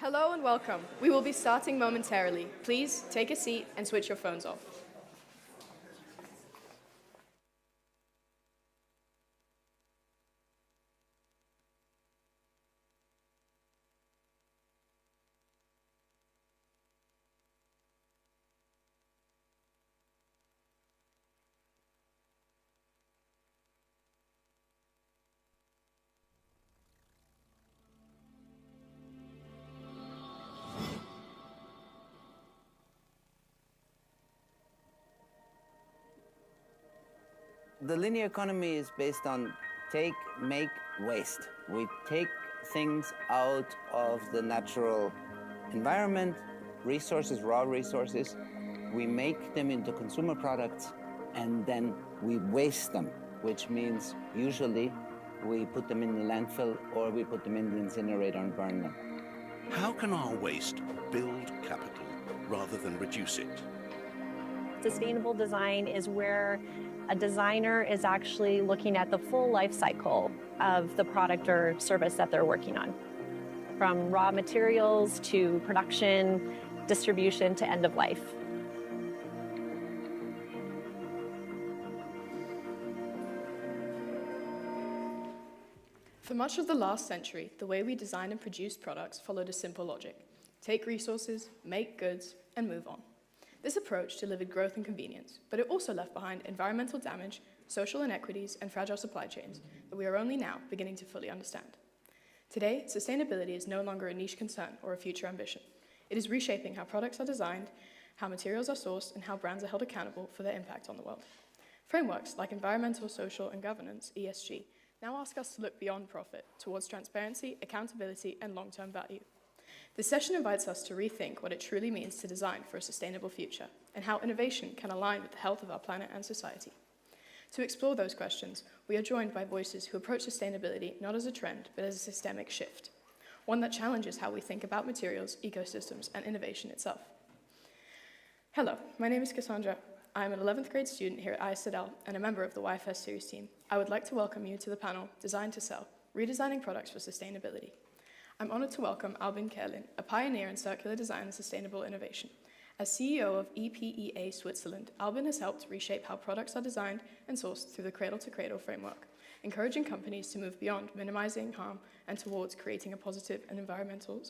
Hello and welcome. We will be starting momentarily. Please take a seat and switch your phones off. The linear economy is based on take, make, waste. We take things out of the natural environment, resources, raw resources. We make them into consumer products, and then we waste them, which means usually we put them in the landfill or we put them in the incinerator and burn them. How can our waste build capital rather than reduce it? Sustainable design is where a designer is actually looking at the full life cycle of the product or service that they're working on, from raw materials to production, distribution to end of life. For much of the last century, the way we design and produce products followed a simple logic. Take resources, make goods, and move on. This approach delivered growth and convenience, but it also left behind environmental damage, social inequities, and fragile supply chains that we are only now beginning to fully understand. Today, sustainability is no longer a niche concern or a future ambition. It is reshaping how products are designed, how materials are sourced, and how brands are held accountable for their impact on the world. Frameworks like environmental, social, and governance, ESG, now ask us to look beyond profit towards transparency, accountability, and long-term value. This session invites us to rethink what it truly means to design for a sustainable future and how innovation can align with the health of our planet and society. To explore those questions, we are joined by voices who approach sustainability not as a trend, but as a systemic shift, one that challenges how we think about materials, ecosystems, and innovation itself. Hello, my name is Cassandra. I am an 11th grade student here at ISDL and a member of the YFS series team. I would like to welcome you to the panel, Design to Sell, Redesigning Products for Sustainability. I'm honored to welcome Albin Kerlin, a pioneer in circular design and sustainable innovation. As CEO of EPEA Switzerland, Albin has helped reshape how products are designed and sourced through the cradle-to-cradle framework, encouraging companies to move beyond minimizing harm and towards creating a positive environmental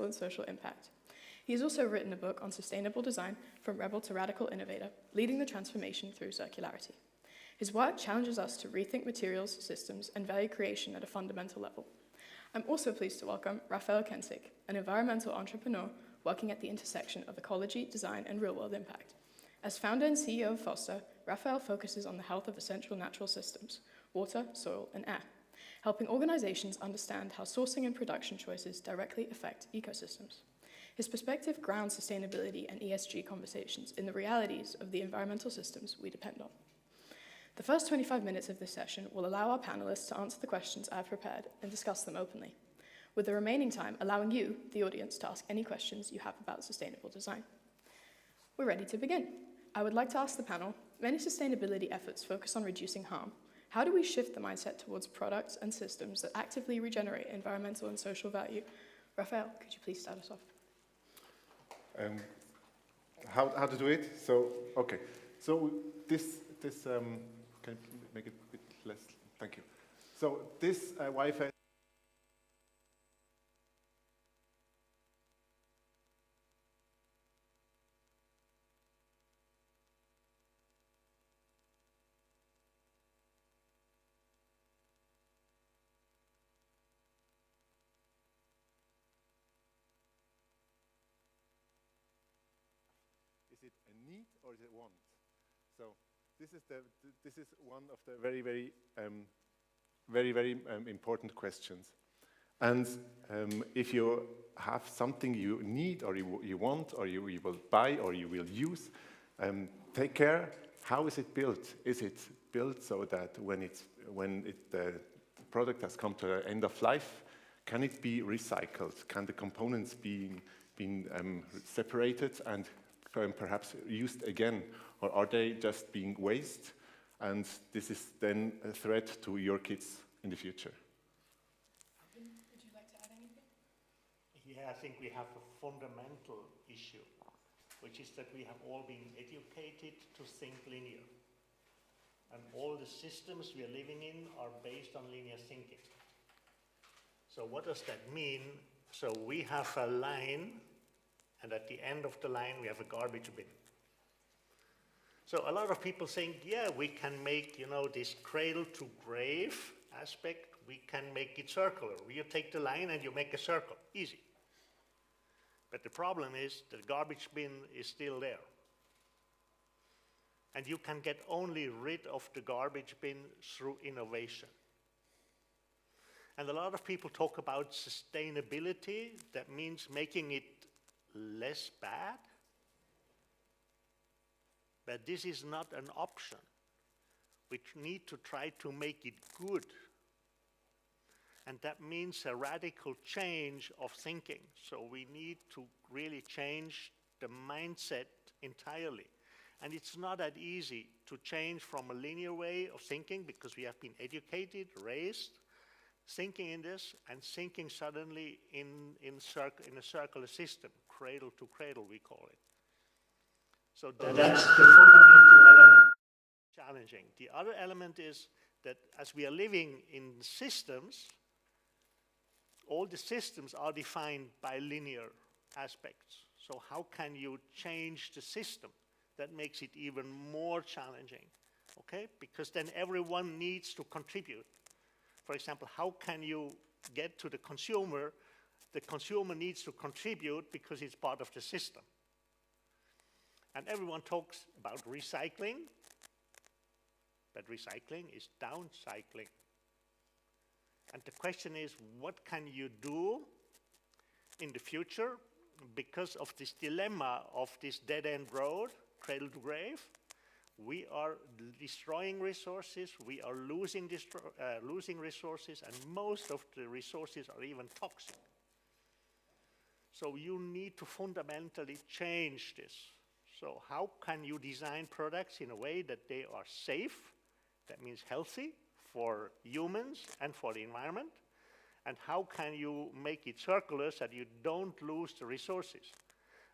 and social impact. He has also written a book on sustainable design, From Rebel to Radical Innovator, leading the transformation through circularity. His work challenges us to rethink materials, systems, and value creation at a fundamental level. I'm also pleased to welcome Raphael Kensik, an environmental entrepreneur working at the intersection of ecology, design, and real-world impact. As founder and CEO of Foster, Raphael focuses on the health of essential natural systems, water, soil, and air, helping organizations understand how sourcing and production choices directly affect ecosystems. His perspective grounds sustainability and ESG conversations in the realities of the environmental systems we depend on. The first 25 minutes of this session will allow our panelists to answer the questions I've prepared and discuss them openly, with the remaining time allowing you, the audience, to ask any questions you have about sustainable design. We're ready to begin. I would like to ask the panel, many sustainability efforts focus on reducing harm. How do we shift the mindset towards products and systems that actively regenerate environmental and social value? Raphael, could you please start us off? How to do it? So, okay. So this can you make it a bit less? Thank you. So this YFS. Is it a need or is it want? So this is one of the very important questions. And if you have something you need or you want or you will buy or you will use, take care. How is it built? Is it built so that when the product has come to the end of life, can it be recycled? Can the components be separated and perhaps used again? Or are they just being waste? And this is then a threat to your kids in the future. Would you like to add anything? think we have a fundamental issue, which is that we have all been educated to think linear. And all the systems we are living in are based on linear thinking. So what does that mean? So we have a line, and at the end of the line, we have a garbage bin. So a lot of people think, yeah, we can make, you know, this cradle to grave aspect, we can make it circular. You take the line and you make a circle, easy. But the problem is the garbage bin is still there. And you can get only rid of the garbage bin through innovation. And a lot of people talk about sustainability. That means making it less bad. But this is not an option. We need to try to make it good. And that means a radical change of thinking. So we need to really change the mindset entirely. And it's not that easy to change from a linear way of thinking because we have been educated, raised, thinking in this, and thinking suddenly in a circular system, cradle to cradle, we call it. So that's the fundamental element. Challenging. The other element is that as we are living in systems, all the systems are defined by linear aspects. So how can you change the system? That makes it even more challenging, okay? Because then everyone needs to contribute. For example, how can you get to the consumer? The consumer needs to contribute because it's part of the system. And everyone talks about recycling, but recycling is downcycling. And the question is, what can you do in the future because of this dilemma of this dead-end road, cradle to grave? We are destroying resources, we are losing resources, and most of the resources are even toxic. So you need to fundamentally change this. So how can you design products in a way that they are safe, that means healthy, for humans and for the environment? And how can you make it circular so that you don't lose the resources?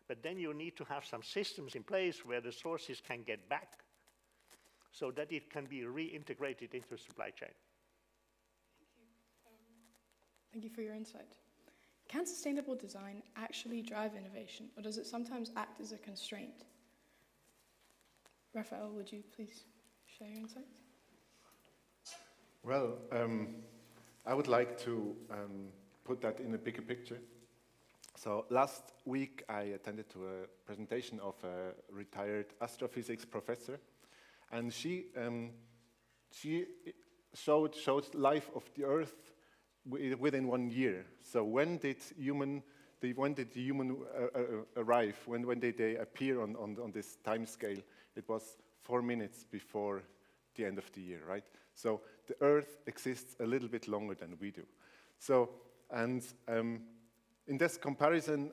But then you need to have some systems in place where the sources can get back so that it can be reintegrated into the supply chain. Thank you for your insight. Can sustainable design actually drive innovation, or does it sometimes act as a constraint? Raphael, would you please share your insights? Well, I would like to put that in a bigger picture. So last week I attended to a presentation of a retired astrophysics professor, and she showed life of the Earth within 1 year. So when did the human arrive? When did they appear on this time scale? It was 4 minutes before the end of the year, right? So the Earth exists a little bit longer than we do. So, and in this comparison,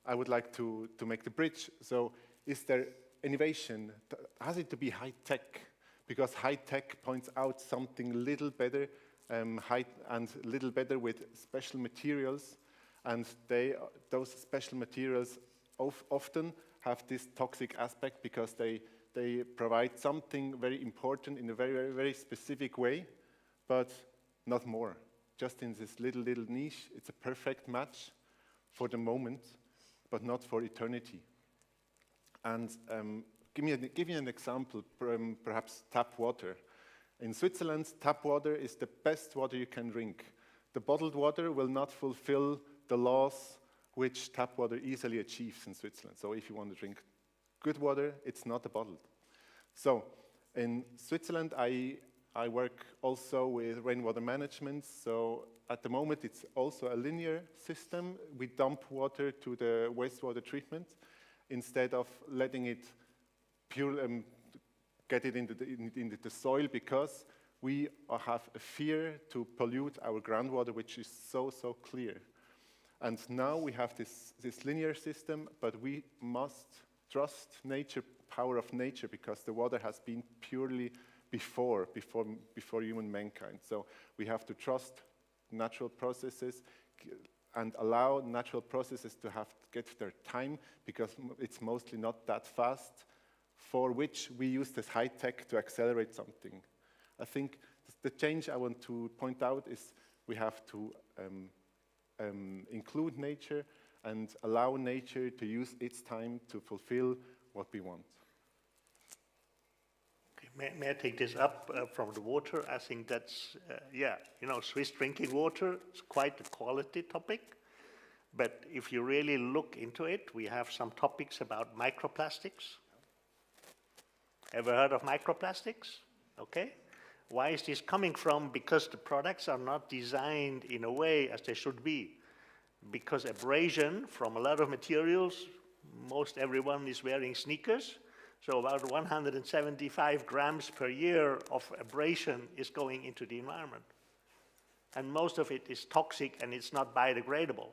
I would like to make the bridge. So is there innovation? Has it to be high tech? Because high tech points out something a little better, and little better with special materials. And those special materials often have this toxic aspect because they provide something very important in a very, very, very specific way, but not more. Just in this little niche, it's a perfect match for the moment, but not for eternity. And give you an example, perhaps tap water. In Switzerland, tap water is the best water you can drink. The bottled water will not fulfill the laws which tap water easily achieves in Switzerland. So if you want to drink good water, it's not a bottled. So in Switzerland, I work also with rainwater management. So at the moment, it's also a linear system. We dump water to the wastewater treatment instead of letting it get it into the soil, because we have a fear to pollute our groundwater, which is so clear. And now we have this linear system, but we must trust nature, power of nature, because the water has been purely before human mankind. So we have to trust natural processes, and allow natural processes to get their time, because it's mostly not that fast, for which we use this high tech to accelerate something. I think the change I want to point out is we have to include nature and allow nature to use its time to fulfill what we want. Okay, may I take this up from the water? I think that's, yeah, you know, Swiss drinking water is quite a quality topic. But if you really look into it, we have some topics about microplastics. Ever heard of microplastics? Okay. Why is this coming from? Because the products are not designed in a way as they should be. Because abrasion from a lot of materials, most everyone is wearing sneakers, so about 175 grams per year of abrasion is going into the environment. And most of it is toxic and it's not biodegradable.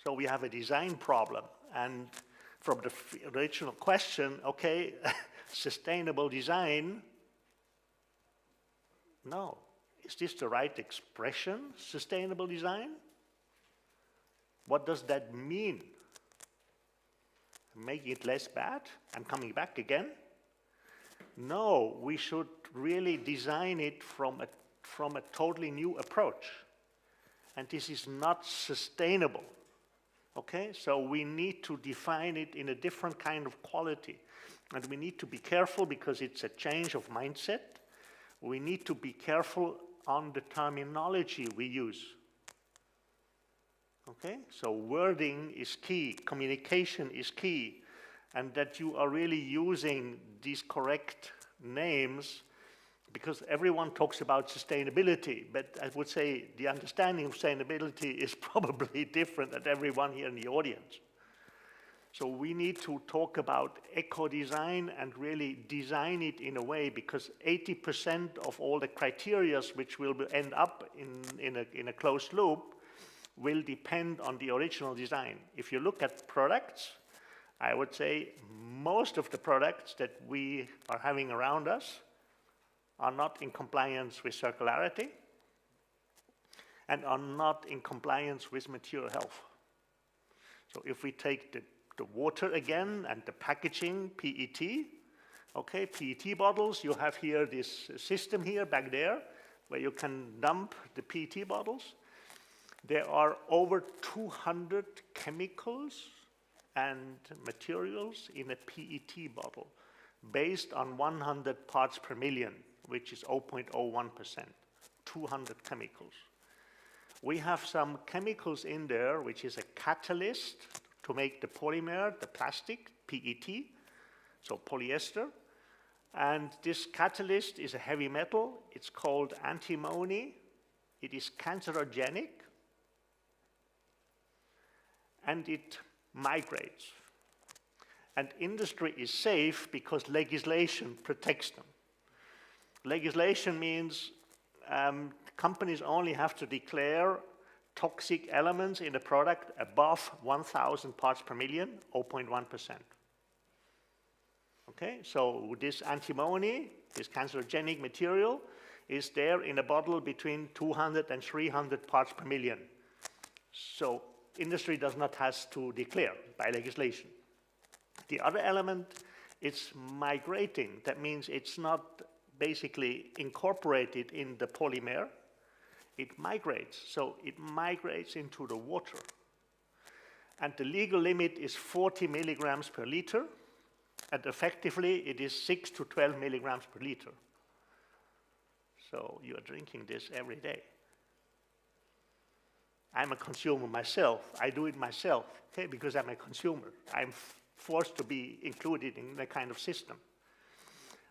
So we have a design problem. And from the original question, okay, sustainable design, no. Is this the right expression, sustainable design? What does that mean? Making it less bad and coming back again? No, we should really design it from a totally new approach. And this is not sustainable. Okay, so we need to define it in a different kind of quality. And we need to be careful because it's a change of mindset. We need to be careful on the terminology we use. Okay, so wording is key, communication is key, and that you are really using these correct names, because everyone talks about sustainability, but I would say the understanding of sustainability is probably different than everyone here in the audience. So we need to talk about eco-design and really design it in a way, because 80% of all the criteria which will end up in a closed loop will depend on the original design. If you look at products, I would say most of the products that we are having around us are not in compliance with circularity and are not in compliance with material health. So if we take the water again and the packaging, PET, okay, PET bottles, you have here this system here back there where you can dump the PET bottles. There are over 200 chemicals and materials in a PET bottle based on 100 parts per million, which is 0.01%, 200 chemicals. We have some chemicals in there, which is a catalyst to make the polymer, the plastic, PET, so polyester. And this catalyst is a heavy metal. It's called antimony. It is cancerogenic. And it migrates. And industry is safe because legislation protects them. Legislation means companies only have to declare toxic elements in the product above 1,000 parts per million, 0.1%. Okay, so this antimony, this cancerogenic material, is there in a bottle between 200 and 300 parts per million. So industry does not have to declare by legislation. The other element is migrating. That means it's not basically incorporated in the polymer. It migrates. So it migrates into the water. And the legal limit is 40 milligrams per liter. And effectively, it is 6 to 12 milligrams per liter. So you are drinking this every day. I'm a consumer myself. I do it myself, okay, because I'm a consumer. I'm forced to be included in that kind of system.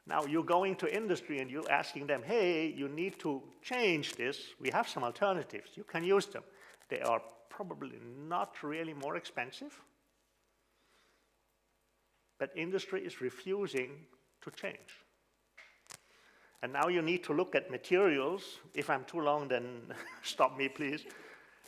Now you're going to industry and you're asking them, hey, you need to change this. We have some alternatives. You can use them. They are probably not really more expensive, but industry is refusing to change. And now you need to look at materials. If I'm too long, then stop me, please.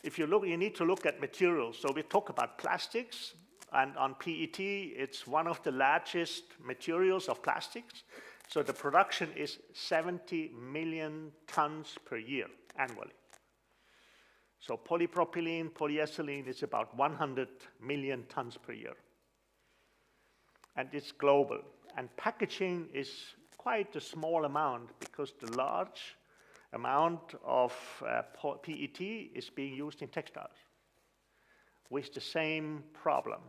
If you look, you need to look at materials. So we talk about plastics, and on PET, it's one of the largest materials of plastics. So the production is 70 million tons per year, annually. So polypropylene, polyethylene is about 100 million tons per year. And it's global. And packaging is quite a small amount because the large amount of PET is being used in textiles with the same problem.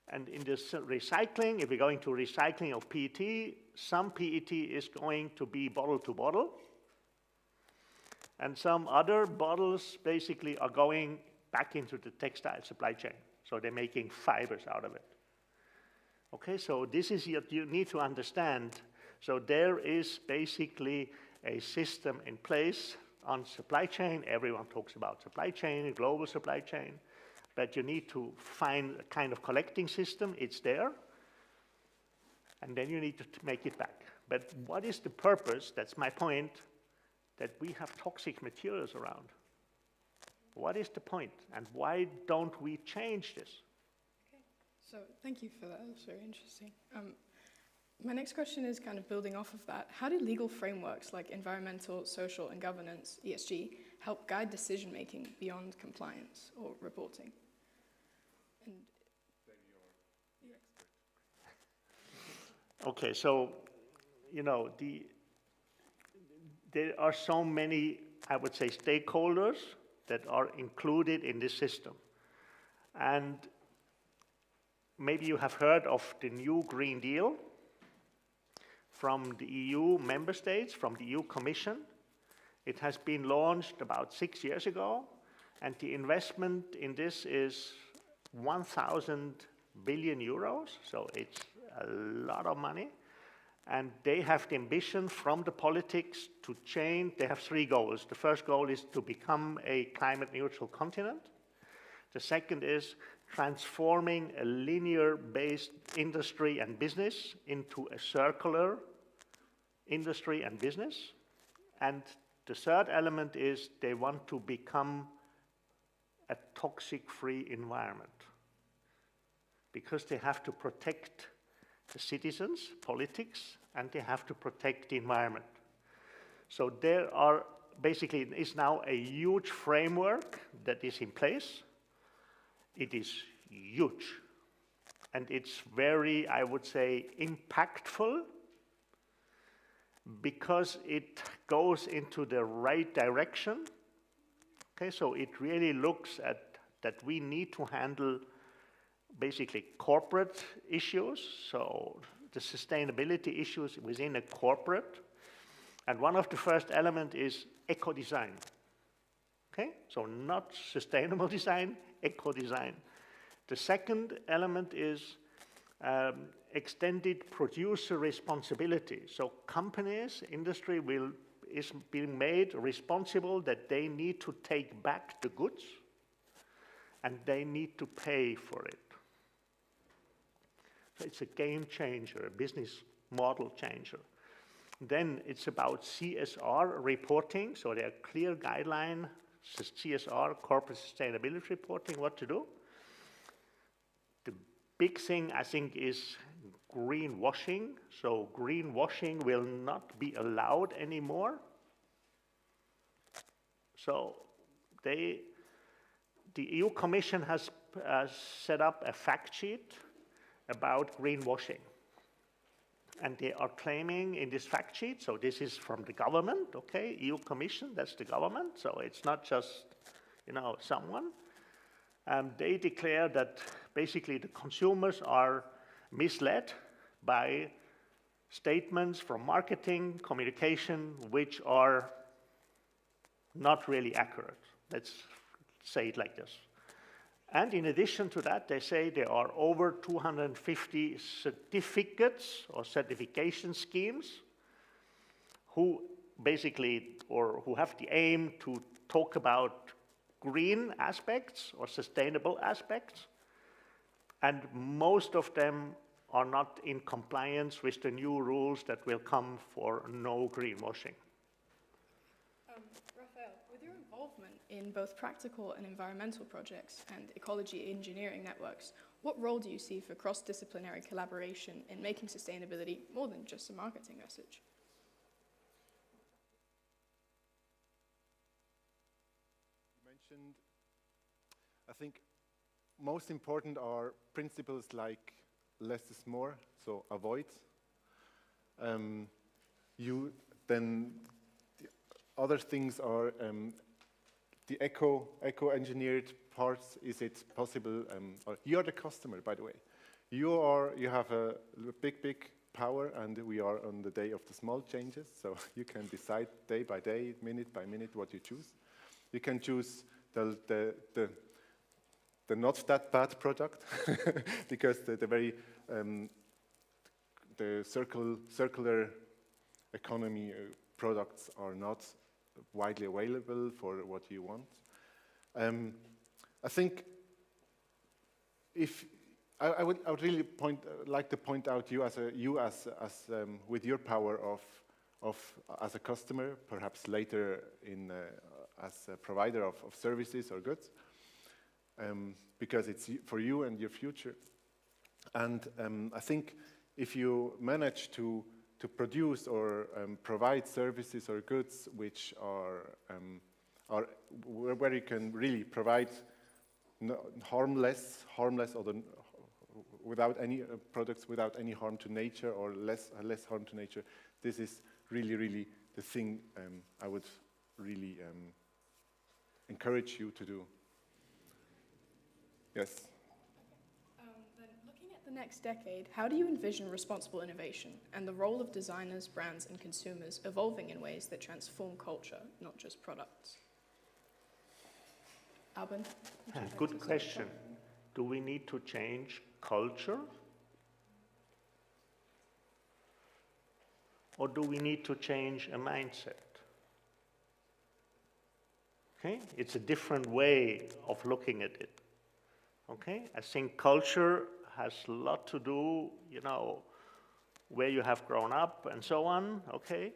And in this recycling, if we're going to recycling of PET, some PET is going to be bottle to bottle, and some other bottles basically are going back into the textile supply chain. So they're making fibers out of it. Okay, so this is what you need to understand. So there is basically a system in place on supply chain. Everyone talks about supply chain, global supply chain, but you need to find a kind of collecting system. It's there, and then you need to make it back. But what is the purpose? That's my point, that we have toxic materials around. What is the point, and why don't we change this? Okay, so thank you for that. That's very interesting. My next question is kind of building off of that. How do legal frameworks like environmental, social, and governance, ESG, help guide decision-making beyond compliance or reporting? And okay, so, you know, there are so many, I would say, stakeholders that are included in this system. And maybe you have heard of the new Green Deal from the EU member states, from the EU Commission. It has been launched about 6 years ago, and the investment in this is 1,000 billion euros, so it's a lot of money. And they have the ambition from the politics to change. They have 3 goals. The first goal is to become a climate neutral continent. The second is transforming a linear-based industry and business into a circular industry and business. And the third element is they want to become a toxic-free environment, because they have to protect the citizens, politics, and they have to protect the environment. So there are basically, is now a huge framework that is in place. It is huge, and it's very, I would say, impactful, because it goes into the right direction. Okay, so it really looks at that we need to handle basically corporate issues, so the sustainability issues within a corporate. And one of the first elements is eco-design. Okay, so not sustainable design, eco-design. The second element is extended producer responsibility. So companies, industry is being made responsible that they need to take back the goods and they need to pay for it. So it's a game changer, a business model changer. Then it's about CSR reporting. So there are clear guidelines, CSR, corporate sustainability reporting, what to do. The big thing, I think, is greenwashing. So greenwashing will not be allowed anymore. So the EU Commission has set up a fact sheet about greenwashing. And they are claiming in this fact sheet, so this is from the government, okay, EU Commission, that's the government, so it's not just, you know, someone. They declare that basically the consumers are misled by statements from marketing, communication, which are not really accurate. Let's say it like this. And in addition to that, they say there are over 250 certificates or certification schemes who basically, or who have the aim to talk about green aspects or sustainable aspects. And most of them are not in compliance with the new rules that will come for no greenwashing. With your involvement in both practical and environmental projects and ecology engineering networks, what role do you see for cross-disciplinary collaboration in making sustainability more than just a marketing message? You mentioned, I think most important are principles like less is more, so avoid. Then the other things are the eco-engineered parts. Is it possible? Or you are the customer, by the way. You have a big power, and we are on the day of the small changes. So you can decide day by day, minute by minute, what you choose. You can choose the not that bad product because the very the circular economy products are not widely available for what you want. I think if I would really like to point out you as with your power of as a customer, perhaps later in as a provider of services or goods, because it's for you and your future. And I think if you manage to produce or provide services or goods which are where you can really provide harmless or without any products without any harm to nature or less harm to nature, this is really the thing I would really encourage you to do. Yes. Then looking at the next decade, how do you envision responsible innovation and the role of designers, brands, and consumers evolving in ways that transform culture, not just products? Albin? Good question. Do we need to change culture? Or do we need to change a mindset? Okay, it's a different way of looking at it. Okay, I think culture has a lot to do, where you have grown up and so on, okay,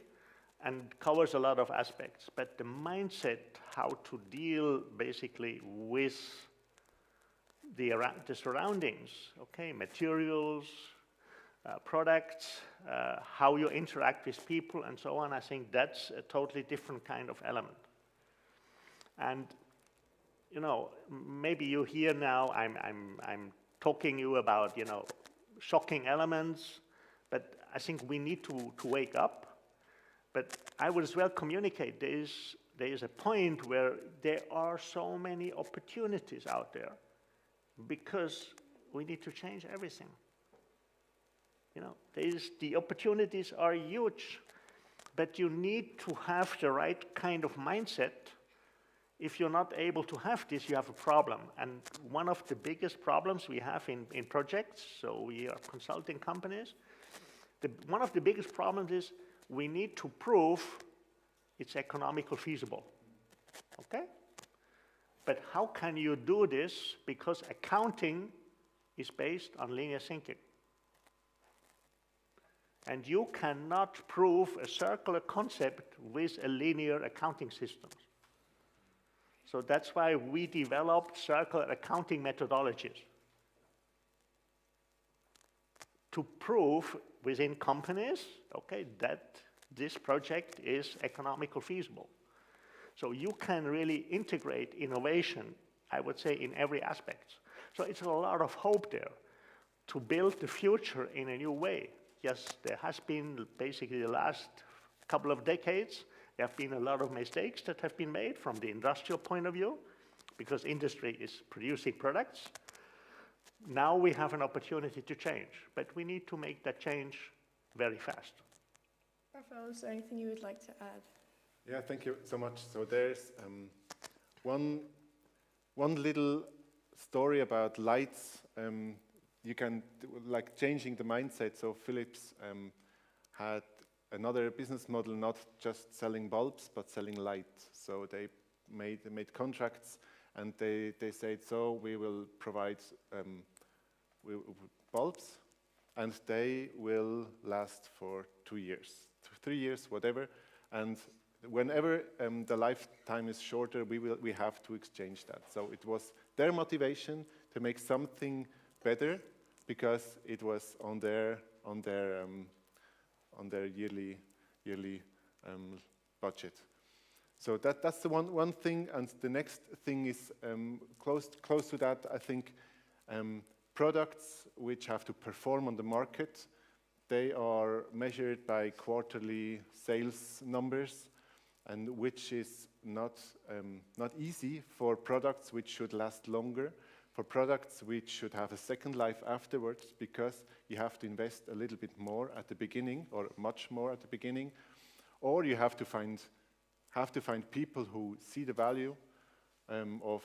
and covers a lot of aspects. But the mindset, how to deal basically with the surroundings, okay, materials, products, how you interact with people and so on, I think that's a totally different kind of element. And maybe you hear now I'm talking you about shocking elements, but I think we need to wake up. But I would as well communicate there is a point where there are so many opportunities out there because we need to change everything. The opportunities are huge, but you need to have the right kind of mindset. If you're not able to have this, you have a problem. And one of the biggest problems we have in projects, so we are consulting companies, one of the biggest problems is we need to prove it's economically feasible, okay? But how can you do this? Because accounting is based on linear thinking. And you cannot prove a circular concept with a linear accounting system. So that's why we developed circular accounting methodologies to prove within companies, okay, that this project is economically feasible. So you can really integrate innovation, I would say, in every aspect. So it's a lot of hope there to build the future in a new way. Yes, there has been basically the last couple of decades, there have been a lot of mistakes that have been made from the industrial point of view, because industry is producing products. Now we have an opportunity to change, but we need to make that change very fast. Raphael, is there anything you would like to add? Yeah, thank you so much. So there's one little story about lights. You can, like changing the mindset. So Philips had another business model, not just selling bulbs, but selling light. So they made contracts, and they said, so we will provide bulbs, and they will last for 2 years, 3 years, whatever. And whenever the lifetime is shorter, we have to exchange that. So it was their motivation to make something better because it was on their yearly budget. So that's the one thing, and the next thing is close to that, I think, products which have to perform on the market. They are measured by quarterly sales numbers, and which is not easy for products which should last longer, for products which should have a second life afterwards, because you have to invest a little bit more at the beginning, or much more at the beginning, or you have to find people who see the value of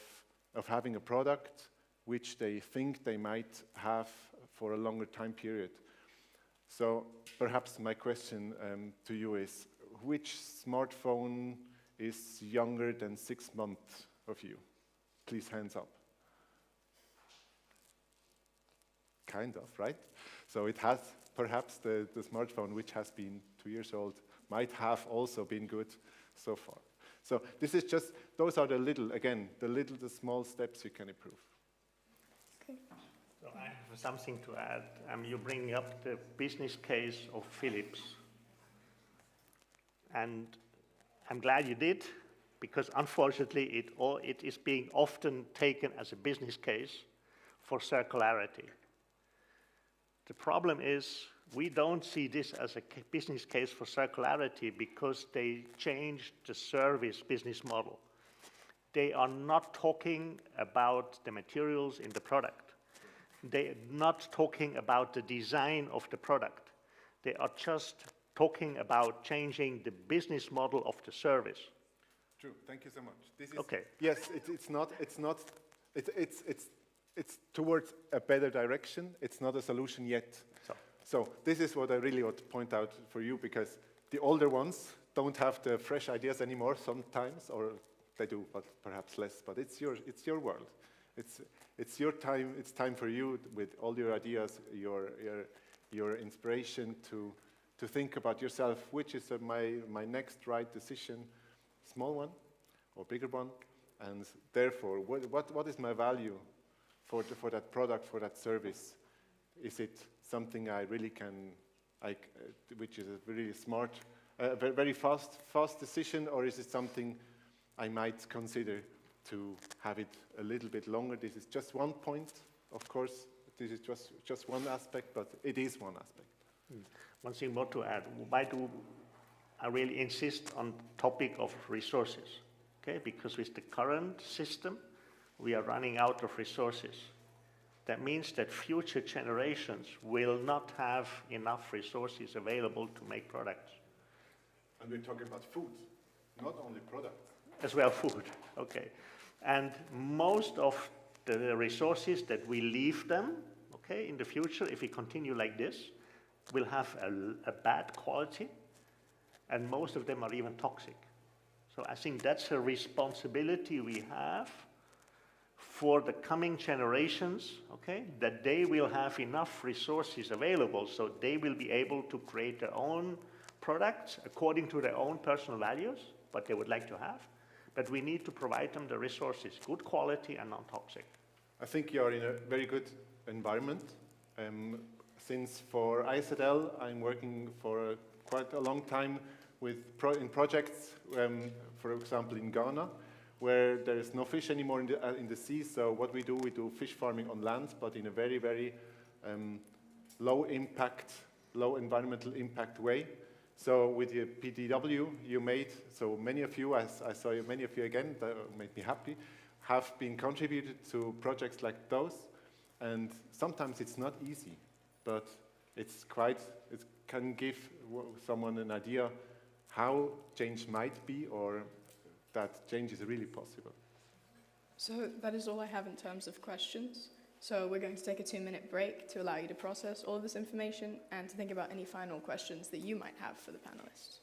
having a product which they think they might have for a longer time period. So perhaps my question to you is, which smartphone is younger than 6 months of you? Please, hands up. Kind of, right? So it has, perhaps the smartphone which has been 2 years old might have also been good so far. So this is just, those are the the small steps you can improve. Okay. So I have something to add. You bring up the business case of Philips. And I'm glad you did, because unfortunately it is being often taken as a business case for circularity. The problem is we don't see this as a business case for circularity because they changed the service business model. They are not talking about the materials in the product. They are not talking about the design of the product. They are just talking about changing the business model of the service. True. Thank you so much. This is, okay. Yes, it's towards a better direction. It's not a solution yet. So this is what I really want to point out for you, because the older ones don't have the fresh ideas anymore sometimes, or they do, but perhaps less. But it's your world. It's your time. It's time for you with all your ideas, your inspiration to think about yourself, which is my next right decision, small one or bigger one, and therefore what is my value for that product, for that service? Is it something I really can, which is a really smart, very fast decision, or is it something I might consider to have it a little bit longer? This is just one point, of course. This is just one aspect, but it is one aspect. One thing more to add. Why do I really insist on the topic of resources? Okay, because with the current system, we are running out of resources. That means that future generations will not have enough resources available to make products. And we're talking about food, not only products. As well, food, okay. And most of the resources that we leave them, okay, in the future, if we continue like this, will have a bad quality, and most of them are even toxic. So I think that's a responsibility we have for the coming generations, okay, that they will have enough resources available so they will be able to create their own products according to their own personal values, what they would like to have. But we need to provide them the resources, good quality and non-toxic. I think you're in a very good environment. Since for ISDL, I'm working for quite a long time in projects, for example, in Ghana, where there is no fish anymore in the sea. So what we do fish farming on land, but in a very, very low environmental impact way. So with the PDW you made, so many of you, I saw many of you again, that made me happy, have been contributed to projects like those. And sometimes it's not easy, but it can give someone an idea how change might be, or that change is really possible. So that is all I have in terms of questions. So we're going to take a 2-minute break to allow you to process all of this information and to think about any final questions that you might have for the panelists.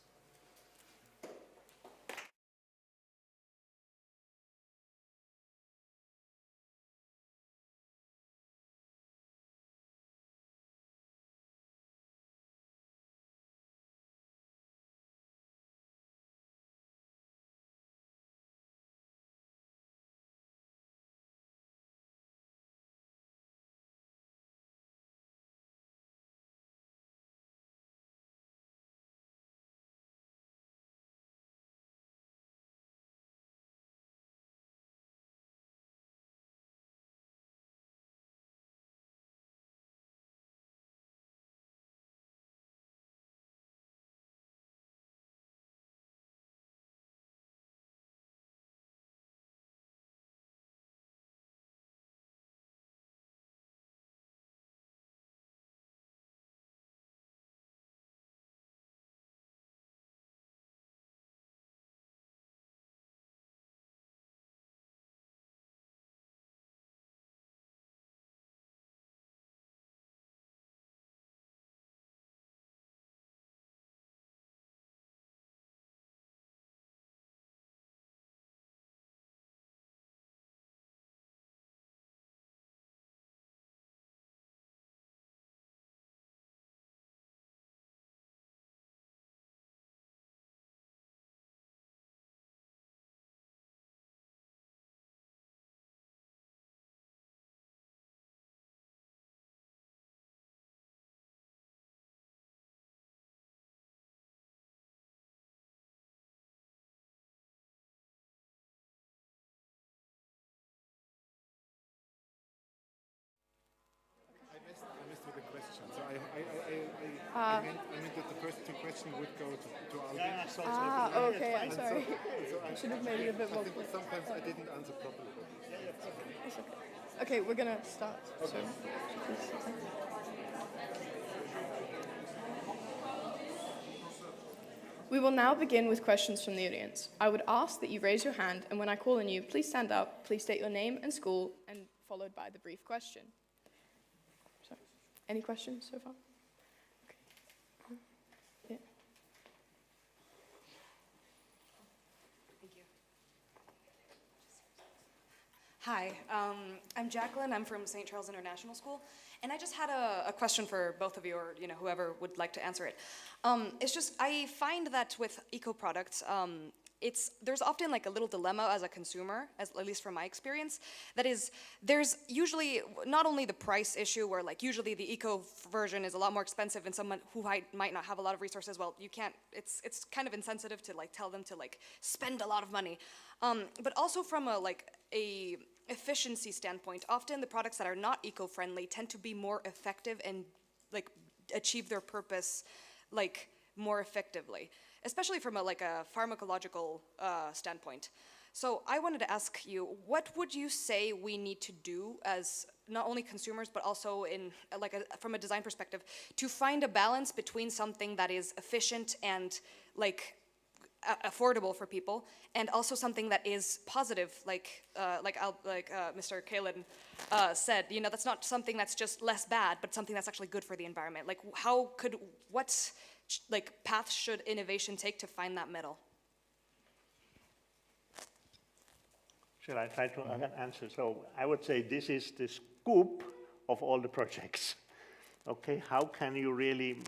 I meant that the first two questions would go to Albin. Yeah, Okay, I'm sorry. I should have made it a bit more clear. Sometimes I didn't answer properly. It's okay. Okay, we're gonna start. So, we will now begin with questions from the audience. I would ask that you raise your hand, and when I call on you, please stand up, please state your name and school, and followed by the brief question. So, any questions so far? Okay. Yeah. Thank you. Hi, I'm Jacqueline. I'm from St. Charles International School, and I just had a question for both of you, or whoever would like to answer it. It's just I find that with eco products, there's often like a little dilemma as a consumer, at least from my experience. That is, there's usually not only the price issue, where like usually the eco version is a lot more expensive, and someone who might not have a lot of resources, well, you can't. It's kind of insensitive to like tell them to like spend a lot of money. But also from a efficiency standpoint, often the products that are not eco-friendly tend to be more effective and like achieve their purpose like more effectively, especially from a pharmacological standpoint. So I wanted to ask you, what would you say we need to do as not only consumers but also in from a design perspective to find a balance between something that is efficient and like affordable for people, and also something that is positive, like Mr. Kalin said, that's not something that's just less bad, but something that's actually good for the environment. Like, what path should innovation take to find that middle? Shall I try to answer? So I would say this is the scoop of all the projects. Okay, how can you really,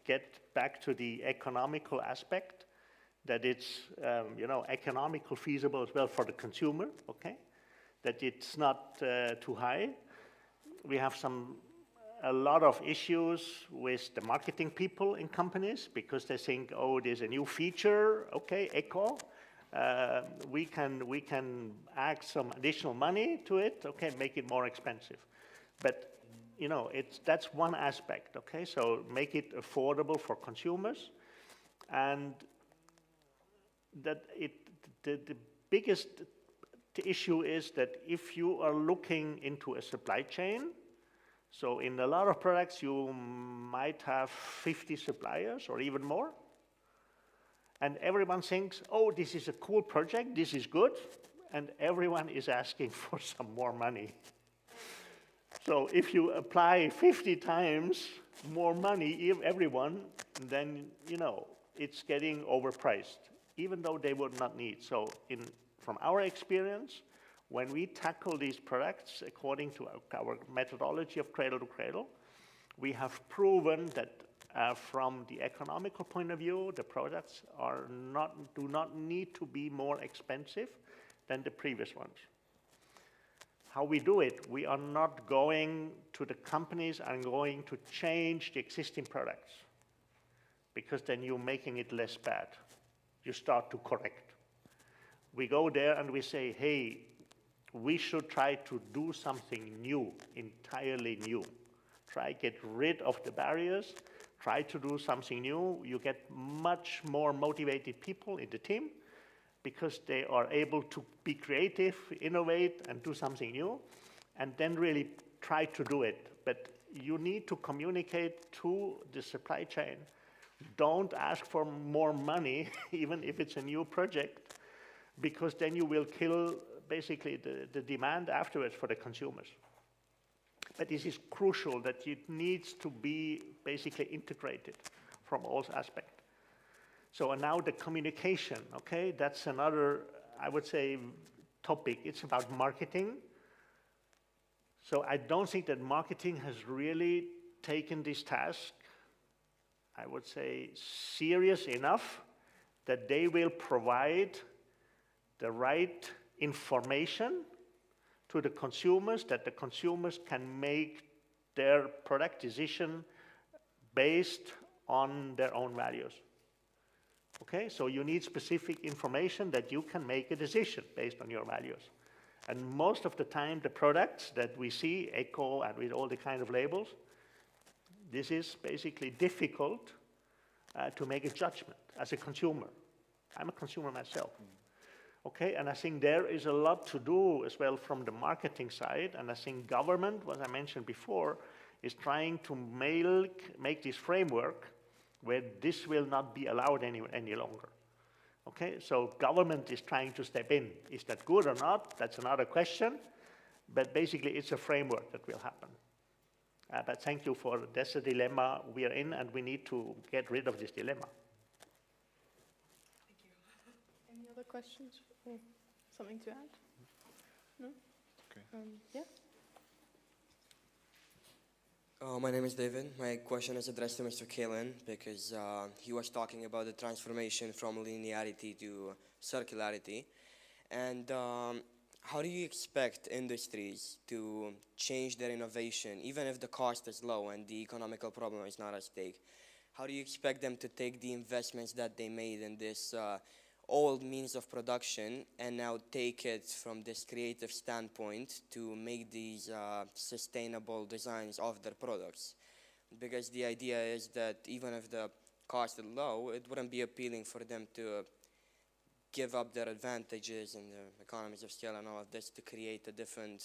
get back to the economical aspect, that it's, economical feasible as well for the consumer, okay? That it's not too high. We have a lot of issues with the marketing people in companies, because they think, oh, there's a new feature, okay, eco. We can add some additional money to it, okay, make it more expensive. But, that's one aspect, okay? So make it affordable for consumers, and that the biggest issue is that if you are looking into a supply chain, so in a lot of products you might have 50 suppliers or even more, and everyone thinks, oh, this is a cool project, this is good, and everyone is asking for some more money. So if you apply 50 times more money, everyone, then, it's getting overpriced, even though they would not need. So from our experience, when we tackle these products according to our methodology of cradle to cradle, we have proven that from the economical point of view, the products do not need to be more expensive than the previous ones. How we do it, we are not going to the companies and going to change the existing products, because then you're making it less bad. You start to correct. We go there and we say, hey, we should try to do something new, entirely new. Try get rid of the barriers, try to do something new. You get much more motivated people in the team, because they are able to be creative, innovate, and do something new, and then really try to do it. But you need to communicate to the supply chain. Don't ask for more money, even if it's a new project, because then you will kill basically the demand afterwards for the consumers. But this is crucial, that it needs to be basically integrated from all aspects. So and now the communication, okay, that's another, I would say, topic. It's about marketing. So I don't think that marketing has really taken this task, I would say, serious enough that they will provide the right information to the consumers, that the consumers can make their product decision based on their own values. Okay, so you need specific information that you can make a decision based on your values. And most of the time, the products that we see, eco and with all the kind of labels, this is basically difficult to make a judgment as a consumer. I'm a consumer myself. Okay, and I think there is a lot to do as well from the marketing side, and I think government, as I mentioned before, is trying to make this framework where this will not be allowed any longer. Okay, so government is trying to step in. Is that good or not? That's another question, but basically it's a framework that will happen. But thank you for, that's a dilemma we are in, and we need to get rid of this dilemma. Thank you. Any other questions or something to add? No? Okay. Yeah. My name is David. My question is addressed to Mr. Kalin because he was talking about the transformation from linearity to circularity. And how do you expect industries to change their innovation, even if the cost is low and the economical problem is not at stake? How do you expect them to take the investments that they made in this old means of production and now take it from this creative standpoint to make these sustainable designs of their products? Because the idea is that even if the cost is low, it wouldn't be appealing for them to give up their advantages and the economies of scale and all of this to create a different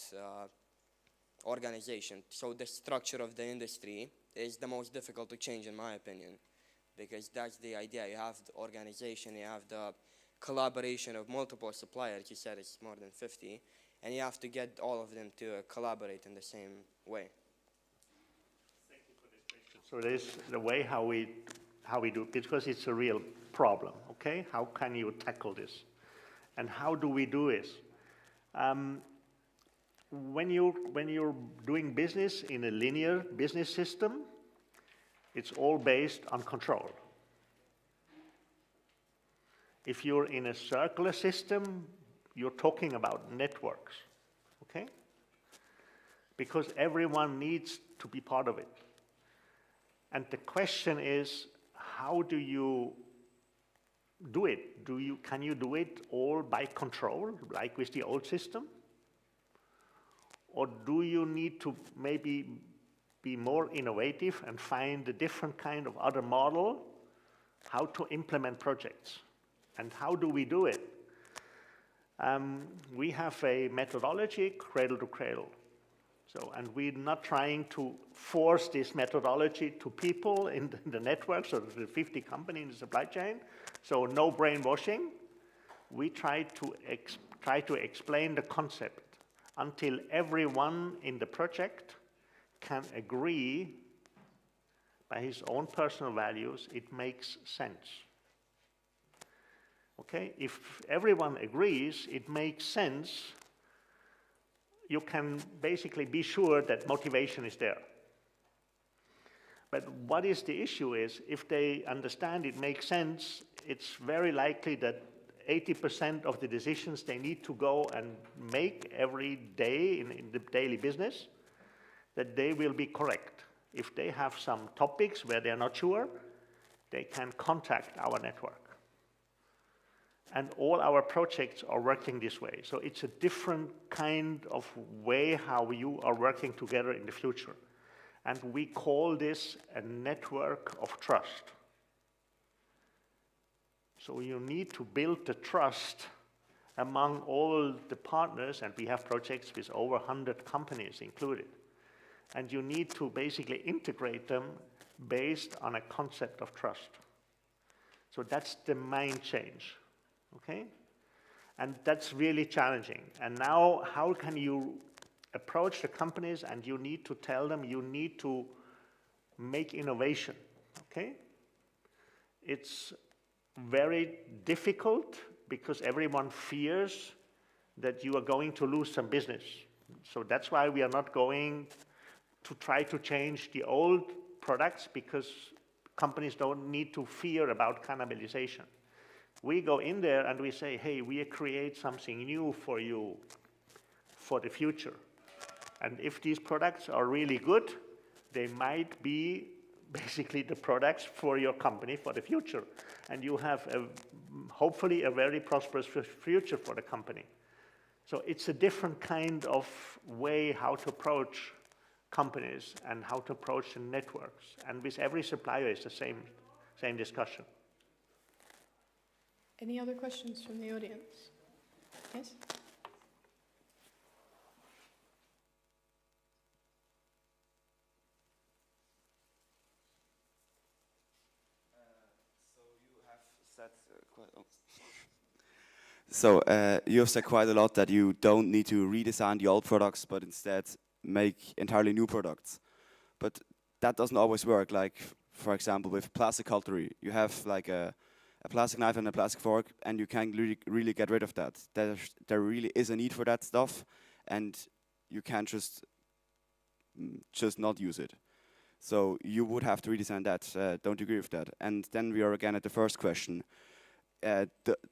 organization. So the structure of the industry is the most difficult to change, in my opinion, because that's the idea. You have the organization, you have the collaboration of multiple suppliers. You said it's more than 50, and you have to get all of them to collaborate in the same way. Thank you for this question. So there's the way how we do, because it's a real problem, okay? How can you tackle this? And how do we do this? When you're doing business in a linear business system, it's all based on control. If you're in a circular system, you're talking about networks, okay? Because everyone needs to be part of it. And the question is, how do you do it? Can you do it all by control, like with the old system? Or do you need to maybe be more innovative and find a different kind of other model, how to implement projects? And how do we do it? We have a methodology, cradle to cradle. So, and we're not trying to force this methodology to people in the networks or the 50 companies in the supply chain. So no brainwashing. We try to explain the concept until everyone in the project can agree by his own personal values, it makes sense. Okay, if everyone agrees, it makes sense, you can basically be sure that motivation is there. But what is the issue is, if they understand it makes sense, it's very likely that 80% of the decisions they need to go and make every day in the daily business, that they will be correct. If they have some topics where they're not sure, they can contact our network. And all our projects are working this way. So it's a different kind of way how you are working together in the future. And we call this a network of trust. So you need to build the trust among all the partners, and we have projects with over 100 companies included. And you need to basically integrate them based on a concept of trust. So that's the main change. Okay? And that's really challenging. And now, how can you approach the companies, and you need to tell them you need to make innovation, okay? It's very difficult because everyone fears that you are going to lose some business. So that's why we are not going to try to change the old products, because companies don't need to fear about cannibalization. We go in there and we say, hey, we create something new for you for the future. And if these products are really good, they might be basically the products for your company for the future. And you have hopefully a very prosperous future for the company. So it's a different kind of way how to approach companies and how to approach the networks. And with every supplier, it's the same discussion. Any other questions from the audience? Yes? So you have said quite a lot that you don't need to redesign the old products, but instead make entirely new products. But that doesn't always work. Like, for example, with plastic cutlery, you have like a plastic knife and a plastic fork, and you can't really get rid of that. There really is a need for that stuff, and you can't just not use it. So you would have to redesign that. Don't you agree with that? And then we are again at the first question.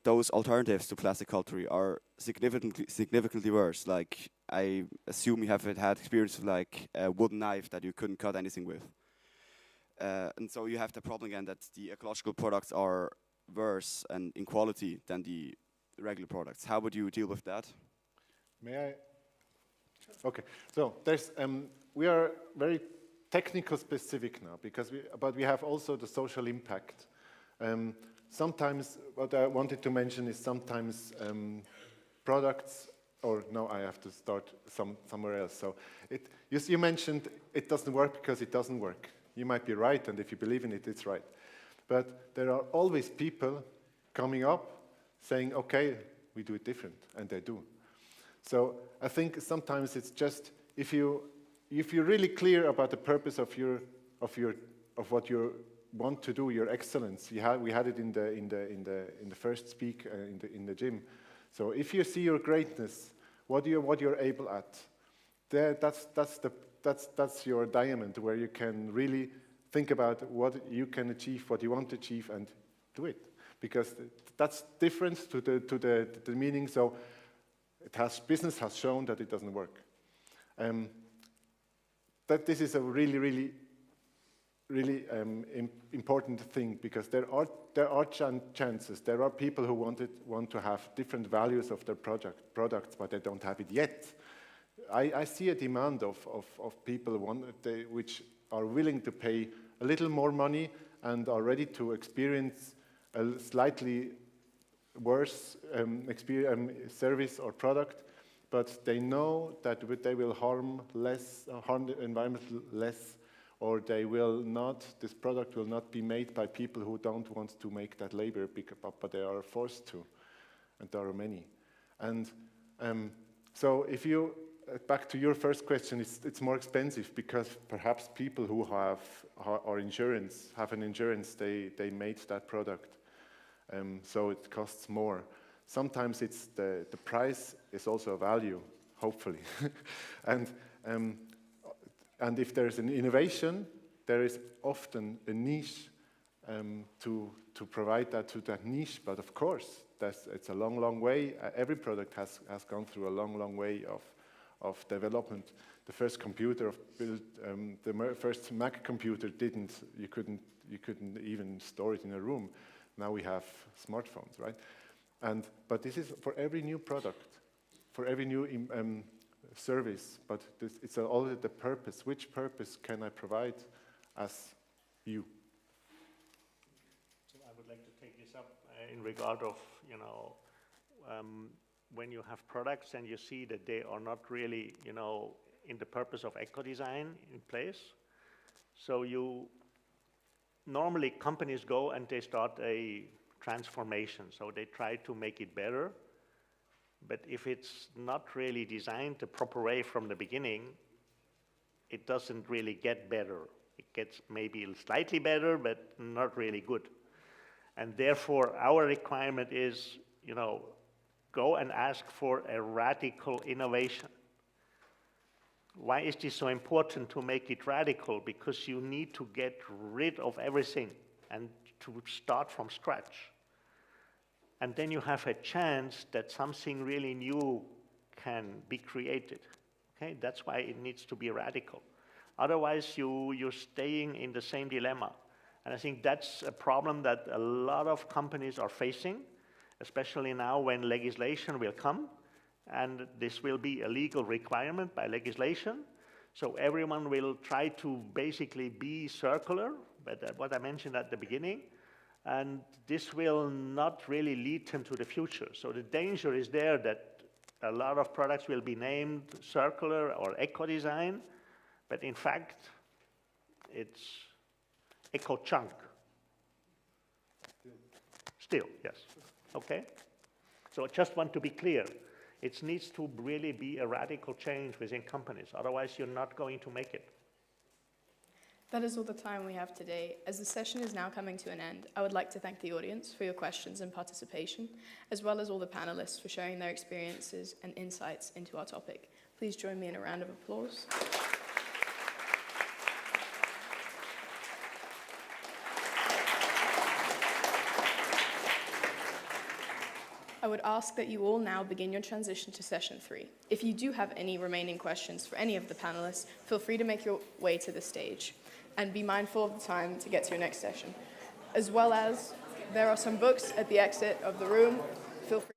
Those alternatives to plastic cutlery are significantly worse. Like, I assume you have had experience with like a wooden knife that you couldn't cut anything with. And so you have the problem again that the ecological products are worse and in quality than the regular products. How would you deal with that? May I? Okay, so there's, we are very technical specific now, because but we have also the social impact. Sometimes, what I wanted to mention is sometimes products, or no, I have to start somewhere else. So you mentioned it doesn't work because it doesn't work. You might be right, and if you believe in it, it's right. But there are always people coming up saying, okay, we do it different, and they do. So I think sometimes it's just, if you're really clear about the purpose of what you want to do, your excellence. We had it in the first speak in the gym. So if you see your greatness, what you're able at, that's your diamond, where you can really think about what you can achieve, what you want to achieve, and do it. Because that's different to the meaning. So business has shown that it doesn't work. That this is a really important thing, because there are chances. There are people who want to have different values of their products, but they don't have it yet. I see a demand of people which are willing to pay a little more money and are ready to experience a slightly worse service or product, but they know that they will harm the environment less, or this product will not be made by people who don't want to make that labor, but they are forced to, and there are many. And so if you, back to your first question, it's more expensive, because perhaps people who have an insurance, they made that product, so it costs more. Sometimes it's the price is also a value, hopefully. And if there's an innovation, there is often a niche to provide that to that niche. But of course, it's a long way. Every product has gone through a long way of development. The first computer the first Mac computer you couldn't even store it in a room. Now we have smartphones, right? But this is for every new product, for every new service, but it's always the purpose. Which purpose can I provide as you? So I would like to take this up in regard of, when you have products and you see that they are not really, in the purpose of eco-design in place. So normally companies go and they start a transformation. So they try to make it better. But if it's not really designed the proper way from the beginning, it doesn't really get better. It gets maybe slightly better, but not really good. And therefore, our requirement is, go and ask for a radical innovation. Why is this so important to make it radical? Because you need to get rid of everything and to start from scratch. And then you have a chance that something really new can be created. Okay, that's why it needs to be radical. Otherwise, you're staying in the same dilemma. And I think that's a problem that a lot of companies are facing, especially now when legislation will come, and this will be a legal requirement by legislation. So everyone will try to basically be circular, but what I mentioned at the beginning, and this will not really lead into the future. So the danger is there that a lot of products will be named circular or eco-design, but in fact, it's eco-chunk. Still, yes. Okay? So I just want to be clear. It needs to really be a radical change within companies. Otherwise, you're not going to make it. That is all the time we have today. As the session is now coming to an end, I would like to thank the audience for your questions and participation, as well as all the panelists for sharing their experiences and insights into our topic. Please join me in a round of applause. I would ask that you all now begin your transition to session 3. If you do have any remaining questions for any of the panelists, feel free to make your way to the stage and be mindful of the time to get to your next session. As well as, there are some books at the exit of the room. Feel free.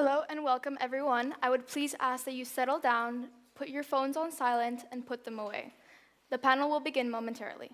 Hello and welcome, everyone. I would please ask that you settle down, put your phones on silent, and put them away. The panel will begin momentarily.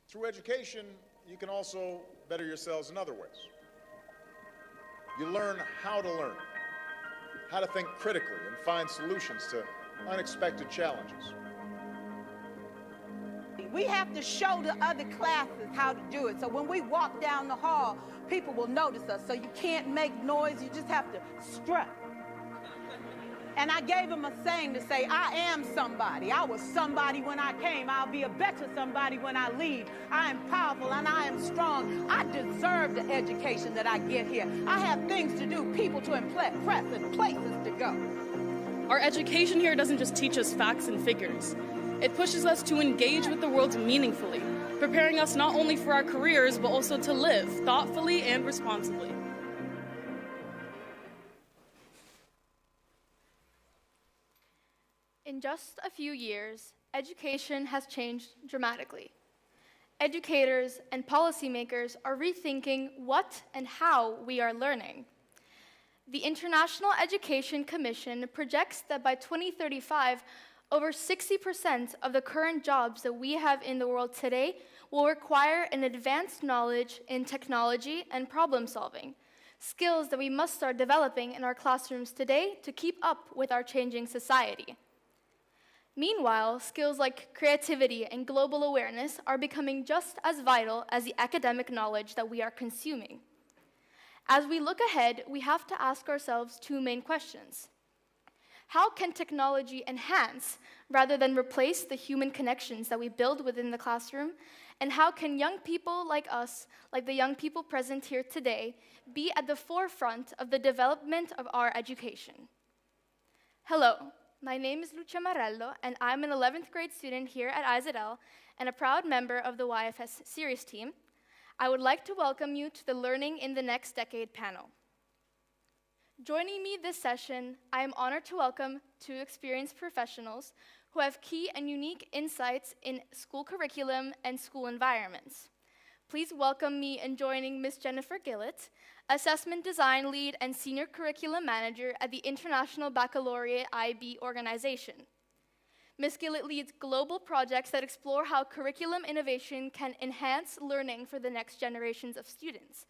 Through education, you can also better yourselves in other ways. You learn how to learn, how to think critically and find solutions to unexpected challenges. We have to show the other classes how to do it. So when we walk down the hall, people will notice us. So you can't make noise, you just have to strut. And I gave him a saying to say, I am somebody. I was somebody when I came. I'll be a better somebody when I leave. I am powerful and I am strong. I deserve the education that I get here. I have things to do, people to impress, and places to go. Our education here doesn't just teach us facts and figures. It pushes us to engage with the world meaningfully, preparing us not only for our careers, but also to live thoughtfully and responsibly. In just a few years, education has changed dramatically. Educators and policymakers are rethinking what and how we are learning. The International Education Commission projects that by 2035, over 60% of the current jobs that we have in the world today will require an advanced knowledge in technology and problem solving, skills that we must start developing in our classrooms today to keep up with our changing society. Meanwhile, skills like creativity and global awareness are becoming just as vital as the academic knowledge that we are consuming. As we look ahead, we have to ask ourselves two main questions. How can technology enhance rather than replace the human connections that we build within the classroom? And how can young people like us, like the young people present here today, be at the forefront of the development of our education? Hello. My name is Lucia Marello, and I'm an 11th grade student here at IZL and a proud member of the YFS series team. I would like to welcome you to the Learning in the Next Decade panel. Joining me this session, I am honored to welcome two experienced professionals who have key and unique insights in school curriculum and school environments. Please welcome me in joining Ms. Jennifer Gillett, Assessment Design Lead and Senior Curriculum Manager at the International Baccalaureate IB organization. Ms. Gillett leads global projects that explore how curriculum innovation can enhance learning for the next generations of students.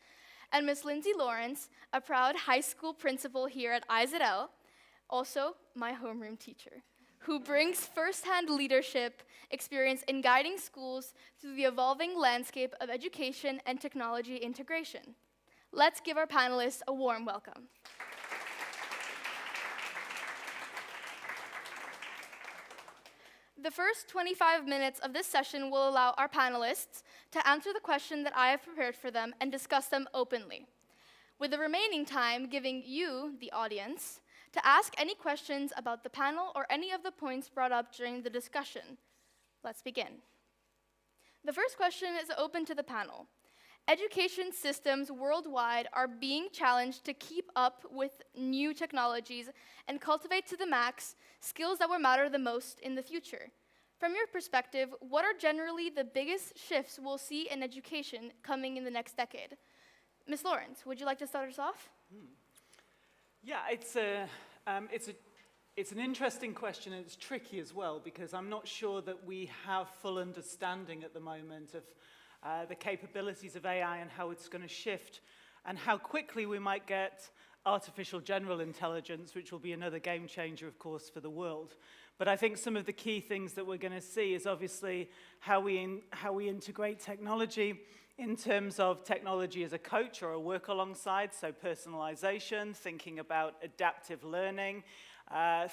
And Ms. Lindsay Lawrence, a proud high school principal here at IZL, also my homeroom teacher, who brings firsthand leadership experience in guiding schools through the evolving landscape of education and technology integration. Let's give our panelists a warm welcome. The first 25 minutes of this session will allow our panelists to answer the question that I have prepared for them and discuss them openly, with the remaining time giving you, the audience, to ask any questions about the panel or any of the points brought up during the discussion. Let's begin. The first question is open to the panel. Education systems worldwide are being challenged to keep up with new technologies and cultivate to the max skills that will matter the most in the future. From your perspective, what are generally the biggest shifts we'll see in education coming in the next decade? Ms. Lawrence, would you like to start us off? Yeah, it's an interesting question, and it's tricky as well, because I'm not sure that we have full understanding at the moment of the capabilities of AI and how it's going to shift, and how quickly we might get artificial general intelligence, which will be another game changer, of course, for the world. But I think some of the key things that we're going to see is obviously how we integrate technology in terms of technology as a coach or a work alongside, so personalization, thinking about adaptive learning,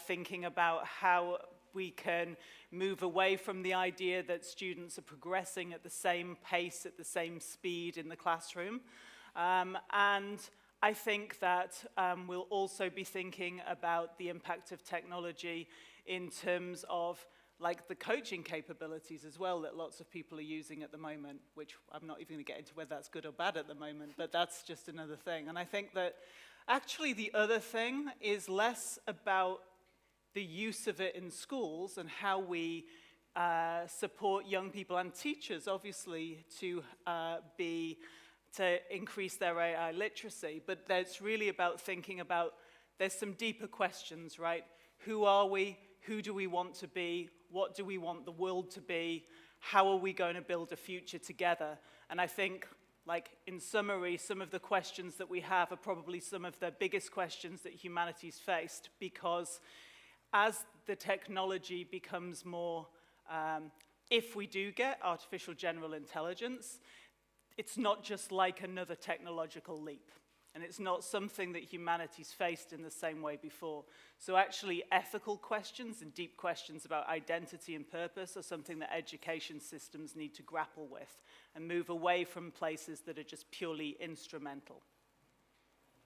thinking about how we can move away from the idea that students are progressing at the same pace, at the same speed in the classroom. And I think that we'll also be thinking about the impact of technology in terms of like the coaching capabilities as well that lots of people are using at the moment, which I'm not even going to get into whether that's good or bad at the moment, but that's just another thing. And I think that actually the other thing is less about the use of it in schools and how we support young people and teachers, obviously, to increase their AI literacy. But it's really about thinking about, there's some deeper questions, right? Who are we? Who do we want to be? What do we want the world to be? How are we going to build a future together? And I think, like, in summary, some of the questions that we have are probably some of the biggest questions that humanity's faced, because as the technology becomes more, if we do get artificial general intelligence, it's not just like another technological leap. And it's not something that humanity's faced in the same way before. So actually, ethical questions and deep questions about identity and purpose are something that education systems need to grapple with and move away from places that are just purely instrumental.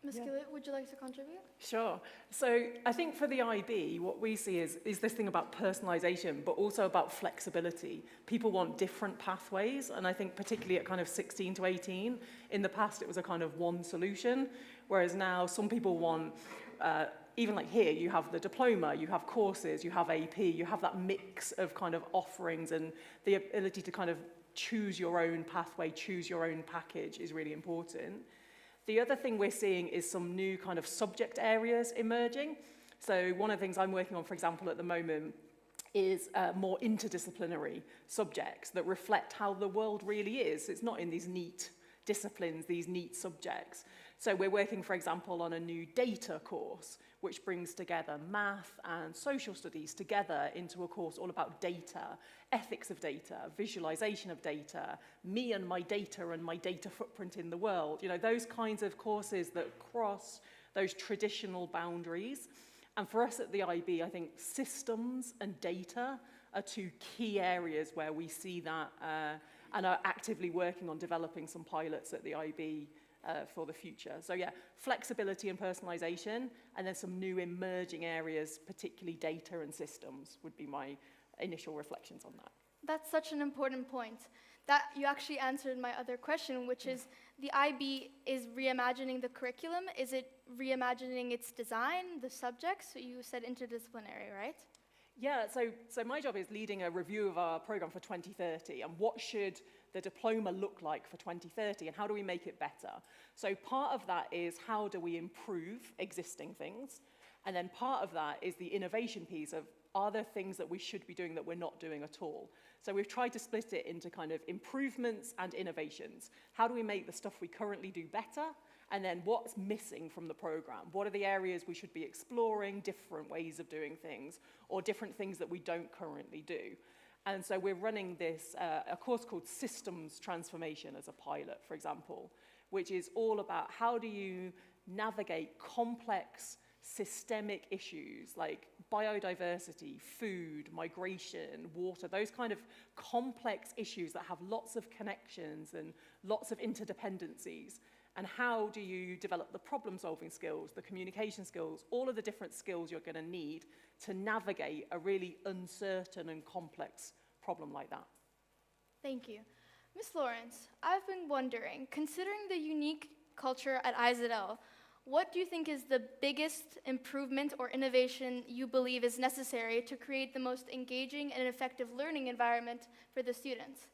Ms. Gillett, would you like to contribute? Sure. So I think for the IB, what we see is this thing about personalization, but also about flexibility. People want different pathways, and I think particularly at kind of 16 to 18, in the past it was a kind of one solution, whereas now some people want, even like here, you have the diploma, you have courses, you have AP, you have that mix of kind of offerings, and the ability to kind of choose your own pathway, choose your own package is really important. The other thing we're seeing is some new kind of subject areas emerging. So one of the things I'm working on, for example, at the moment is more interdisciplinary subjects that reflect how the world really is. It's not in these neat disciplines, these neat subjects. So we're working, for example, on a new data course, which brings together math and social studies together into a course all about data, ethics of data, visualization of data, me and my data footprint in the world. You know, those kinds of courses that cross those traditional boundaries. And for us at the IB, I think systems and data are two key areas where we see that and are actively working on developing some pilots at the IB for the future. So yeah, flexibility and personalization, and then some new emerging areas, particularly data and systems, would be my initial reflections on that. That's such an important point. That you actually answered my other question, which is the IB is reimagining the curriculum. Is it reimagining its design, the subjects? So you said interdisciplinary, right? Yeah, so my job is leading a review of our program for 2030 and what should the diploma look like for 2030 and how do we make it better. So part of that is how do we improve existing things, and then part of that is the innovation piece of are there things that we should be doing that we're not doing at all. So we've tried to split it into kind of improvements and innovations. How do we make the stuff we currently do better? And then what's missing from the program? What are the areas we should be exploring, different ways of doing things, or different things that we don't currently do? And so we're running this, a course called Systems Transformation as a pilot, for example, which is all about how do you navigate complex systemic issues like biodiversity, food, migration, water, those kind of complex issues that have lots of connections and lots of interdependencies. And how do you develop the problem-solving skills, the communication skills, all of the different skills you're going to need to navigate a really uncertain and complex problem like that? Thank you. Ms. Lawrence, I've been wondering, considering the unique culture at IZL, what do you think is the biggest improvement or innovation you believe is necessary to create the most engaging and effective learning environment for the students?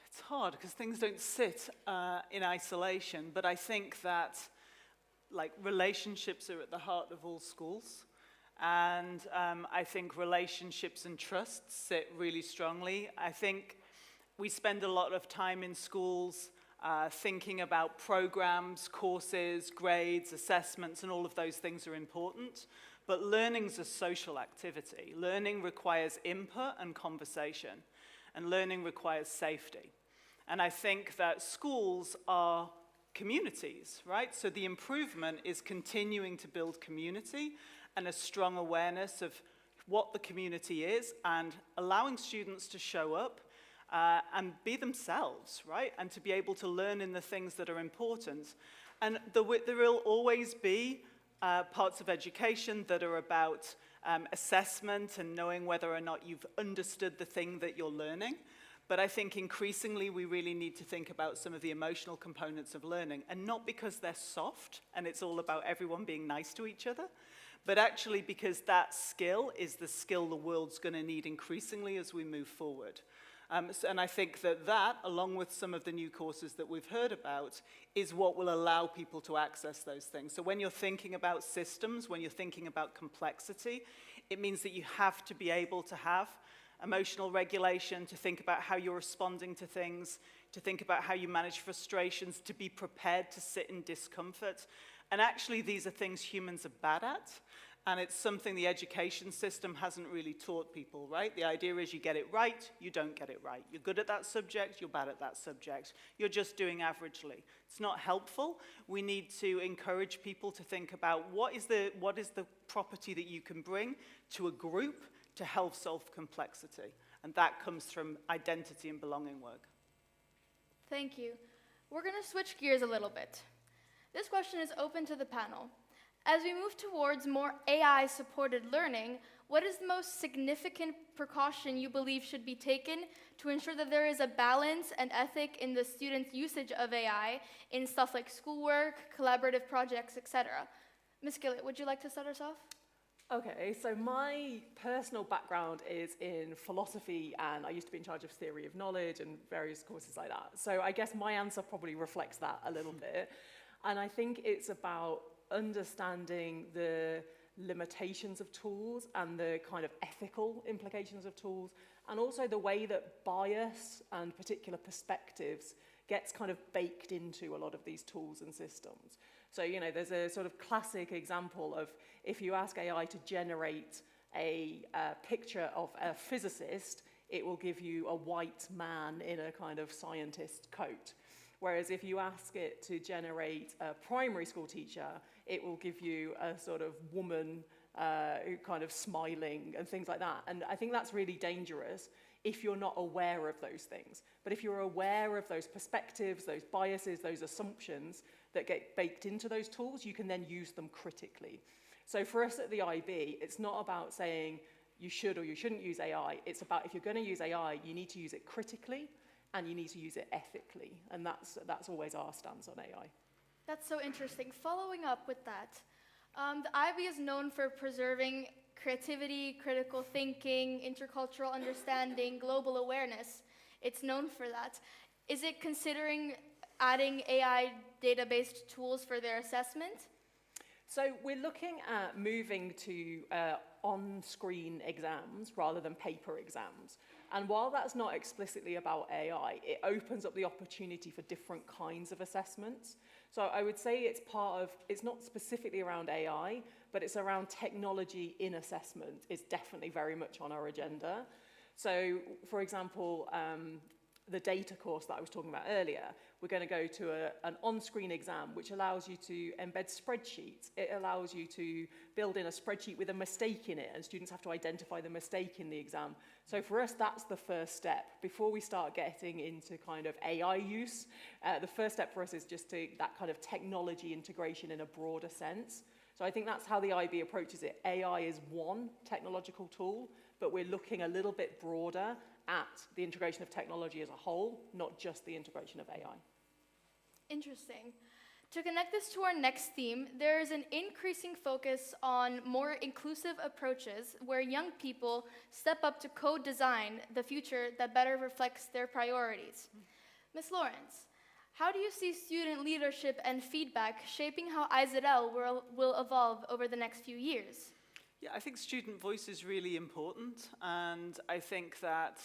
It's hard because things don't sit in isolation, but I think that like relationships are at the heart of all schools, and I think relationships and trust sit really strongly. I think we spend a lot of time in schools thinking about programs, courses, grades, assessments, and all of those things are important, but learning's a social activity. Learning requires input and conversation, and learning requires safety. And I think that schools are communities, right? So the improvement is continuing to build community and a strong awareness of what the community is and allowing students to show up and be themselves, right? And to be able to learn in the things that are important. And there will always be parts of education that are about assessment and knowing whether or not you've understood the thing that you're learning. But I think increasingly we really need to think about some of the emotional components of learning, and not because they're soft and it's all about everyone being nice to each other, but actually because that skill is the skill the world's going to need increasingly as we move forward. And I think that, along with some of the new courses that we've heard about, is what will allow people to access those things. So when you're thinking about systems, when you're thinking about complexity, it means that you have to be able to have emotional regulation, to think about how you're responding to things, to think about how you manage frustrations, to be prepared to sit in discomfort. And actually, these are things humans are bad at. And it's something the education system hasn't really taught people, right? The idea is you get it right, you don't get it right. You're good at that subject, you're bad at that subject. You're just doing averagely. It's not helpful. We need to encourage people to think about what is the property that you can bring to a group to help solve complexity. And that comes from identity and belonging work. Thank you. We're going to switch gears a little bit. This question is open to the panel. As we move towards more AI-supported learning, what is the most significant precaution you believe should be taken to ensure that there is a balance and ethic in the students' usage of AI in stuff like schoolwork, collaborative projects, etc.? Ms. Gillett, would you like to start us off? Okay, so my personal background is in philosophy, and I used to be in charge of theory of knowledge and various courses like that. So I guess my answer probably reflects that a little bit. And I think it's about understanding the limitations of tools and the kind of ethical implications of tools, and also the way that bias and particular perspectives gets kind of baked into a lot of these tools and systems. So, you know, there's a sort of classic example of if you ask AI to generate a picture of a physicist, it will give you a white man in a kind of scientist coat. Whereas if you ask it to generate a primary school teacher, it will give you a sort of woman kind of smiling and things like that. And I think that's really dangerous if you're not aware of those things. But if you're aware of those perspectives, those biases, those assumptions that get baked into those tools, you can then use them critically. So for us at the IB, it's not about saying you should or you shouldn't use AI. It's about if you're going to use AI, you need to use it critically and you need to use it ethically. And that's always our stance on AI. That's so interesting. Following up with that, the IB is known for preserving creativity, critical thinking, intercultural understanding, global awareness. It's known for that. Is it considering adding AI data-based tools for their assessment? So we're looking at moving to on-screen exams rather than paper exams. And while that's not explicitly about AI, it opens up the opportunity for different kinds of assessments. So I would say it's not specifically around AI, but it's around technology in assessment is definitely very much on our agenda. So, for example, the data course that I was talking about earlier, we're going to go to an on-screen exam, which allows you to embed spreadsheets. It allows you to build in a spreadsheet with a mistake in it, and students have to identify the mistake in the exam. So for us, that's the first step. Before we start getting into kind of AI use, the first step for us is just that kind of technology integration in a broader sense. So I think that's how the IB approaches it. AI is one technological tool, but we're looking a little bit broader at the integration of technology as a whole, not just the integration of AI. Interesting. To connect this to our next theme, there is an increasing focus on more inclusive approaches where young people step up to co-design the future that better reflects their priorities. Ms. Lawrence, how do you see student leadership and feedback shaping how IZL will evolve over the next few years? Yeah, I think student voice is really important, and I think that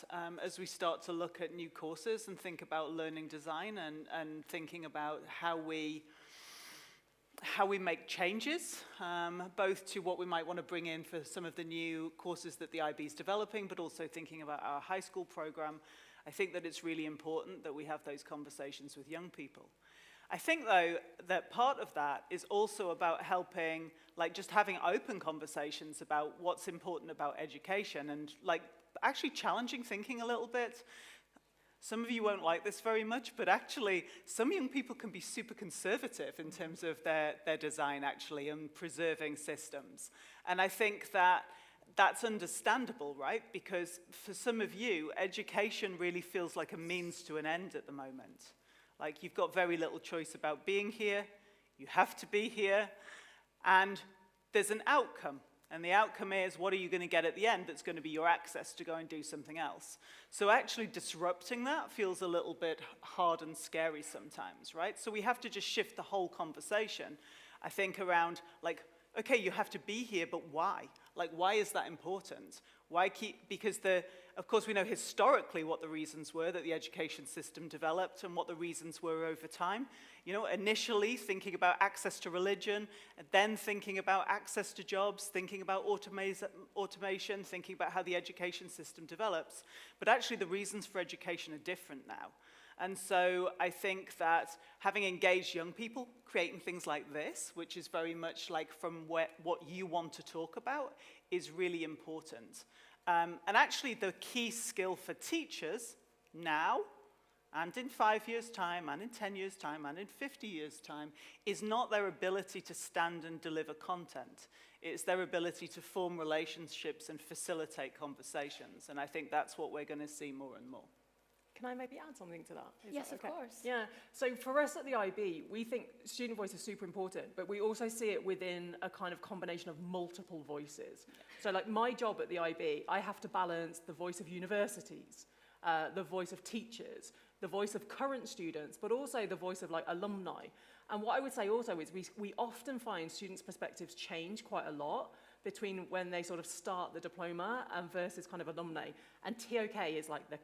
as we start to look at new courses and think about learning design and thinking about how we make changes, both to what we might want to bring in for some of the new courses that the IB is developing, but also thinking about our high school program, I think that it's really important that we have those conversations with young people. I think, though, that part of that is also about helping, like, just having open conversations about what's important about education and, like, actually challenging thinking a little bit. Some of you won't like this very much, but actually, some young people can be super conservative in terms of their design, actually, and preserving systems. And I think that that's understandable, right? Because for some of you, education really feels like a means to an end at the moment. Like, you've got very little choice about being here, you have to be here, and there's an outcome. And the outcome is, what are you going to get at the end that's going to be your access to go and do something else? So actually disrupting that feels a little bit hard and scary sometimes, right? So we have to just shift the whole conversation, I think, around, like, okay, you have to be here, but why? Like, why is that important? Why keep, because of course we know historically what the reasons were that the education system developed and what the reasons were over time. You know, initially thinking about access to religion, and then thinking about access to jobs, thinking about automation, thinking about how the education system develops. But actually the reasons for education are different now. And so I think that having engaged young people, creating things like this, which is very much like from what you want to talk about, is really important. And actually the key skill for teachers now, and in 5 years' time, and in 10 years' time, and in 50 years' time, is not their ability to stand and deliver content. It's their ability to form relationships and facilitate conversations. And I think that's what we're going to see more and more. Can I maybe add something to that? Yes, of course. Yeah, so for us at the IB, we think student voice is super important, but we also see it within a kind of combination of multiple voices. So like my job at the IB, I have to balance the voice of universities, the voice of teachers, the voice of current students, but also the voice of like alumni. And what I would say also is we often find students' perspectives change quite a lot between when they sort of start the diploma and versus kind of alumni. And TOK is like the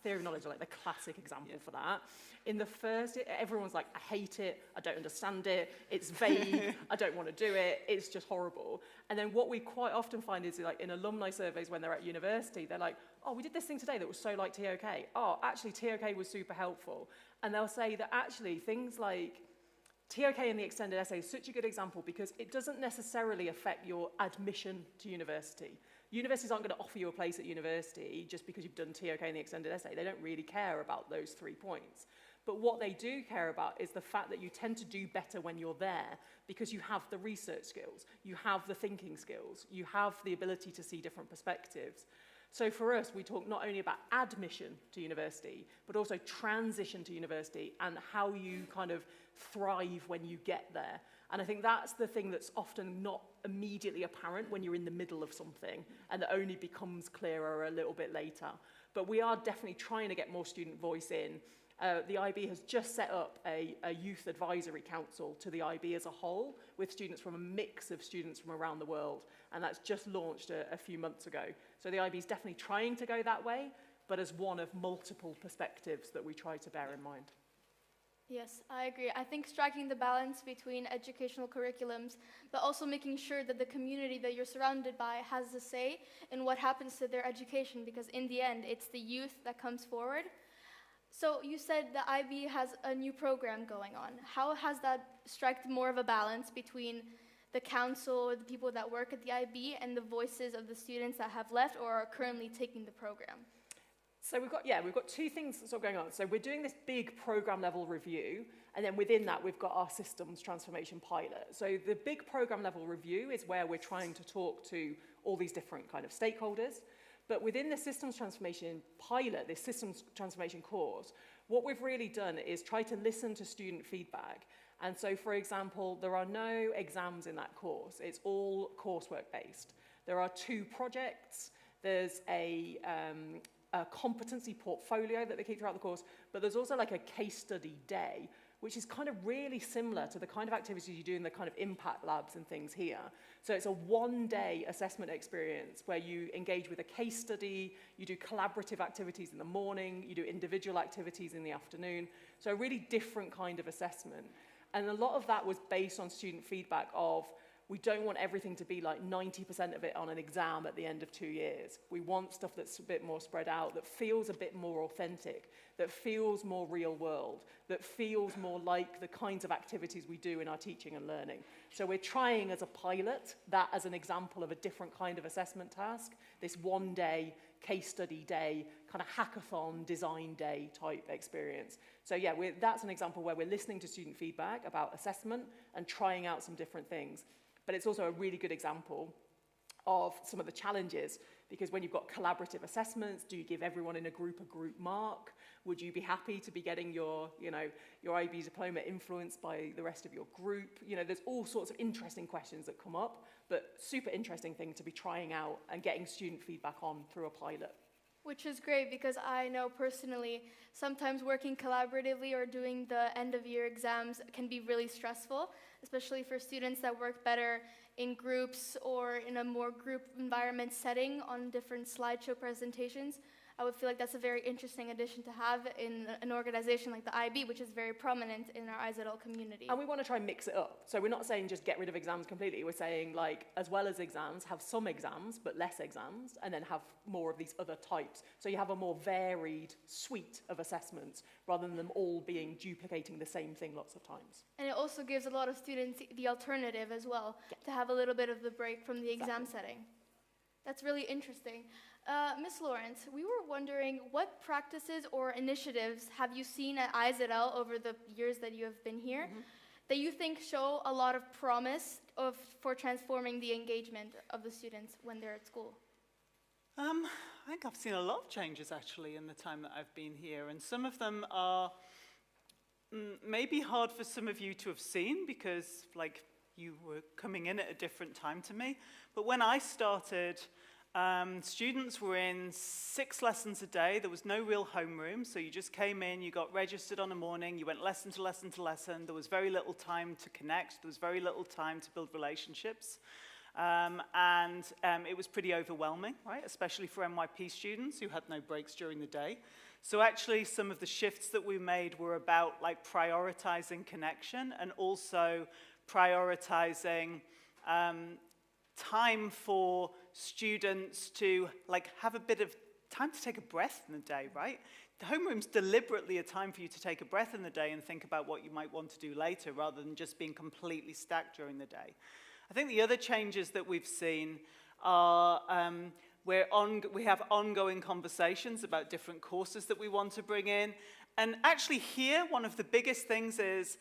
theory of knowledge, like the classic example for that. In the first, everyone's like, I hate it, I don't understand it, it's vague, I don't want to do it, it's just horrible. And then what we quite often find is like in alumni surveys when they're at university, they're like, oh, we did this thing today that was so like TOK. Oh, actually TOK was super helpful. And they'll say that actually things like TOK in the extended essay is such a good example because it doesn't necessarily affect your admission to university. Universities aren't going to offer you a place at university just because you've done TOK in the extended essay. They don't really care about those 3 points. But what they do care about is the fact that you tend to do better when you're there because you have the research skills, you have the thinking skills, you have the ability to see different perspectives. So for us, we talk not only about admission to university, but also transition to university and how you kind of thrive when you get there. And I think that's the thing that's often not immediately apparent when you're in the middle of something, and that only becomes clearer a little bit later. But we are definitely trying to get more student voice in. The IB has just set up a youth advisory council to the IB as a whole, with students from a mix of students from around the world, and that's just launched a few months ago. So the IB is definitely trying to go that way, but as one of multiple perspectives that we try to bear in mind. Yes, I agree. I think striking the balance between educational curriculums, but also making sure that the community that you're surrounded by has a say in what happens to their education, because in the end, it's the youth that comes forward. So you said the IB has a new program going on. How has that struck more of a balance between the council, the people that work at the IB, and the voices of the students that have left or are currently taking the program? So we've got 2 things sort of going on. So we're doing this big program level review, and then within that we've got our systems transformation pilot. So the big program level review is where we're trying to talk to all these different kind of stakeholders. But within the systems transformation pilot, this systems transformation course, what we've really done is try to listen to student feedback. And so, for example, there are no exams in that course. It's all coursework based. There are 2 projects. There's a competency portfolio that they keep throughout the course, but there's also like a case study day, which is kind of really similar to the kind of activities you do in the kind of impact labs and things here. So it's a 1-day assessment experience where you engage with a case study, you do collaborative activities in the morning, you do individual activities in the afternoon. So a really different kind of assessment. And a lot of that was based on student feedback of, we don't want everything to be like 90% of it on an exam at the end of 2 years. We want stuff that's a bit more spread out, that feels a bit more authentic, that feels more real world, that feels more like the kinds of activities we do in our teaching and learning. So we're trying as a pilot that as an example of a different kind of assessment task, this 1 day, case study day, kind of hackathon design day type experience. So yeah, that's an example where we're listening to student feedback about assessment and trying out some different things. But it's also a really good example of some of the challenges, because when you've got collaborative assessments, do you give everyone in a group mark? Would you be happy to be getting your IB diploma influenced by the rest of your group? There's all sorts of interesting questions that come up, but super interesting thing to be trying out and getting student feedback on through a pilot. Which is great, because I know personally sometimes working collaboratively or doing the end of year exams can be really stressful, especially for students that work better in groups or in a more group environment setting on different slideshow presentations. I would feel like that's a very interesting addition to have in an organization like the IB, which is very prominent in our IZL community. And we want to try and mix it up. So we're not saying just get rid of exams completely. We're saying, like, as well as exams, have some exams, but less exams, and then have more of these other types. So you have a more varied suite of assessments, rather than them all being duplicating the same thing lots of times. And it also gives a lot of students the alternative as well, to have a little bit of the break from the exam setting. That's really interesting. Ms. Lawrence, we were wondering, what practices or initiatives have you seen at IZL over the years that you have been here that you think show a lot of promise for transforming the engagement of the students when they're at school? I think I've seen a lot of changes actually in the time that I've been here, and some of them are maybe hard for some of you to have seen because you were coming in at a different time to me. But when I started, students were in 6 lessons a day. There was no real homeroom, so you just came in, you got registered on a morning, you went lesson to lesson to lesson. There was very little time to connect. There was very little time to build relationships. It was pretty overwhelming, right? Especially for NYP students who had no breaks during the day. So actually, some of the shifts that we made were about prioritizing connection and also prioritizing time for students to have a bit of time to take a breath in the day, right? The homeroom's deliberately a time for you to take a breath in the day and think about what you might want to do later, rather than just being completely stacked during the day. I think the other changes that we've seen are we have ongoing conversations about different courses that we want to bring in. And actually here, one of the biggest things is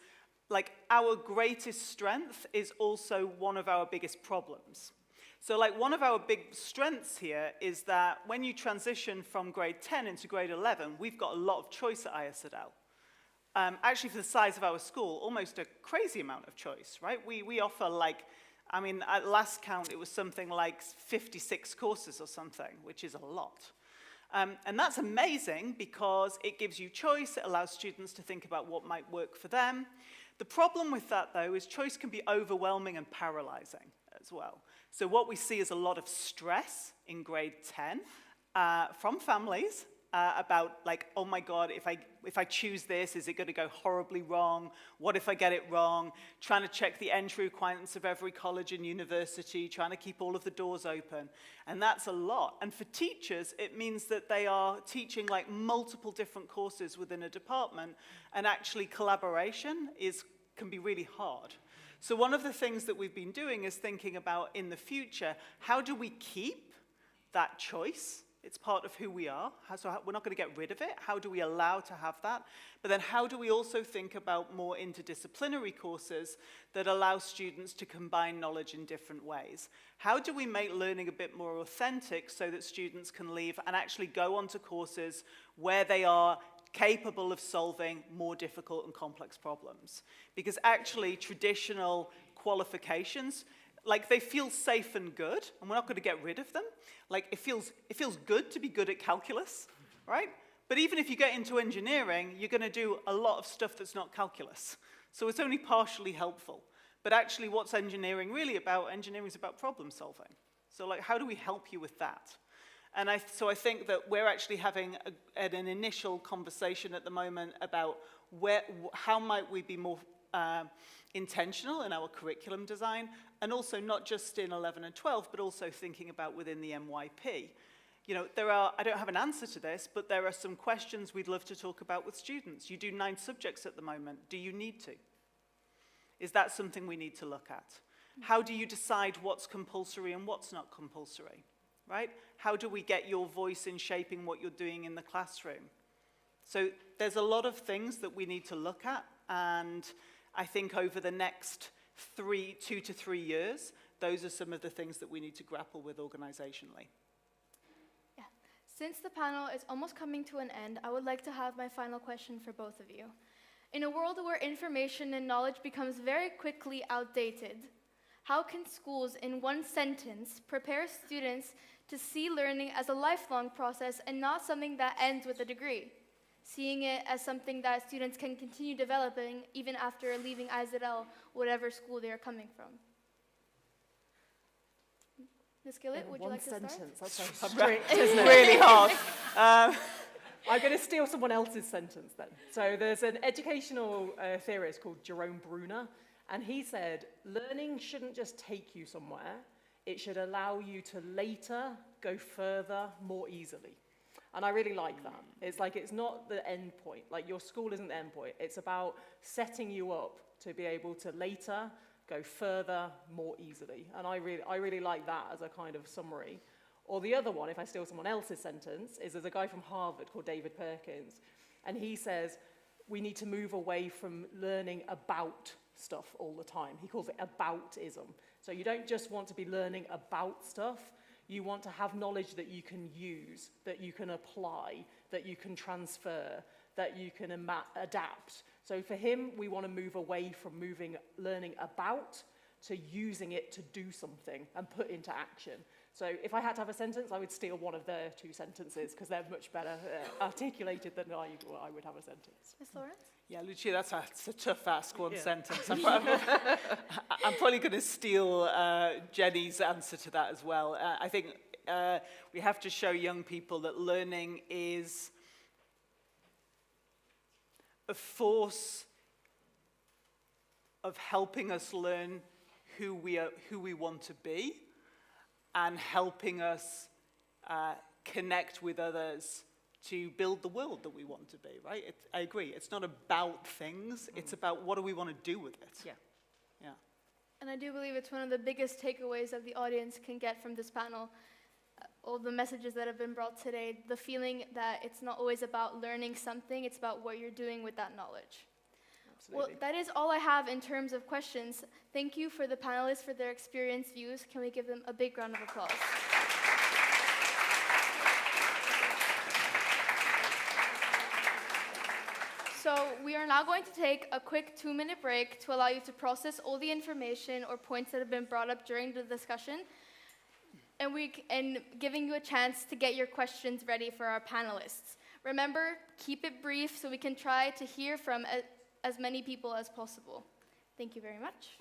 our greatest strength is also one of our biggest problems. So one of our big strengths here is that when you transition from grade 10 into grade 11, we've got a lot of choice at ISL. Actually, for the size of our school, almost a crazy amount of choice, right? We offer at last count, it was something like 56 courses or something, which is a lot. And that's amazing because it gives you choice, it allows students to think about what might work for them. The problem with that, though, is choice can be overwhelming and paralyzing as well. So what we see is a lot of stress in grade 10 from families about oh my God, if I choose this, is it going to go horribly wrong? What if I get it wrong? Trying to check the entry requirements of every college and university, trying to keep all of the doors open. And that's a lot. And for teachers, it means that they are teaching multiple different courses within a department, and actually collaboration can be really hard. So one of the things that we've been doing is thinking about, in the future, how do we keep that choice? It's part of who we are, so we're not going to get rid of it. How do we allow to have that? But then how do we also think about more interdisciplinary courses that allow students to combine knowledge in different ways? How do we make learning a bit more authentic so that students can leave and actually go on to courses where they are capable of solving more difficult and complex problems? Because actually traditional qualifications, they feel safe and good, and we're not going to get rid of them. It feels good to be good at calculus, right? But even if you get into engineering, you're going to do a lot of stuff that's not calculus. So it's only partially helpful. But actually, what's engineering really about? Engineering is about problem solving. So how do we help you with that? And so I think that we're actually having an initial conversation at the moment about how might we be more intentional in our curriculum design, and also not just in 11 and 12, but also thinking about within the MYP. You know, I don't have an answer to this, but there are some questions we'd love to talk about with students. You do 9 subjects at the moment. Do you need to? Is that something we need to look at? How do you decide what's compulsory and what's not compulsory, right? How do we get your voice in shaping what you're doing in the classroom? So there's a lot of things that we need to look at, and I think over the next 2 to 3 years, those are some of the things that we need to grapple with organizationally. Yeah. Since the panel is almost coming to an end, I would like to have my final question for both of you. In a world where information and knowledge becomes very quickly outdated, how can schools, in one sentence, prepare students to see learning as a lifelong process and not something that ends with a degree? Seeing it as something that students can continue developing even after leaving IZL, whatever school they are coming from. Ms. Gillett, would you like to start? One sentence, that's so strict, isn't it? Really hard. I'm going to steal someone else's sentence then. So there's an educational theorist called Jerome Bruner, and he said, learning shouldn't just take you somewhere, it should allow you to later go further more easily. And I really like that. It's like, it's not the end point. Like, your school isn't the end point. It's about setting you up to be able to later go further more easily. And I really like that as a kind of summary. Or the other one, if I steal someone else's sentence, is there's a guy from Harvard called David Perkins. And he says, we need to move away from learning about stuff all the time. He calls it aboutism. So you don't just want to be learning about stuff. You want to have knowledge that you can use, that you can apply, that you can transfer, that you can adapt. So for him, we want to move away from learning about to using it to do something and put into action. So if I had to have a sentence, I would steal one of their 2 sentences because they're much better articulated than I would have a sentence. Ms. Lawrence? Yeah, Lucia, that's a tough ask, one sentence. I'm probably going to steal Jenny's answer to that as well. I think we have to show young people that learning is a force of helping us learn who we want to be and helping us connect with others to build the world that we want to be, right? I agree. It's not about things. It's about what do we want to do with it. Yeah. Yeah. And I do believe it's one of the biggest takeaways that the audience can get from this panel. All the messages that have been brought today, the feeling that it's not always about learning something, it's about what you're doing with that knowledge. Absolutely. Well, that is all I have in terms of questions. Thank you for the panelists for their experienced views. Can we give them a big round of applause? So we are now going to take a quick 2-minute break to allow you to process all the information or points that have been brought up during the discussion, and giving you a chance to get your questions ready for our panelists. Remember, keep it brief so we can try to hear from as many people as possible. Thank you very much.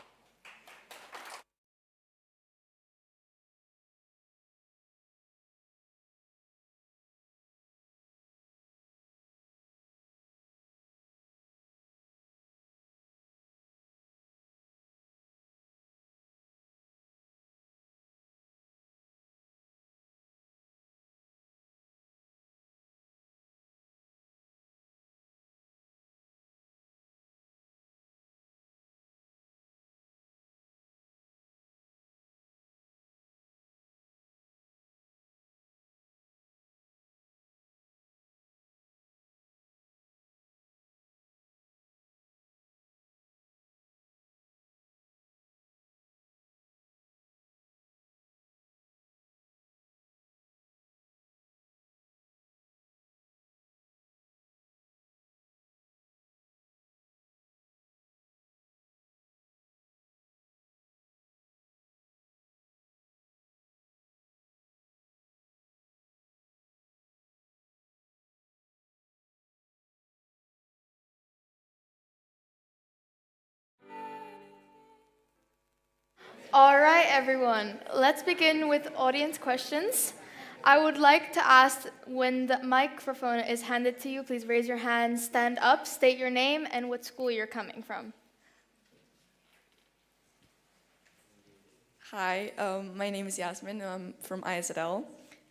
All right, everyone. Let's begin with audience questions. I would like to ask, when the microphone is handed to you, please raise your hand, stand up, state your name, and what school you're coming from. Hi, my name is Yasmin. I'm from ISL,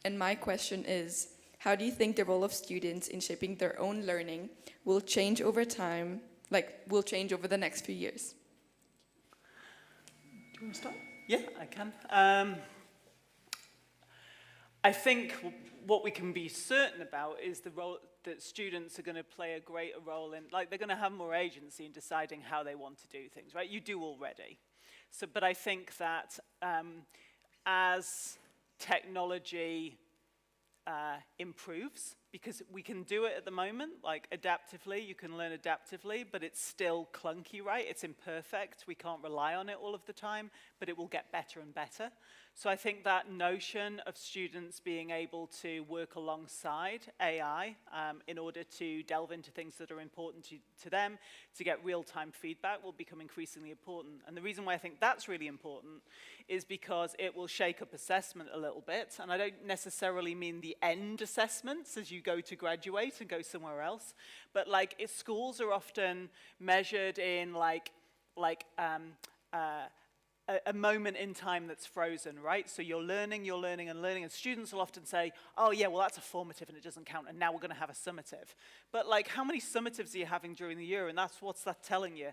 and my question is, how do you think the role of students in shaping their own learning will change over time, will change over the next few years? Do you want to start? Yeah, I can. I think what we can be certain about is the role that students are going to play a greater role in, they're going to have more agency in deciding how they want to do things, right? You do already. So, but I think that as technology improves, because we can do it at the moment, adaptively, you can learn adaptively, but it's still clunky, right? It's imperfect, we can't rely on it all of the time, but it will get better and better. So I think that notion of students being able to work alongside AI in order to delve into things that are important to them, to get real-time feedback, will become increasingly important. And the reason why I think that's really important is because it will shake up assessment a little bit. And I don't necessarily mean the end assessments as you go to graduate and go somewhere else, but schools are often measured in a moment in time that's frozen, right? So you're learning, and students will often say, oh yeah, well that's a formative and it doesn't count, and now we're gonna have a summative. But how many summatives are you having during the year, and what's that telling you?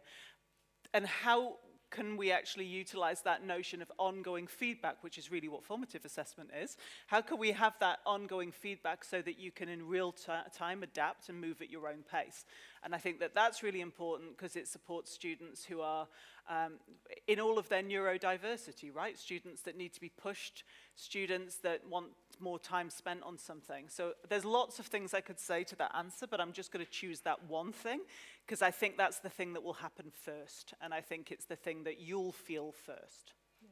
And how can we actually utilize that notion of ongoing feedback, which is really what formative assessment is? How can we have that ongoing feedback so that you can in real time adapt and move at your own pace? And I think that that's really important because it supports students who are in all of their neurodiversity, right? Students that need to be pushed, students that want more time spent on something. So there's lots of things I could say to that answer, but I'm just going to choose that one thing because I think that's the thing that will happen first, and I think it's the thing that you'll feel first. Yeah.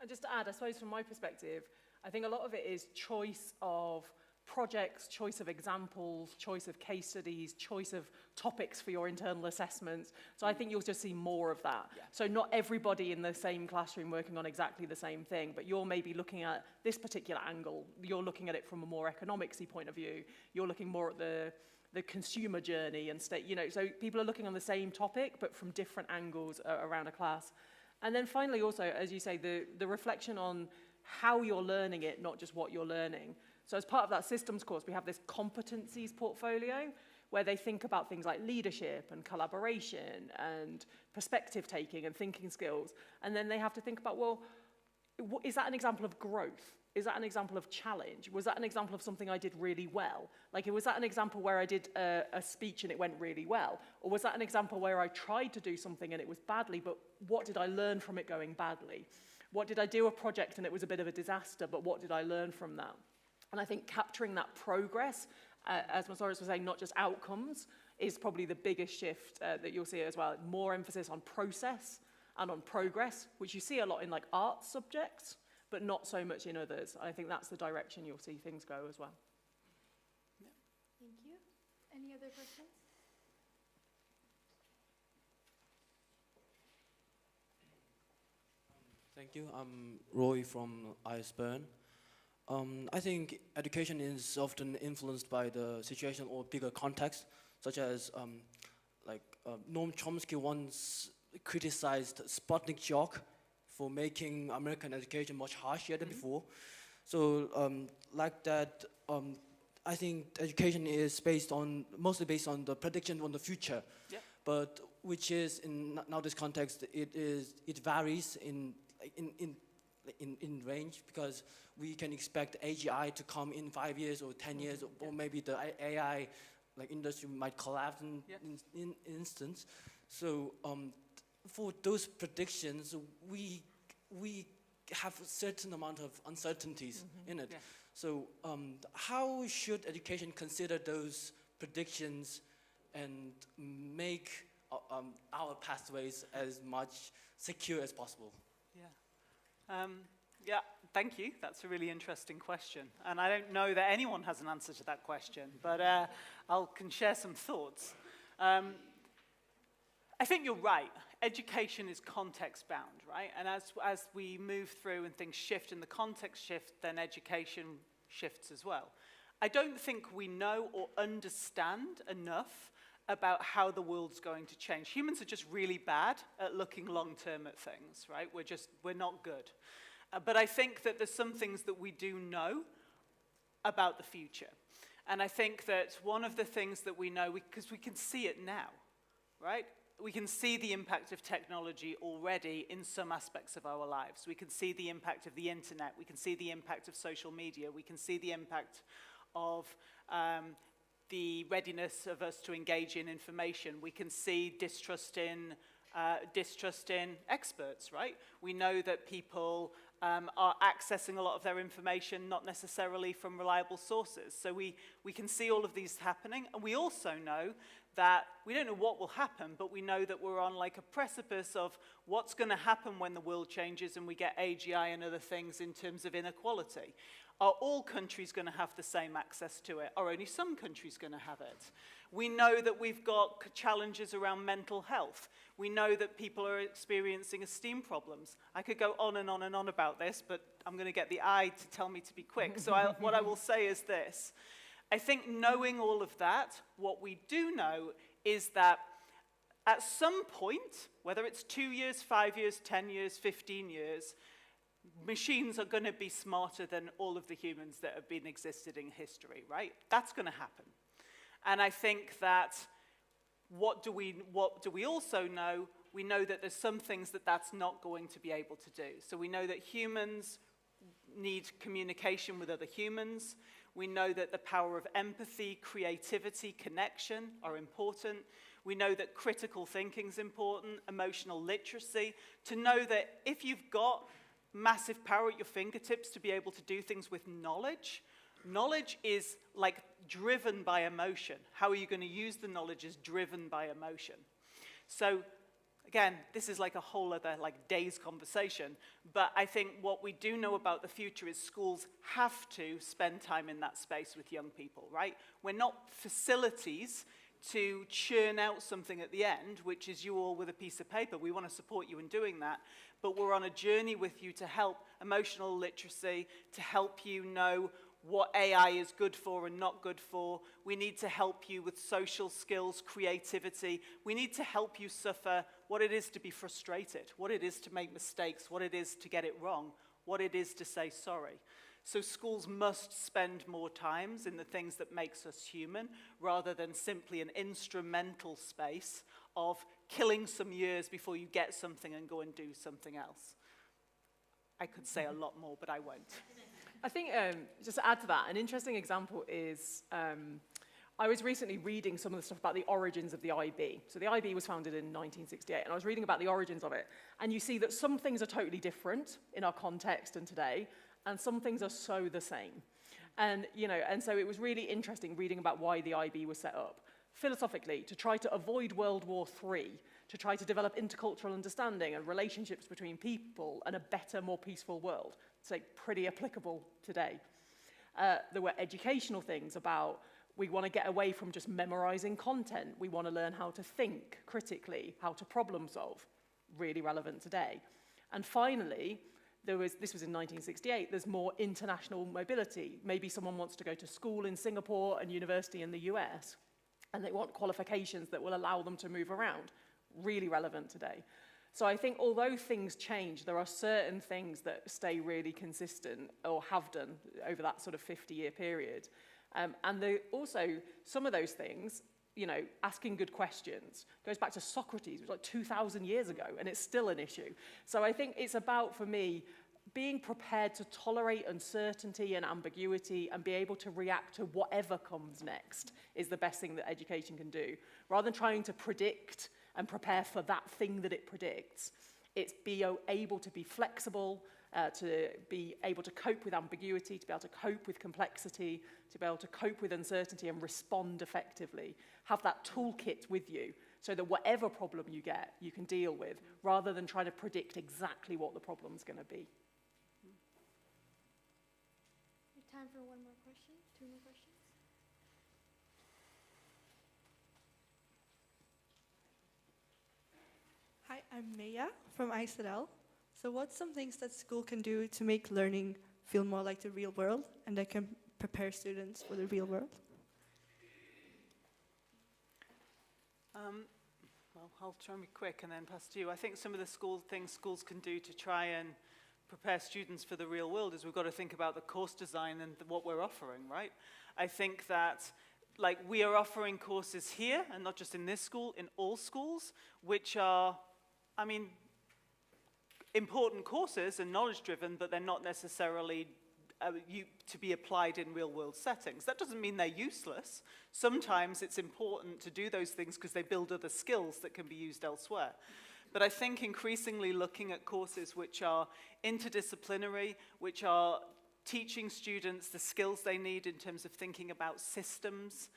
And just to add, I suppose from my perspective, I think a lot of it is choice of projects, choice of examples, choice of case studies, choice of topics for your internal assessments. So I think you'll just see more of that. Yeah. So not everybody in the same classroom working on exactly the same thing, but you're maybe looking at this particular angle. You're looking at it from a more economicsy point of view. You're looking more at the consumer journey and state, so people are looking on the same topic, but from different angles around a class. And then finally also, as you say, the reflection on how you're learning it, not just what you're learning. So as part of that systems course, we have this competencies portfolio where they think about things like leadership and collaboration and perspective taking and thinking skills. And then they have to think about, well, is that an example of growth? Is that an example of challenge? Was that an example of something I did really well? Was that an example where I did a speech and it went really well? Or was that an example where I tried to do something and it was badly, but what did I learn from it going badly? What did I do a project and it was a bit of a disaster, but what did I learn from that? And I think capturing that progress, as Masoris was saying, not just outcomes, is probably the biggest shift that you'll see as well. More emphasis on process and on progress, which you see a lot in art subjects, but not so much in others. I think that's the direction you'll see things go as well. Yeah. Thank you. Any other questions? Thank you. I'm Roy from ISBERN. I think education is often influenced by the situation or bigger context, such as Noam Chomsky once criticized Sputnik joke for making American education much harsher than before. So I think education is mostly based on the prediction on the future. Yeah. But which is in nowadays context, it varies in range, because we can expect AGI to come in 5 years or 10 years, or maybe the AI industry might collapse in instance. So for those predictions, we have a certain amount of uncertainties in it. Yeah. So how should education consider those predictions and make our pathways as much secure as possible? Yeah. Yeah, thank you. That's a really interesting question. And I don't know that anyone has an answer to that question, but I can share some thoughts. I think you're right. Education is context bound, right? And as we move through and things shift and the context shift, then education shifts as well. I don't think we know or understand enough about how the world's going to change. Humans are just really bad at looking long-term at things, right? We're not good. But I think that there's some things that we do know about the future. And I think that one of the things that we know, because we can see it now, right? We can see the impact of technology already in some aspects of our lives. We can see the impact of the internet. We can see the impact of social media. We can see the impact of the readiness of us to engage in information. We can see distrust in experts, right? We know that people are accessing a lot of their information not necessarily from reliable sources. So we can see all of these happening. And we also know that we don't know what will happen, but we know that we're on like a precipice of what's going to happen when the world changes and we get AGI and other things in terms of inequality. Are all countries going to have the same access to it? Are only some countries going to have it? We know that we've got challenges around mental health. We know that people are experiencing esteem problems. I could go on and on and on about this, but I'm going to get the eye to tell me to be quick. So what I will say is this. I think knowing all of that, what we do know is that at some point, whether it's 2 years, 5 years, 10 years, 15 years, machines are going to be smarter than all of the humans that have been existed in history, right? That's going to happen. And I think that what do we also know? We know that there's some things that that's not going to be able to do. So we know that humans need communication with other humans. We know that the power of empathy, creativity, connection are important. We know that critical thinking is important, emotional literacy, to know that if you've got massive power at your fingertips to be able to do things with knowledge, knowledge is like driven by emotion. How are you going to use the knowledge is driven by emotion. So again, this is like a whole other like day's conversation, but I think what we do know about the future is schools have to spend time in that space with young people, right? We're not facilities to churn out something at the end, which is you all with a piece of paper. We want to support you in doing that, but we're on a journey with you to help emotional literacy, to help you know what AI is good for and not good for. We need to help you with social skills, creativity. We need to help you suffer what it is to be frustrated, what it is to make mistakes, what it is to get it wrong, what it is to say sorry. So schools must spend more time in the things that makes us human, rather than simply an instrumental space of killing some years before you get something and go and do something else. I could say a lot more, but I won't. I think, just to add to that, an interesting example is, I was recently reading some of the stuff about the origins of the IB. So the IB was founded in 1968, and I was reading about the origins of it. And you see that some things are totally different in our context and today, and some things are so the same. And, and so it was really interesting reading about why the IB was set up. Philosophically, to try to avoid World War III, to try to develop intercultural understanding and relationships between people and a better, more peaceful world. It's like pretty applicable today. There were educational things about we want to get away from just memorizing content. We want to learn how to think critically, how to problem solve. Really relevant today. And finally, this was in 1968, there's more international mobility. Maybe someone wants to go to school in Singapore and university in the US, and they want qualifications that will allow them to move around. Really relevant today. So I think although things change, there are certain things that stay really consistent, or have done over that sort of 50-year period. And also, some of those things, asking good questions, goes back to Socrates, which was like 2,000 years ago, and it's still an issue. So I think it's about, for me, being prepared to tolerate uncertainty and ambiguity and be able to react to whatever comes next is the best thing that education can do. Rather than trying to predict and prepare for that thing that it predicts, it's be able to be flexible, to be able to cope with ambiguity, to be able to cope with complexity, to be able to cope with uncertainty and respond effectively. Have that toolkit with you so that whatever problem you get, you can deal with, rather than trying to predict exactly what the problem's going to be. We have time for one more question, 2 more questions. Hi, I'm Maya from ISRL. So what's some things that school can do to make learning feel more like the real world and that can prepare students for the real world? Well, I'll try and be quick and then pass to you. I think some of the things schools can do to try and prepare students for the real world is we've got to think about the course design and what we're offering, right? I think that like we are offering courses here, and not just in this school, in all schools, which are, I mean, important courses and knowledge-driven, but they're not necessarily to be applied in real-world settings. That doesn't mean they're useless. Sometimes it's important to do those things because they build other skills that can be used elsewhere. But I think increasingly looking at courses which are interdisciplinary, which are teaching students the skills they need in terms of thinking about systems,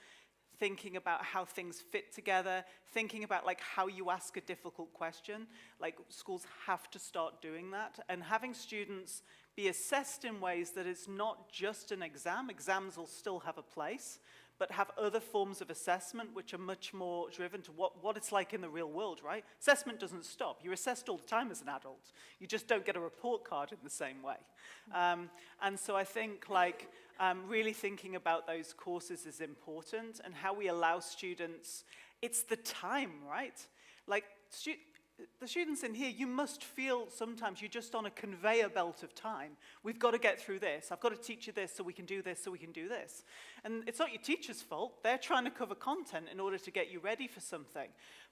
thinking about how things fit together, thinking about like how you ask a difficult question. Like schools have to start doing that, and having students be assessed in ways that it's not just an exam. Exams will still have a place, but have other forms of assessment which are much more driven to what it's like in the real world, right? Assessment doesn't stop. You're assessed all the time as an adult. You just don't get a report card in the same way. And so I think like really thinking about those courses is important, and how we allow students, it's the time, right? Like the students in here, you must feel sometimes you're just on a conveyor belt of time. We've got to get through this. I've got to teach you this so we can do this, so we can do this. And it's not your teacher's fault. They're trying to cover content in order to get you ready for something.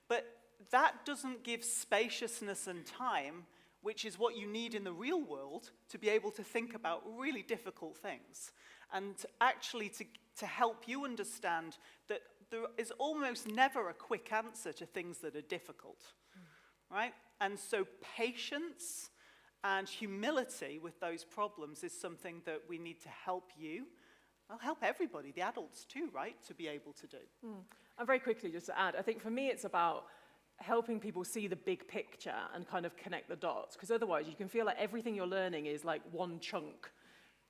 But that doesn't give spaciousness and time, which is what you need in the real world to be able to think about really difficult things. And actually to help you understand that there is almost never a quick answer to things that are difficult. Right? And so patience and humility with those problems is something that we need to help you. I'll help everybody, the adults too, right, to be able to do. And very quickly, just to add, I think for me it's about helping people see the big picture and kind of connect the dots, because otherwise you can feel like everything you're learning is like one chunk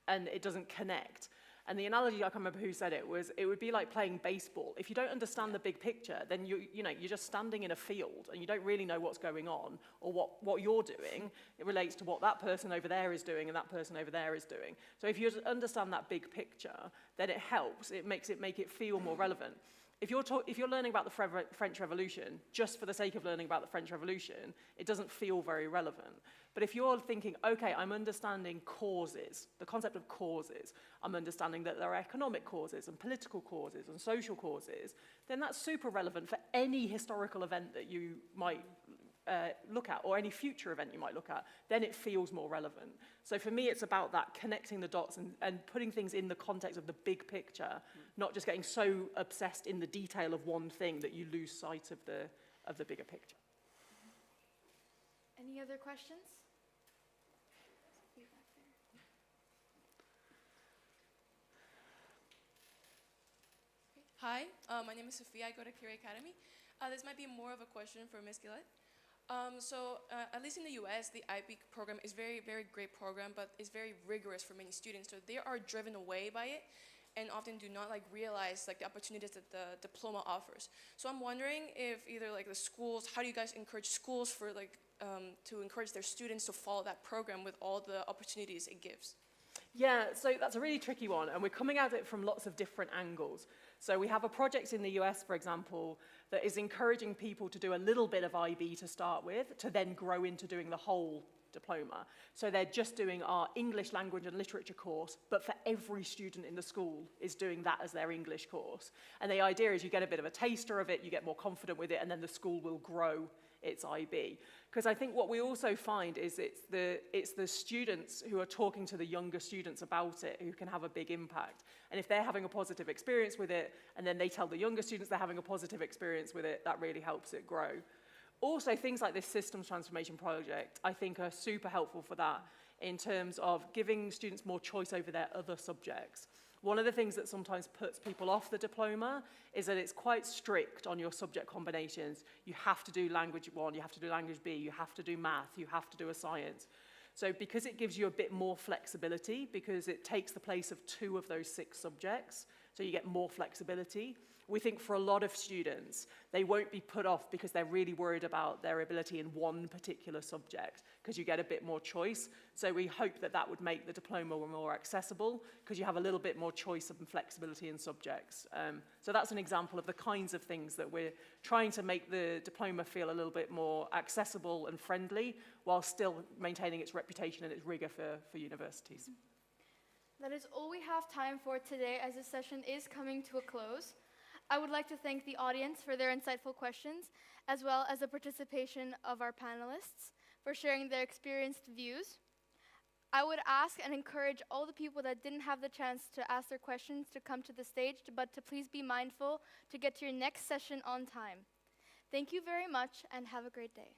and it doesn't connect. And the analogy, I can't remember who said it, was it would be like playing baseball. If you don't understand the big picture, then you're just standing in a field and you don't really know what's going on or what you're doing. It relates to what that person over there is doing and that person over there is doing. So if you understand that big picture, then it helps. It makes it make it feel more relevant. If you're learning about the French Revolution just for the sake of learning about the French Revolution, it doesn't feel very relevant. But if you're thinking, okay, I'm understanding causes, the concept of causes, I'm understanding that there are economic causes and political causes and social causes, then that's super relevant for any historical event that you might look at, or any future event you might look at. Then it feels more relevant. So for me, it's about that, connecting the dots and putting things in the context of the big picture, not just getting so obsessed in the detail of one thing that you lose sight of the bigger picture. Any other questions? Hi, my name is Sophia. I go to Curie Academy. This might be more of a question for Ms. Gillette. At least in the US, the IB program is very, very great program, but it's very rigorous for many students. So they are driven away by it and often do not realize the opportunities that the diploma offers. So I'm wondering if either the schools, how do you guys encourage schools for to encourage their students to follow that program with all the opportunities it gives? Yeah, so that's a really tricky one, and we're coming at it from lots of different angles. So we have a project in the US, for example, that is encouraging people to do a little bit of IB to start with, to then grow into doing the whole diploma. So they're just doing our English language and literature course, but for every student in the school is doing that as their English course. And the idea is you get a bit of a taster of it, you get more confident with it, and then the school will grow its IB. Because I think what we also find is it's the students who are talking to the younger students about it who can have a big impact. And if they're having a positive experience with it, and then they tell the younger students they're having a positive experience with it, that really helps it grow. Also, things like this systems transformation project, I think, are super helpful for that in terms of giving students more choice over their other subjects. One of the things that sometimes puts people off the diploma is that it's quite strict on your subject combinations. You have to do language 1, you have to do language B, you have to do math, you have to do a science. So because it gives you a bit more flexibility, because it takes the place of 2 of those 6 subjects, so you get more flexibility, we think for a lot of students, they won't be put off because they're really worried about their ability in one particular subject, because you get a bit more choice. So we hope that that would make the diploma more accessible, because you have a little bit more choice and flexibility in subjects. So that's an example of the kinds of things that we're trying to make the diploma feel a little bit more accessible and friendly, while still maintaining its reputation and its rigor for universities. That is all we have time for today, as this session is coming to a close. I would like to thank the audience for their insightful questions, as well as the participation of our panelists for sharing their experienced views. I would ask and encourage all the people that didn't have the chance to ask their questions to come to the stage, but to please be mindful to get to your next session on time. Thank you very much, and have a great day.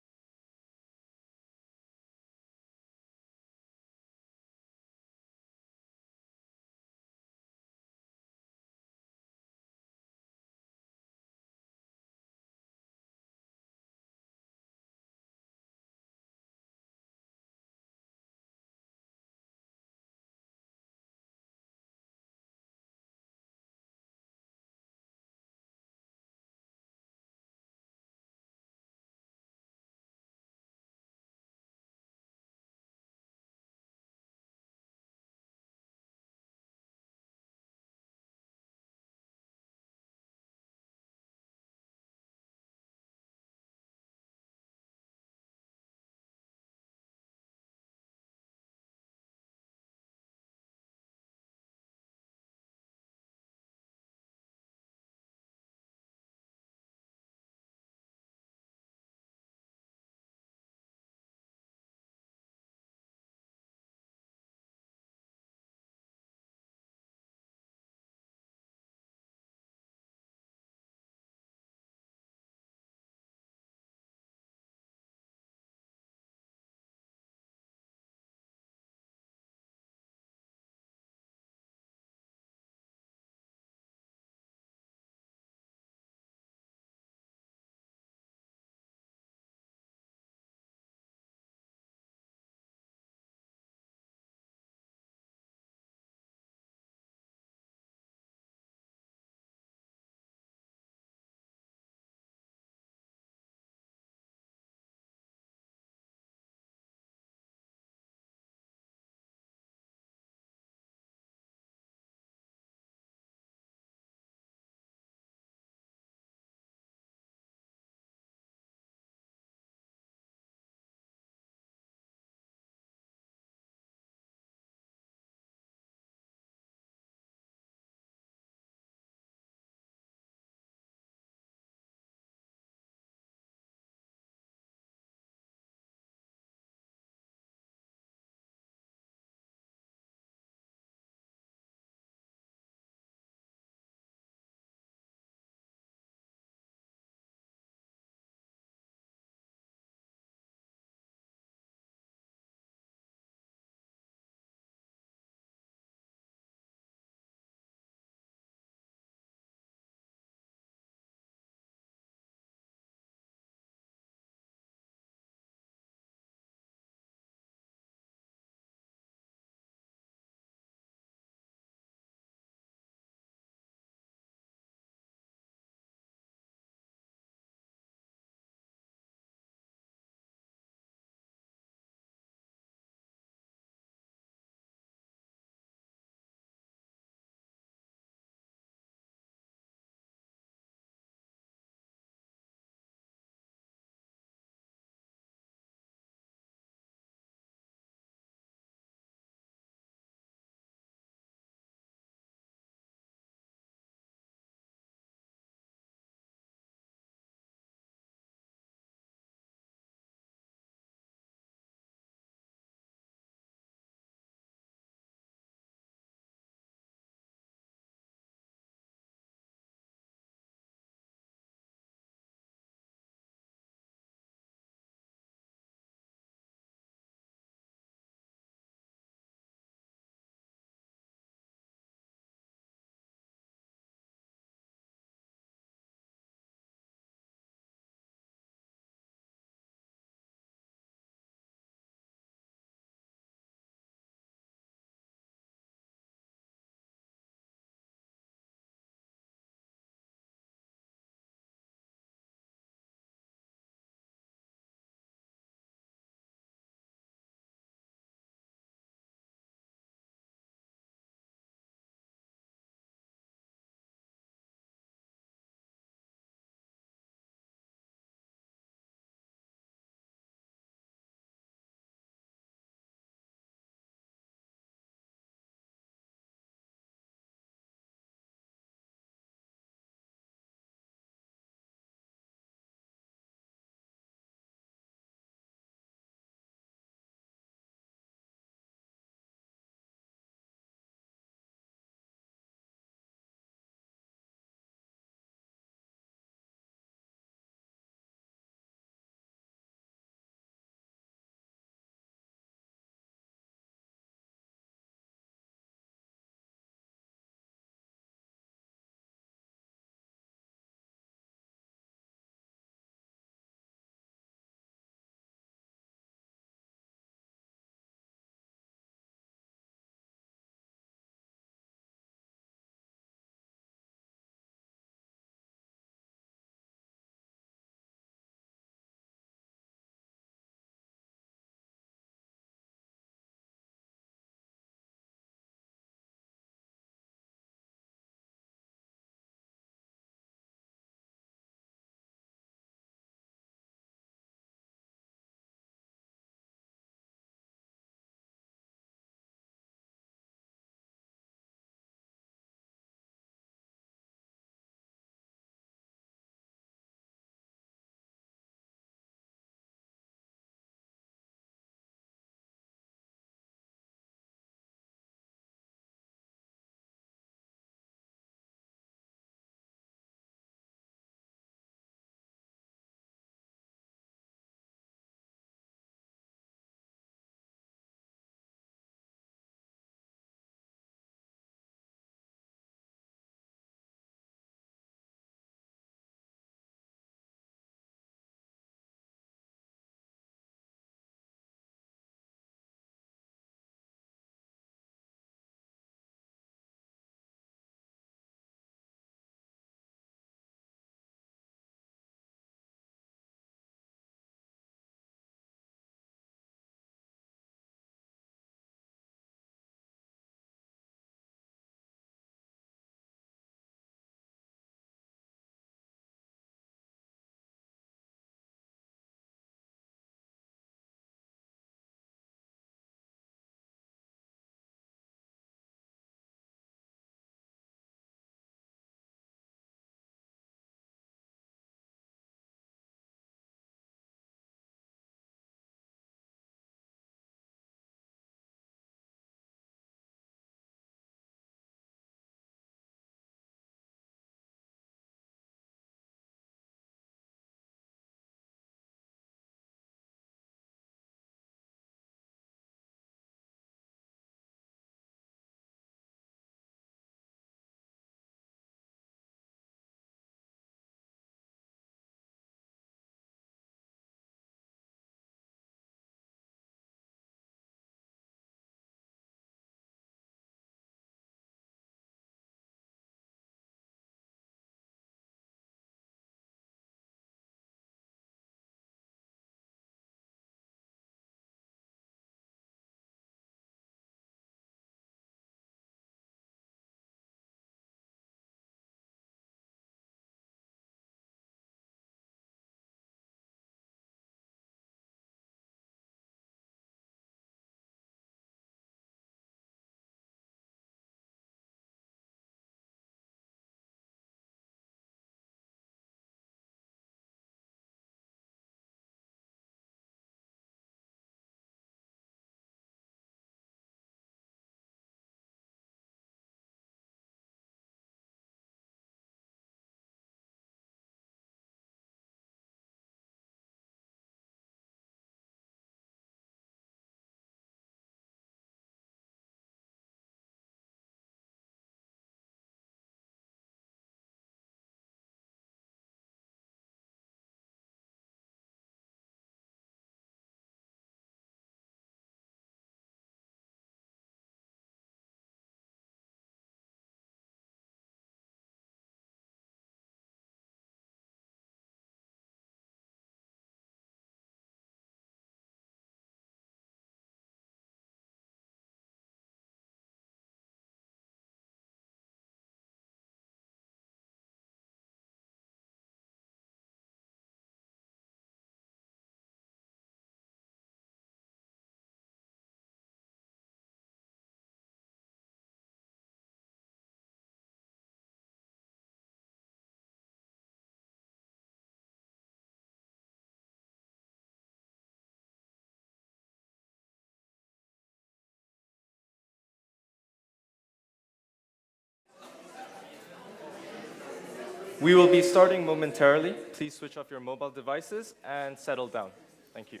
We will be starting momentarily. Please switch off your mobile devices and settle down. Thank you.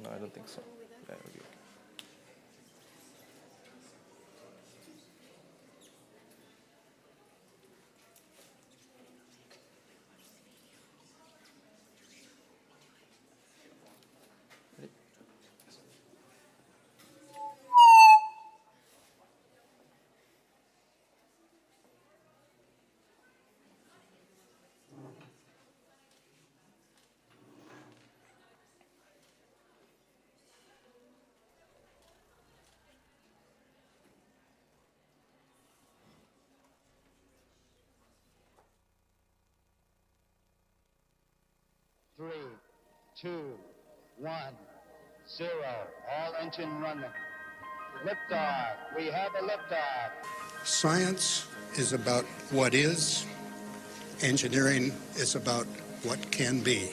No, I don't think so. Yeah, it'll be okay. Three, two, 1, 0. All engine running. Liftoff. We have a liftoff. Science is about what is. Engineering is about what can be.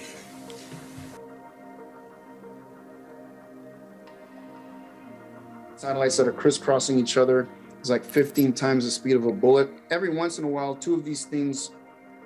Satellites that are crisscrossing each other is like 15 times the speed of a bullet. Every once in a while, two of these things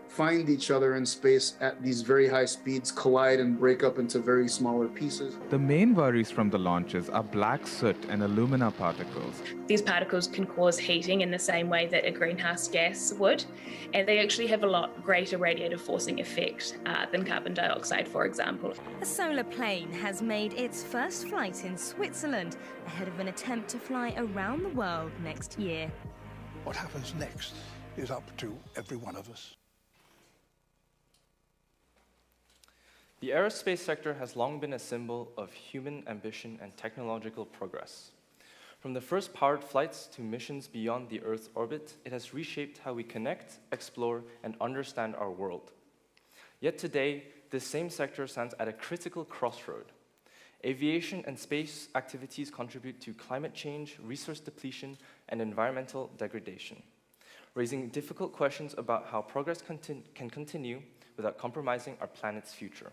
find each other in space at these very high speeds, collide and break up into very smaller pieces. The main worries from the launches are black soot and alumina particles. These particles can cause heating in the same way that a greenhouse gas would, and they actually have a lot greater radiative forcing effect than carbon dioxide, for example. A solar plane has made its first flight in Switzerland ahead of an attempt to fly around the world next year. What happens next is up to every one of us. The aerospace sector has long been a symbol of human ambition and technological progress. From the first powered flights to missions beyond the Earth's orbit, it has reshaped how we connect, explore, and understand our world. Yet today, this same sector stands at a critical crossroad. Aviation and space activities contribute to climate change, resource depletion, and environmental degradation, raising difficult questions about how progress can continue without compromising our planet's future.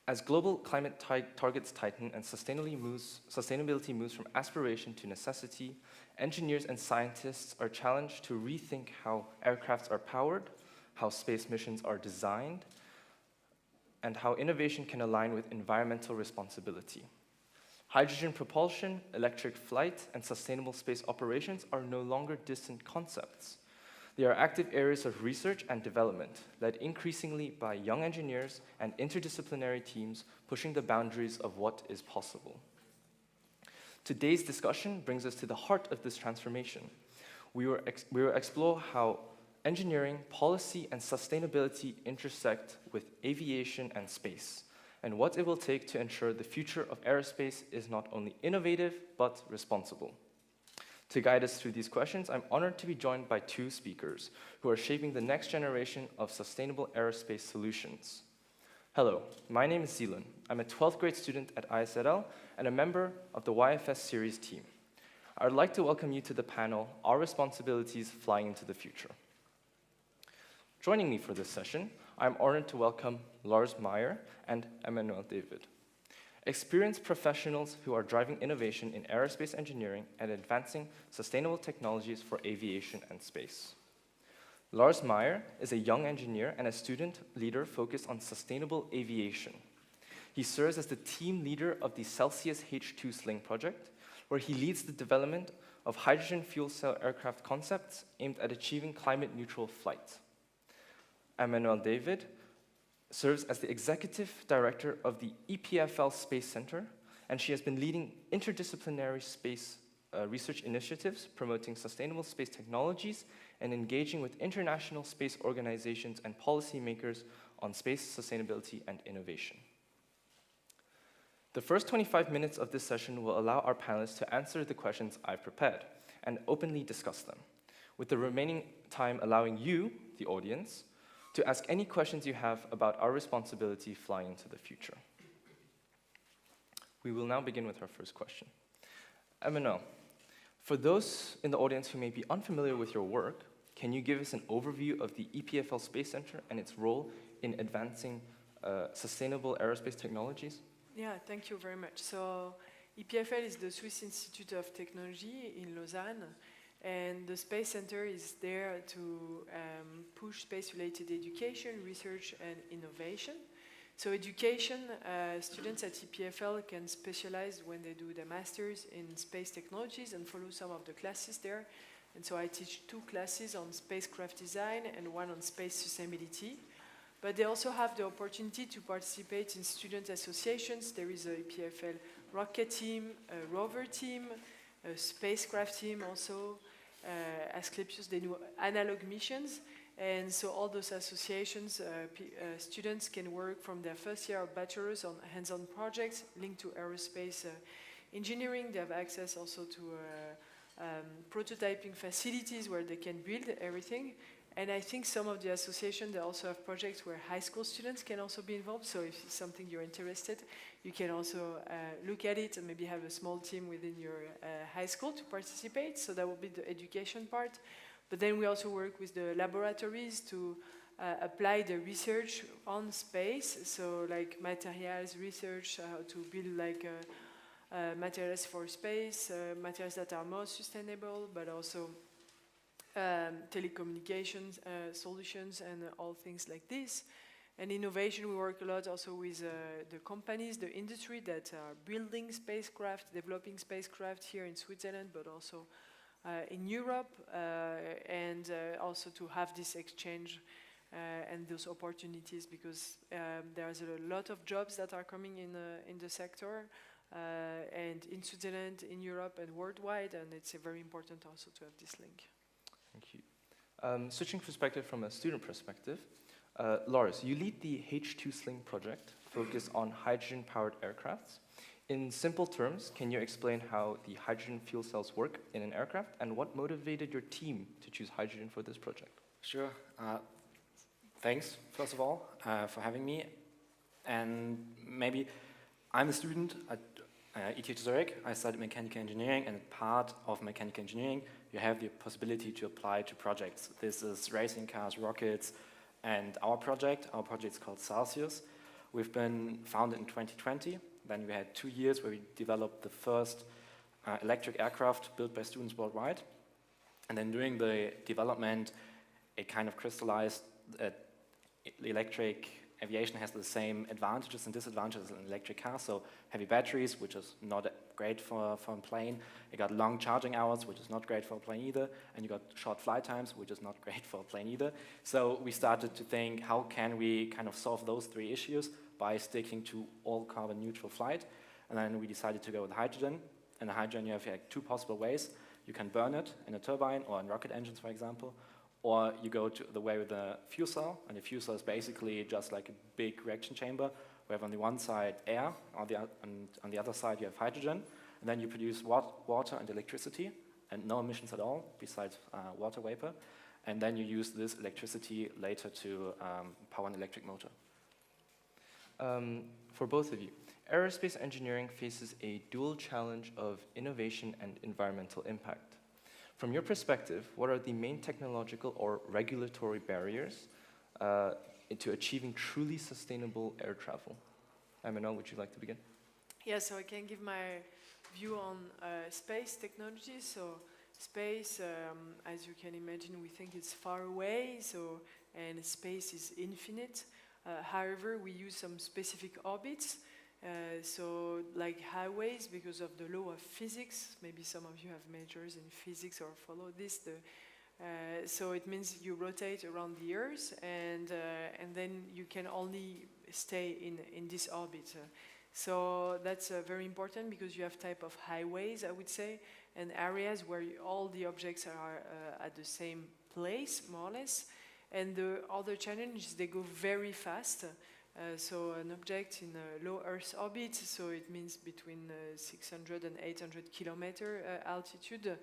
As global climate targets tighten and sustainability moves from aspiration to necessity, engineers and scientists are challenged to rethink how aircrafts are powered, how space missions are designed, and how innovation can align with environmental responsibility. Hydrogen propulsion, electric flight, and sustainable space operations are no longer distant concepts. They are active areas of research and development, led increasingly by young engineers and interdisciplinary teams pushing the boundaries of what is possible. Today's discussion brings us to the heart of this transformation. We will explore how engineering, policy, and sustainability intersect with aviation and space, and what it will take to ensure the future of aerospace is not only innovative, but responsible. To guide us through these questions, I'm honored to be joined by two speakers who are shaping the next generation of sustainable aerospace solutions. Hello, my name is Zeelan. I'm a 12th grade student at ISRL and a member of the YFS series team. I would like to welcome you to the panel, Our Responsibilities Flying into the Future. Joining me for this session, I'm honored to welcome Lars Meyer and Emmanuel David, experienced professionals who are driving innovation in aerospace engineering and advancing sustainable technologies for aviation and space. Lars Meyer is a young engineer and a student leader focused on sustainable aviation. He serves as the team leader of the Celsius H2 Sling project, where he leads the development of hydrogen fuel cell aircraft concepts aimed at achieving climate-neutral flight. Emmanuel David serves as the executive director of the EPFL Space Center, and she has been leading interdisciplinary space research initiatives, promoting sustainable space technologies, and engaging with international space organizations and policymakers on space sustainability and innovation. The first 25 minutes of this session will allow our panelists to answer the questions I've prepared and openly discuss them, with the remaining time allowing you, the audience, to ask any questions you have about our responsibility flying into the future. We will now begin with our first question. Emmanuel, for those in the audience who may be unfamiliar with your work, can you give us an overview of the EPFL Space Center and its role in advancing sustainable aerospace technologies? Yeah, thank you very much. So EPFL is the Swiss Institute of Technology in Lausanne, and the Space Center is there to push space-related education, research, and innovation. So education, students at EPFL can specialize when they do their masters in space technologies and follow some of the classes there. And so I teach 2 classes on spacecraft design and 1 on space sustainability. But they also have the opportunity to participate in student associations. There is a EPFL rocket team, a rover team, a spacecraft team also. Asclepius, they do analog missions. And so all those associations, students can work from their first year of bachelor's on hands-on projects linked to aerospace engineering. They have access also to prototyping facilities where they can build everything. And I think some of the associations, they also have projects where high school students can also be involved. So if it's something you're interested, you can also look at it and maybe have a small team within your high school to participate. So that will be the education part. But then we also work with the laboratories to apply the research on space. So like materials research, how to build like materials for space, materials that are more sustainable, but also telecommunications solutions and all things like this. And innovation, we work a lot also with the companies, the industry that are building spacecraft, developing spacecraft here in Switzerland, but also in Europe, and also to have this exchange and those opportunities, because there's a lot of jobs that are coming in the sector, and in Switzerland, in Europe, and worldwide, and it's very important also to have this link. Thank you. Switching perspective from a student perspective, Lars, you lead the H2 Sling project focused on hydrogen-powered aircrafts. In simple terms, can you explain how the hydrogen fuel cells work in an aircraft, and what motivated your team to choose hydrogen for this project? Sure. Thanks, first of all, for having me. And maybe I'm a student at ETH Zurich. I studied mechanical engineering, and part of mechanical engineering, you have the possibility to apply to projects. This is racing cars, rockets, and our project is called Celsius. We've been founded in 2020. Then we had 2 years where we developed the first electric aircraft built by students worldwide. And then during the development, it kind of crystallized that electric aviation has the same advantages and disadvantages as an electric car. So heavy batteries, which is not great for a plane. You got long charging hours, which is not great for a plane either. And you got short flight times, which is not great for a plane either. So we started to think, how can we kind of solve those 3 issues by sticking to all carbon neutral flight? And then we decided to go with hydrogen. And hydrogen, you have like 2 possible ways. You can burn it in a turbine or in rocket engines, for example. Or you go to the way with the fuel cell, and the fuel cell is basically just like a big reaction chamber. We have on the one side air, and on the other side you have hydrogen, and then you produce water and electricity, and no emissions at all, besides water vapor. And then you use this electricity later to power an electric motor. For both of you, aerospace engineering faces a dual challenge of innovation and environmental impact. From your perspective, what are the main technological or regulatory barriers to achieving truly sustainable air travel? Emmanuel, would you like to begin? Yeah, so I can give my view on space technology. So space, as you can imagine, we think it's far away, and space is infinite. However, we use some specific orbits. So like highways, because of the law of physics, maybe some of you have majors in physics or follow this, so it means you rotate around the Earth, and then you can only stay in this orbit. So that's very important, because you have type of highways, I would say, and areas where all the objects are at the same place, more or less. And the other challenge is they go very fast. So an object in a low Earth orbit, so it means between 600 and 800 kilometer altitude,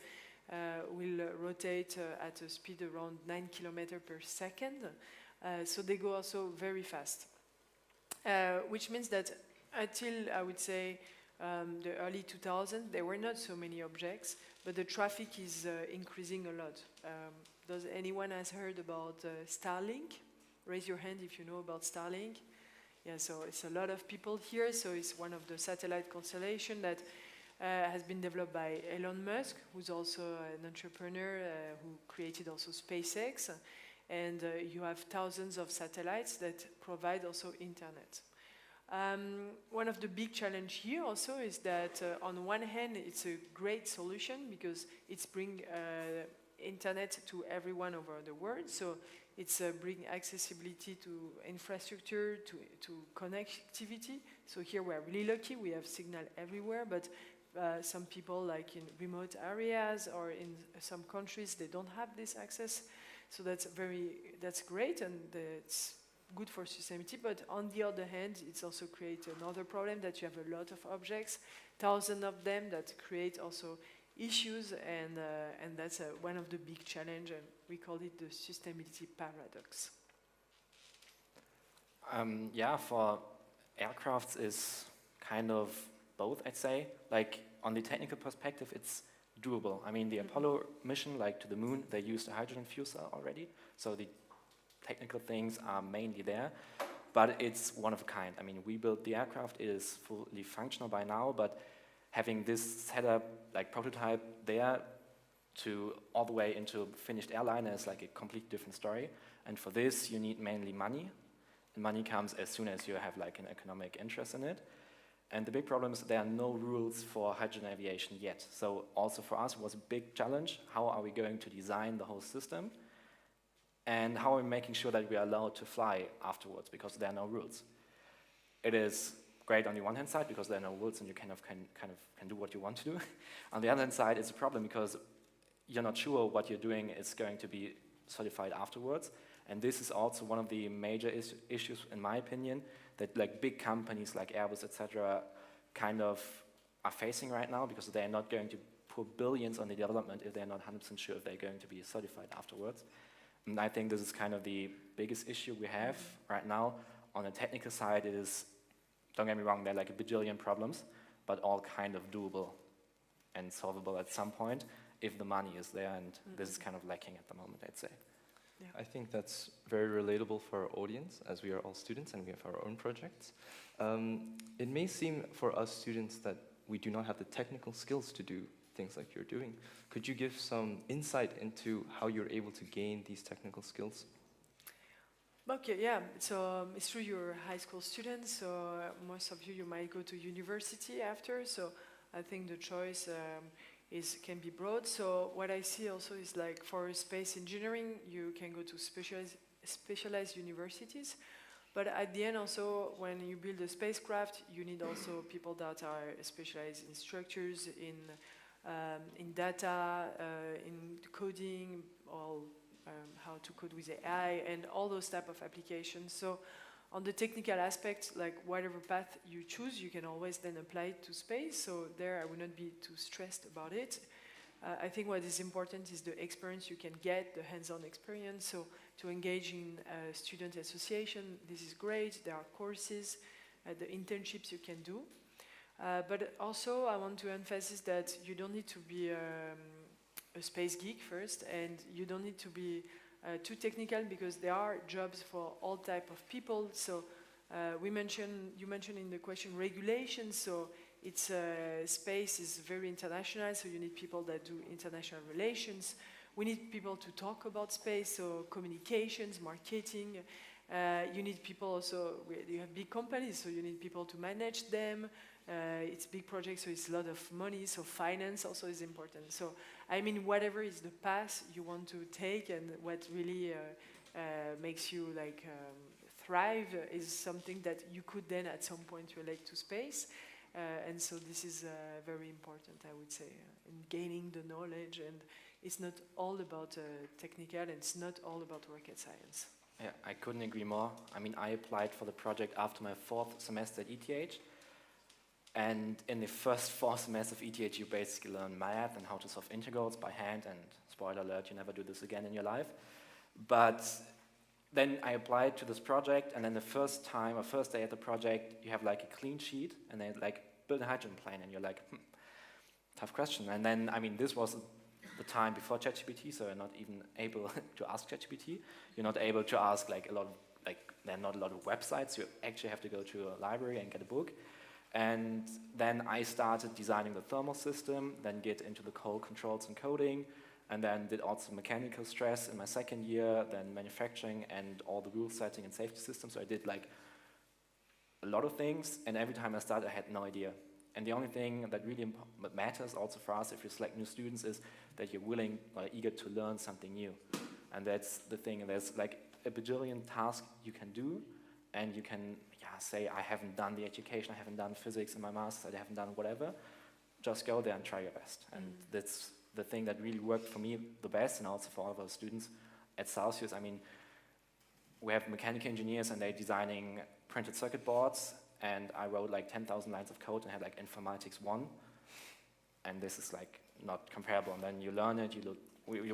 will rotate at a speed around 9 kilometers per second. So they go also very fast, which means that until, I would say, the early 2000s, there were not so many objects, but the traffic is increasing a lot. Does anyone has heard about Starlink? Raise your hand if you know about Starlink. Yeah, so it's a lot of people here. So it's one of the satellite constellation that has been developed by Elon Musk, who's also an entrepreneur who created also SpaceX. And you have thousands of satellites that provide also internet. One of the big challenge here also is that on one hand it's a great solution because it's bring internet to everyone over the world. So it's bring accessibility to infrastructure, to connectivity. So here we're really lucky, we have signal everywhere, but some people like in remote areas or in some countries, they don't have this access. So that's great, and it's good for sustainability. But on the other hand, it's also create another problem that you have a lot of objects, thousands of them, that create also issues, and that's one of the big challenge, and we call it the sustainability paradox. Yeah, for aircrafts is kind of both, I'd say. Like on the technical perspective, it's doable. I mean, the Apollo mission, like to the moon, they used a hydrogen fuel cell already, so the technical things are mainly there, but it's one of a kind. I mean, we built the aircraft, it is fully functional by now, but having this setup, like prototype there, to all the way into finished airliner is like a completely different story. And for this, you need mainly money. And money comes as soon as you have like an economic interest in it. And the big problem is there are no rules for hydrogen aviation yet. So also for us, it was a big challenge. How are we going to design the whole system? And how are we making sure that we are allowed to fly afterwards, because there are no rules. It is great on the one hand side because there are no rules and you can do what you want to do. On the other hand side, it's a problem because you're not sure what you're doing is going to be certified afterwards. And this is also one of the major issues, in my opinion, that like big companies like Airbus, etc., kind of are facing right now, because they're not going to put billions on the development if they're not 100% sure if they're going to be certified afterwards. And I think this is kind of the biggest issue we have right now. On the technical side, it is, don't get me wrong, there are like a bajillion problems, but all kind of doable and solvable at some point if the money is there, and this is kind of lacking at the moment, I'd say. Yeah. I think that's very relatable for our audience, as we are all students and we have our own projects. It may seem for us students that we do not have the technical skills to do things like you're doing. Could you give some insight into how you're able to gain these technical skills? Okay, yeah, so it's true you're high school students, so most of you might go to university after, so I think the choice can be broad. So what I see also is like for space engineering, you can go to specialized universities, but at the end also when you build a spacecraft, you need also people that are specialized in structures, in data, in coding, or how to code with AI, and all those type of applications. So on the technical aspect, like whatever path you choose, you can always then apply it to space. So there I would not be too stressed about it. I think what is important is the experience you can get, the hands-on experience. So to engage in a student association, this is great. There are courses, the internships you can do. But also I want to emphasize that you don't need to be a space geek first, and you don't need to be too technical, because there are jobs for all type of people. So you mentioned in the question regulations, so it's space is very international, so you need people that do international relations. We need people to talk about space, so communications, marketing. You need people also, you have big companies, so you need people to manage them. It's big projects, so it's a lot of money, so finance also is important. So, I mean, whatever is the path you want to take and what really makes you like thrive is something that you could then at some point relate to space. And so this is very important, I would say, in gaining the knowledge. And it's not all about technical, and it's not all about rocket science. Yeah, I couldn't agree more. I mean, I applied for the project after my 4th semester at ETH. And in the first 4 semesters of ETH, you basically learn math and how to solve integrals by hand. And spoiler alert, you never do this again in your life. But then I applied to this project, and then the first day at the project, you have like a clean sheet, and they like build a hydrogen plane, and you're like, tough question. And then, I mean, this was the time before ChatGPT, so you're not even able to ask ChatGPT. You're not able to ask like a lot of, like, there are not a lot of websites. You actually have to go to a library and get a book. And then I started designing the thermal system, then get into the cold controls and coding, and then did also mechanical stress in my second year, then manufacturing and all the rule setting and safety systems. So I did like a lot of things, and every time I started, I had no idea. And the only thing that really matters also for us if you select new students is that you're willing or eager to learn something new. And that's the thing, and there's like a bajillion tasks you can do, and you can say, I haven't done the education, I haven't done physics in my master's, I haven't done whatever. Just go there and try your best. And that's the thing that really worked for me the best, and also for all of our students at Celsius. I mean, we have mechanical engineers, and they're designing printed circuit boards, and I wrote like 10,000 lines of code and had like Informatics 1. And this is like not comparable. And then you learn it, you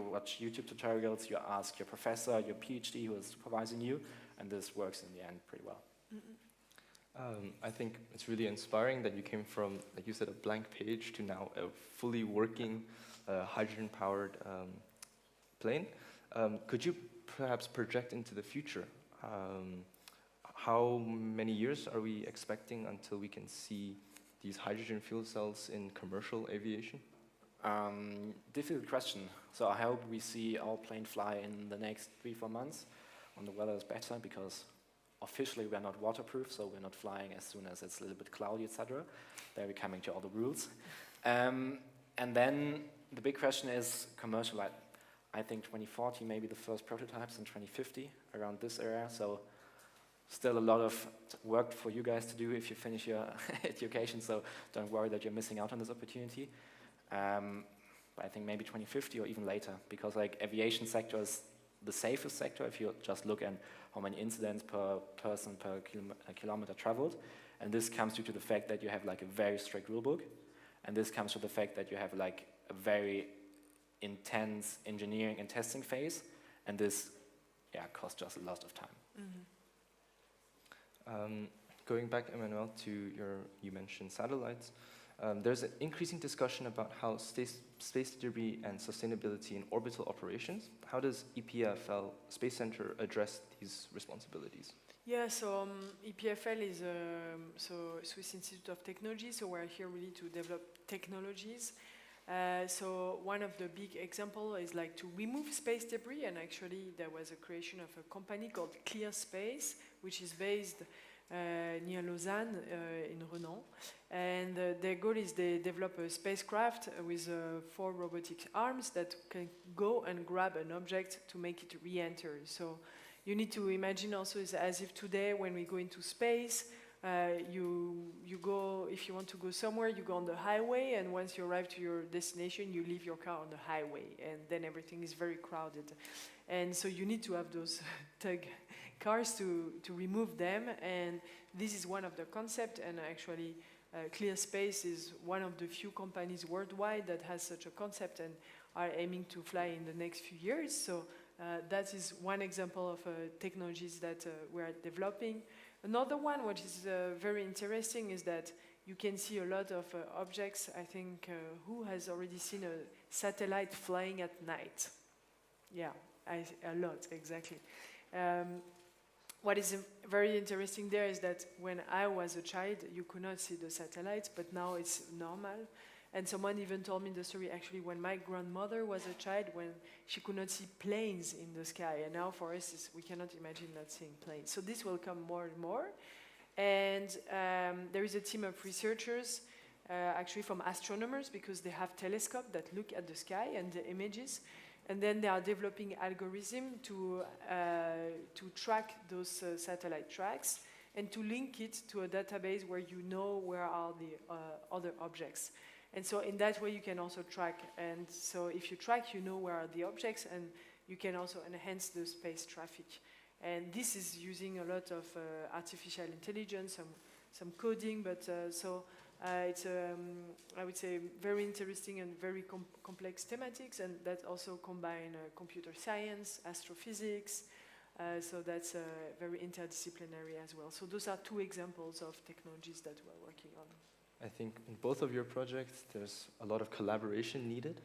watch YouTube tutorials, you ask your professor, your PhD who is supervising you, and this works in the end pretty well. I think it's really inspiring that you came from, like you said, a blank page to now a fully working hydrogen-powered plane. Could you perhaps project into the future? How many years are we expecting until we can see these hydrogen fuel cells in commercial aviation? Difficult question. So I hope we see our plane fly in the next 3-4 months when the weather is better, because officially we're not waterproof, so we're not flying as soon as it's a little bit cloudy, etc. There we're coming to all the rules. And then the big question is commercial. I think 2040, maybe the first prototypes in 2050, around this area. So still a lot of work for you guys to do if you finish your education, so don't worry that you're missing out on this opportunity. But I think maybe 2050 or even later, because like aviation sector is the safest sector if you just look at how many incidents per person per kilometer traveled. And this comes due to the fact that you have like a very strict rule book. And this comes to the fact that you have like a very intense engineering and testing phase. And this costs just a lot of time. Going back, Emmanuel, to you mentioned satellites. There's an increasing discussion about how space debris and sustainability in orbital operations. How does EPFL Space Center address these responsibilities? Yeah, so EPFL is Swiss Institute of Technology, so we're here really to develop technologies. So one of the big examples is like to remove space debris, and actually there was a creation of a company called Clear Space, which is based near Lausanne in Renan, and their goal is they develop a spacecraft with 4 robotic arms that can go and grab an object to make it re-enter. So you need to imagine also as if today when we go into space, you go, if you want to go somewhere, you go on the highway, and once you arrive to your destination, you leave your car on the highway, and then everything is very crowded. And so you need to have those tug cars to remove them, and this is one of the concepts, and actually Clear Space is one of the few companies worldwide that has such a concept and are aiming to fly in the next few years. So that is one example of technologies that we are developing. Another one, which is very interesting, is that you can see a lot of objects. I think who has already seen a satellite flying at night? Yeah, a lot, exactly. What is very interesting there is that when I was a child, you could not see the satellites, but now it's normal. And someone even told me the story actually when my grandmother was a child, when she could not see planes in the sky. And now for us, we cannot imagine not seeing planes. So this will come more and more. And there is a team of researchers, actually from astronomers, because they have telescopes that look at the sky and the images. And then they are developing algorithm to track those satellite tracks and to link it to a database where you know where are the other objects. And so in that way you can also track. And so if you track, you know where are the objects, and you can also enhance the space traffic. And this is using a lot of artificial intelligence, some coding, but it's, I would say, very interesting and very complex thematics, and that also combine computer science, astrophysics, so that's very interdisciplinary as well. So those are 2 examples of technologies that we're working on. I think in both of your projects, there's a lot of collaboration needed.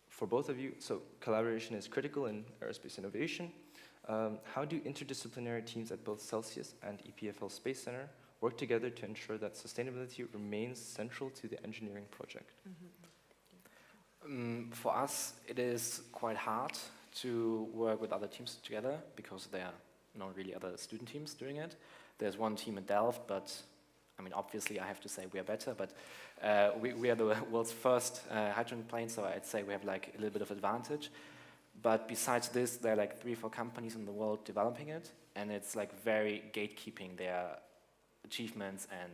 For both of you, so collaboration is critical in aerospace innovation. How do interdisciplinary teams at both Celsius and EPFL Space Center work together to ensure that sustainability remains central to the engineering project? For us, it is quite hard to work with other teams together because there are not really other student teams doing it. There's one team in Delft, but I mean, obviously I have to say we are better, but we are the world's first hydrogen plane, so I'd say we have like a little bit of advantage. But besides this, there are like 3 or 4 companies in the world developing it, and it's like very gatekeeping their achievements and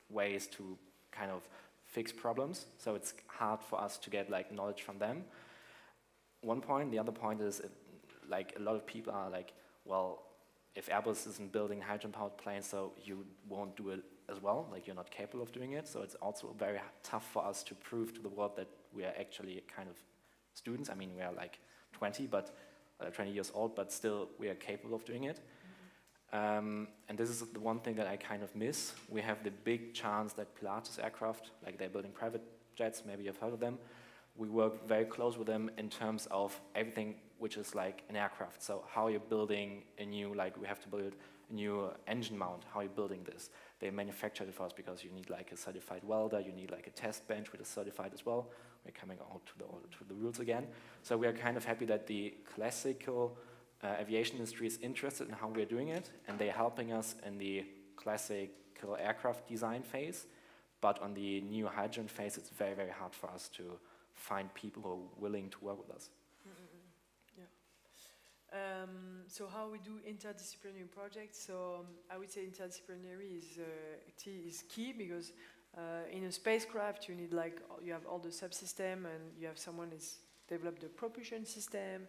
ways to kind of fix problems. So it's hard for us to get like knowledge from them. One point. The other point is like a lot of people are like, well, if Airbus isn't building hydrogen-powered planes, so you won't do it as well, like you're not capable of doing it. So it's also very tough for us to prove to the world that we are actually kind of students. I mean, we are like 20 years old, but still we are capable of doing it. And this is the one thing that I kind of miss. We have the big chance that Pilatus Aircraft, like they're building private jets, maybe you've heard of them. We work very close with them in terms of everything which is like an aircraft. So how you're building a new, like we have to build a new engine mount, how you're building this. They manufactured it for us because you need like a certified welder, you need like a test bench which is certified as well. We're coming out to the rules again. So we are kind of happy that the classical aviation industry is interested in how we're doing it, and they're helping us in the classical aircraft design phase. But on the new hydrogen phase, it's very, very hard for us to find people who are willing to work with us. So how we do interdisciplinary projects? So I would say interdisciplinary is key because in a spacecraft you need you have all the subsystem, and you have someone who's developed the propulsion system,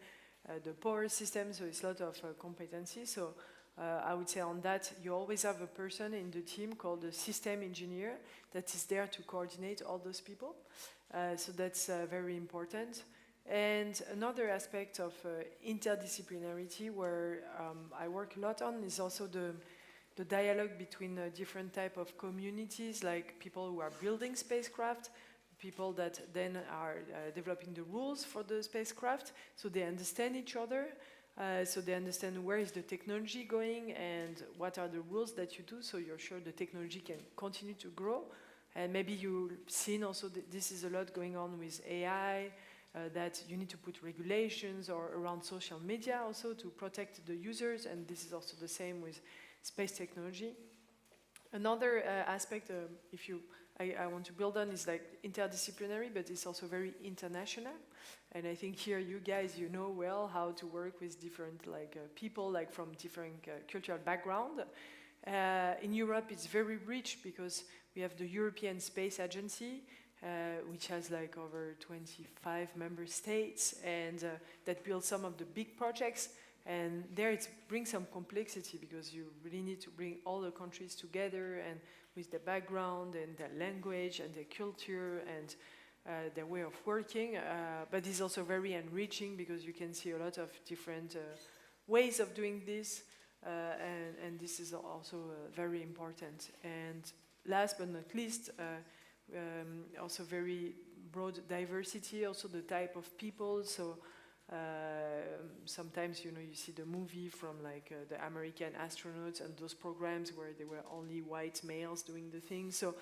the power system. So it's a lot of competency. So I would say on that you always have a person in the team called the system engineer that is there to coordinate all those people. So that's very important. And another aspect of interdisciplinarity where I work a lot on is also the dialogue between different type of communities, like people who are building spacecraft, people that then are developing the rules for the spacecraft, so they understand each other, so they understand where is the technology going and what are the rules that you do, so you're sure the technology can continue to grow. And maybe you've seen also that this is a lot going on with AI, that you need to put regulations or around social media also to protect the users, and this is also the same with space technology. Another aspect, I want to build on is like interdisciplinary, but it's also very international. And I think here you guys, you know well how to work with different people from different cultural background. In Europe, it's very rich because we have the European Space Agency, which has over 25 member states, and that builds some of the big projects. And there it brings some complexity because you really need to bring all the countries together and with their background and their language and their culture and their way of working. But it's also very enriching because you can see a lot of different ways of doing this. And this is also very important. And last but not least, also very broad diversity, also the type of people. So sometimes you see the movie from the American astronauts and those programs where there were only white males doing the thing. So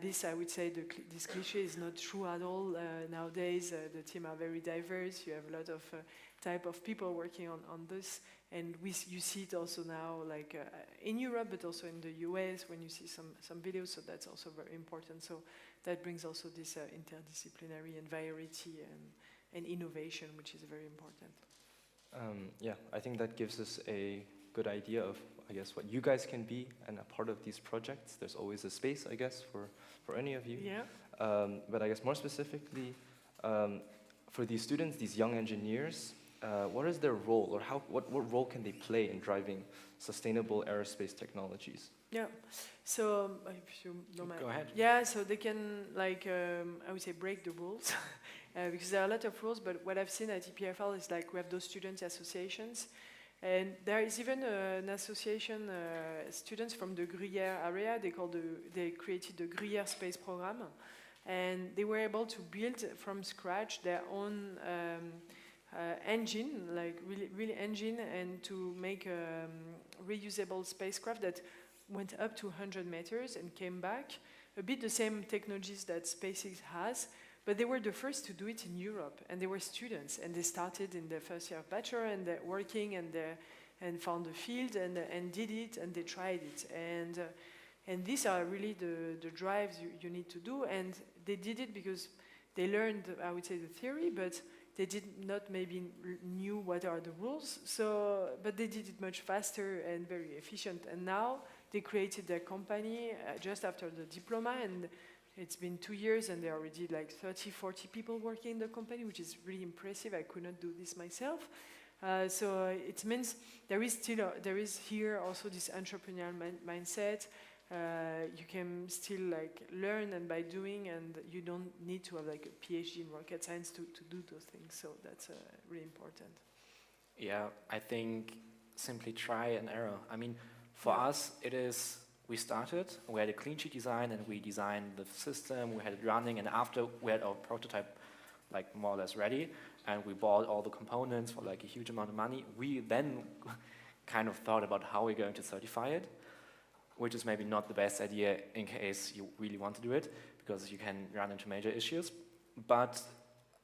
this, I would say, this cliche is not true at all. Nowadays, the team are very diverse. You have a lot of type of people working on this. And you see it also now, in Europe, but also in the US when you see some videos. So that's also very important. So that brings also this interdisciplinary and variety and innovation, which is very important. Yeah, I think that gives us a good idea of, I guess, what you guys can be and a part of these projects. There's always a space, I guess, for any of you. Yeah. But I guess more specifically, for these students, these young engineers, what is their role, or what role can they play in driving sustainable aerospace technologies? Yeah, so if you don't mind. Go ahead. Yeah, so they can, I would say, break the rules because there are a lot of rules. But what I've seen at EPFL is we have those student associations, and there is even an association, students from the Gruyère area. They created the Gruyère Space Program, and they were able to build from scratch their own engine, really engine, and to make a reusable spacecraft that went up to 100 meters and came back. A bit the same technologies that SpaceX has, but they were the first to do it in Europe, and they were students, and they started in their first year of bachelor, and they're working, and found a field, and did it, and they tried it, and these are really the drives you need to do, and they did it because they learned, I would say, the theory, but they did not maybe knew what are the rules, but they did it much faster and very efficient, and now they created their company just after the diploma, and it's been 2 years, and there are already like 30, 40 people working in the company, which is really impressive. I could not do this myself. So it means there is here also this entrepreneurial mindset. You can still like learn and by doing, and you don't need to have like a PhD in rocket science to do those things. So that's really important. Yeah, I think simply try and error. I mean, for us, it is, we started, we had a clean sheet design, and we designed the system, we had it running, and after we had our prototype like more or less ready, and we bought all the components for like a huge amount of money, we then kind of thought about how we're going to certify it, which is maybe not the best idea in case you really want to do it, because you can run into major issues. But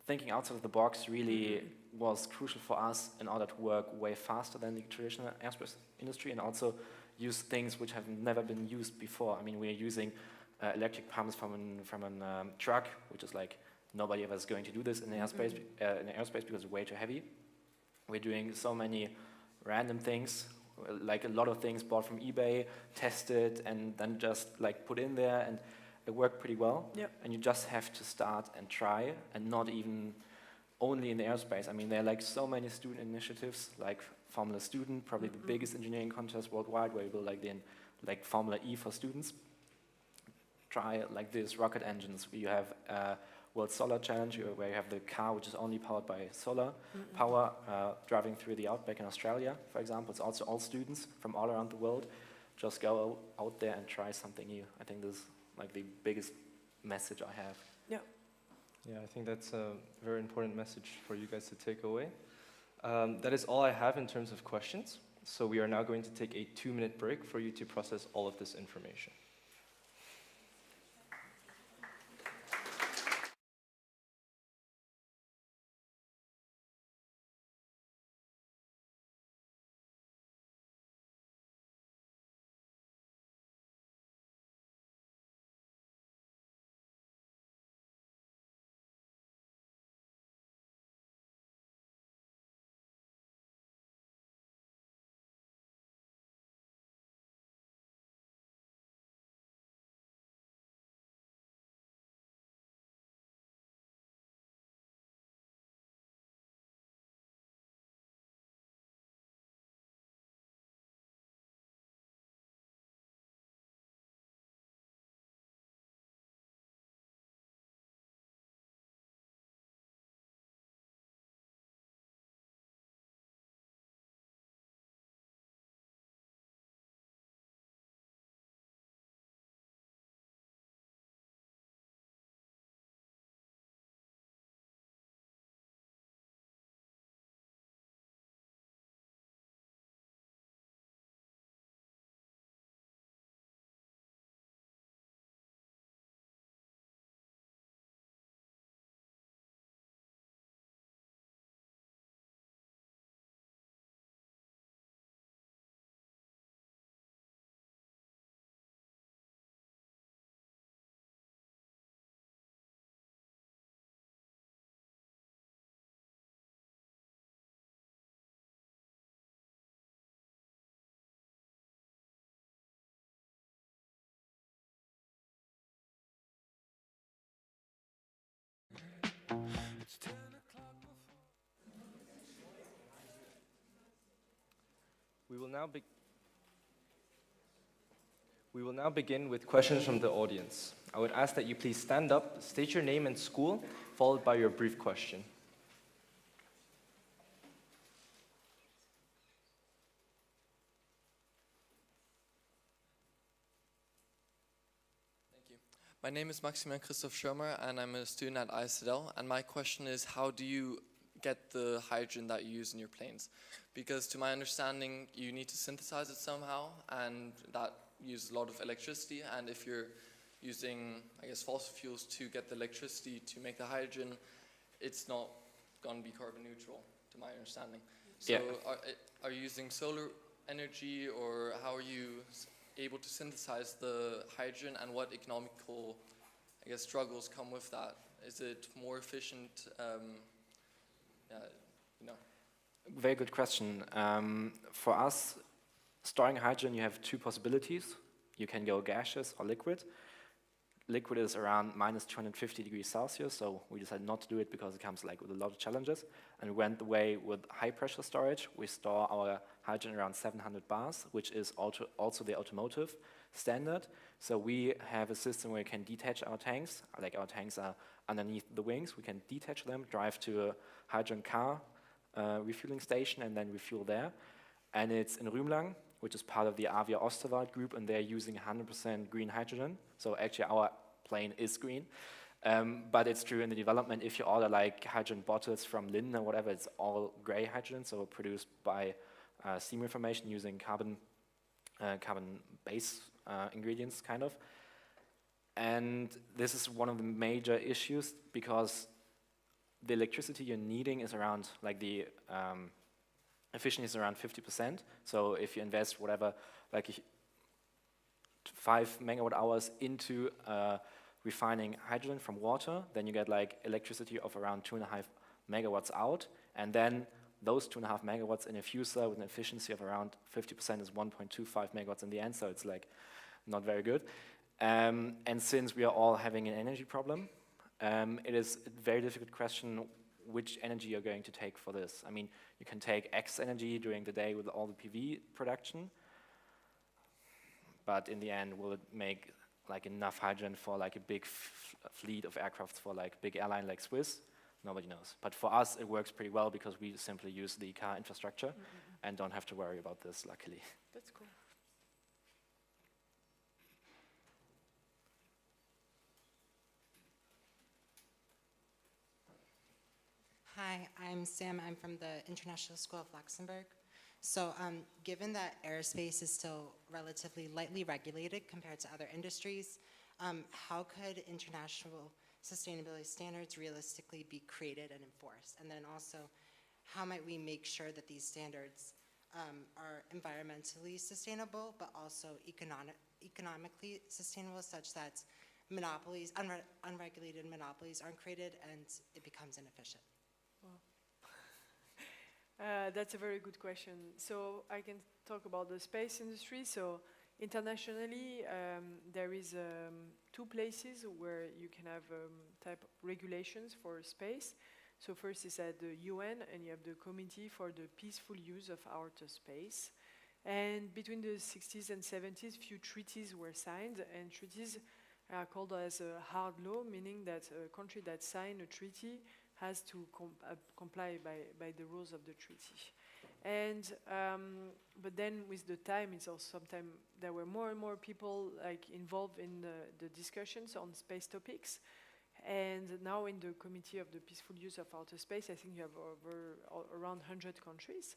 thinking outside of the box really was crucial for us in order to work way faster than the traditional aerospace industry, and also use things which have never been used before. I mean, we're using electric pumps from a truck, which is like nobody ever is going to do this in aerospace, because it's way too heavy. We're doing so many random things, like a lot of things bought from eBay, tested, and then just like put in there, and it worked pretty well. Yep. And you just have to start and try, and not even only in the aerospace. I mean, there are like so many student initiatives, like Formula Student, probably the biggest engineering contest worldwide, where you will like Formula E for students. Try like this rocket engines. You have World Solar Challenge, where you have the car which is only powered by solar power, driving through the outback in Australia, for example. It's also all students from all around the world. Just go out there and try something new. I think this is like the biggest message I have. Yeah. Yeah, I think that's a very important message for you guys to take away. That is all I have in terms of questions. So we are now going to take a 2-minute break for you to process all of this information. We will now begin with questions from the audience. I would ask that you please stand up, state your name and school, followed by your brief question. Thank you. My name is Maximilian Christoph Schirmer, and I'm a student at ISDL. And my question is, how do you get the hydrogen that you use in your planes? Because to my understanding, you need to synthesize it somehow, and that use a lot of electricity, and if you're using, I guess, fossil fuels to get the electricity to make the hydrogen, it's not going to be carbon neutral, to my understanding. So Yeah. are you using solar energy, or how are you able to synthesize the hydrogen, and what economical, I guess, struggles come with that? Is it more efficient? You know. Very good question. For us, storing hydrogen, you have two possibilities. You can go gaseous or liquid. Liquid is around minus 250 degrees Celsius, so we decided not to do it because it comes like with a lot of challenges. And we went the way with high pressure storage. We store our hydrogen around 700 bars, which is also the automotive standard. So we have a system where you can detach our tanks. Like our tanks are underneath the wings. We can detach them, drive to a hydrogen car refueling station, and then refuel there. And it's in Rümlang, which is part of the Avia Osterwald group, and they're using 100% green hydrogen. So actually our plane is green. But it's true in the development, if you order like hydrogen bottles from Linde or whatever, it's all gray hydrogen, so produced by steam reformation using carbon-based ingredients, kind of. And this is one of the major issues, because the electricity you're needing is around, like the efficiency is around 50%. So if you invest whatever, like 5 megawatt hours into refining hydrogen from water, then you get like electricity of around 2.5 megawatts out. And then those 2.5 megawatts in a fuel cell with an efficiency of around 50% is 1.25 megawatts in the end. So it's like not very good. And since we are all having an energy problem, it is a very difficult question which energy you're going to take for this. I mean, you can take X energy during the day with all the PV production, but in the end, will it make like enough hydrogen for like a big fleet of aircrafts for like big airline like Swiss? Nobody knows. But for us, it works pretty well because we simply use the car infrastructure and don't have to worry about this, luckily. That's cool. Hi, I'm Sam. I'm from the International School of Luxembourg. So given that aerospace is still relatively lightly regulated compared to other industries, how could international sustainability standards realistically be created and enforced? And then also, how might we make sure that these standards are environmentally sustainable, but also economically sustainable, such that monopolies, unregulated monopolies aren't created and it becomes inefficient? That's a very good question. So I can talk about the space industry. So internationally, there is 2 places where you can have type of regulations for space. So first is at the UN, and you have the Committee for the Peaceful Use of Outer Space. And between the 60s and 70s, few treaties were signed, and treaties are called as a hard law, meaning that a country that signed a treaty has to comply by the rules of the treaty. And but then with the time, it's also sometimes there were more and more people like involved in the discussions on space topics. And now in the Committee of the Peaceful Use of Outer Space, I think you have around 100 countries.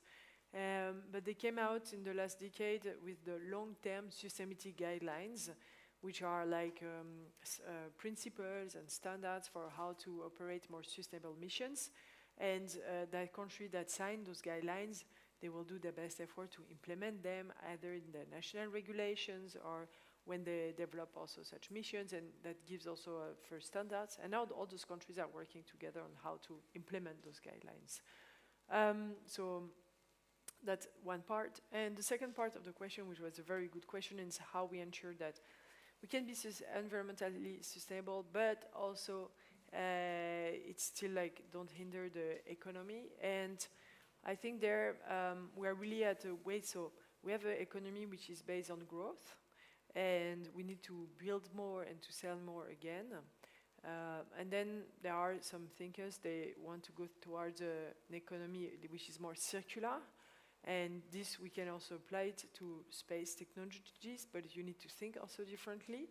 But they came out in the last decade with the long-term sustainability guidelines, which are like principles and standards for how to operate more sustainable missions. And that country that signed those guidelines, they will do their best effort to implement them either in the national regulations or when they develop also such missions, and that gives also first standards. And now all those countries are working together on how to implement those guidelines. So that's one part. And the second part of the question, which was a very good question, is how we ensure that we can be environmentally sustainable, but also it's still like don't hinder the economy. And I think there we are really at a way. So we have an economy which is based on growth, and we need to build more and to sell more again. And then there are some thinkers, they want to go towards an economy which is more circular. And this we can also apply it to space technologies, but you need to think also differently.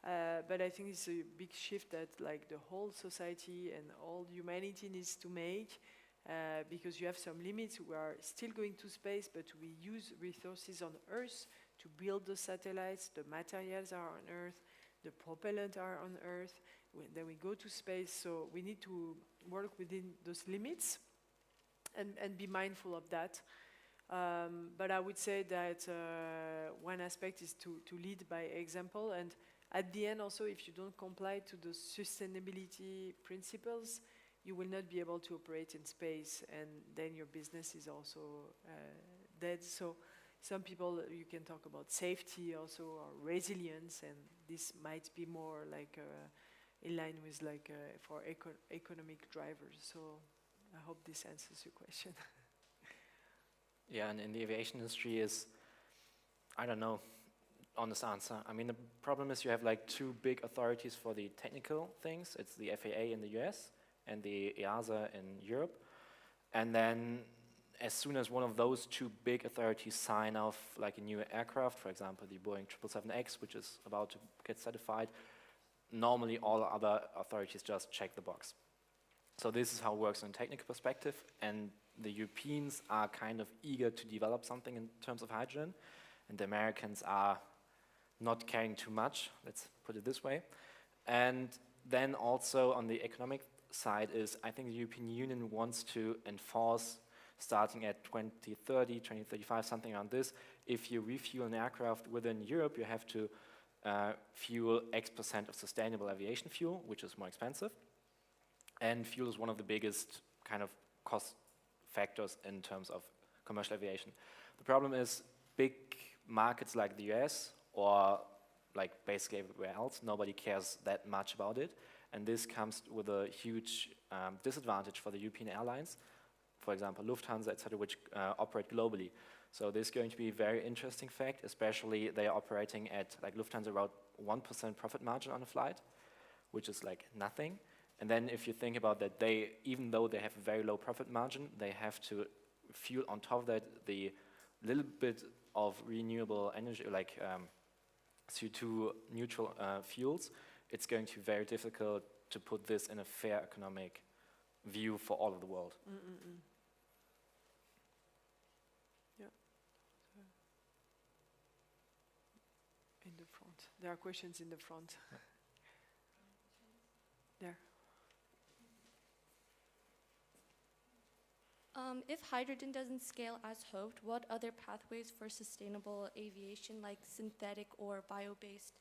But I think it's a big shift that like the whole society and all humanity needs to make, because you have some limits. We are still going to space, but we use resources on Earth to build the satellites, the materials are on Earth, the propellant are on Earth, then we go to space, so we need to work within those limits and be mindful of that. But I would say that one aspect is to lead by example, and at the end also, if you don't comply to the sustainability principles, you will not be able to operate in space, and then your business is also dead. So some people, you can talk about safety also, or resilience, and this might be more like in line with like for economic drivers. So I hope this answers your question. Yeah, and in the aviation industry is, I don't know, honest answer. I mean, the problem is you have like two big authorities for the technical things. It's the FAA in the US and the EASA in Europe. And then as soon as one of those two big authorities sign off like a new aircraft, for example, the Boeing 777X, which is about to get certified, normally all other authorities just check the box. So this is how it works in a technical perspective, and the Europeans are kind of eager to develop something in terms of hydrogen, and the Americans are not caring too much, let's put it this way. And then also on the economic side is, I think the European Union wants to enforce, starting at 2030, 2035, something around this, if you refuel an aircraft within Europe, you have to fuel X% of sustainable aviation fuel, which is more expensive. And fuel is one of the biggest kind of cost factors in terms of commercial aviation. The problem is big markets like the US or like basically everywhere else, nobody cares that much about it. And this comes with a huge disadvantage for the European airlines, for example, Lufthansa, etc., which operate globally. So this is going to be a very interesting fact, especially they are operating at, like Lufthansa, about 1% profit margin on a flight, which is like nothing. And then if you think about that, they, even though they have a very low profit margin, they have to fuel on top of that the little bit of renewable energy, like CO2 neutral fuels. It's going to be very difficult to put this in a fair economic view for all of the world. Yeah. In the front. There are questions in the front. There. If hydrogen doesn't scale as hoped, what other pathways for sustainable aviation, like synthetic or bio-based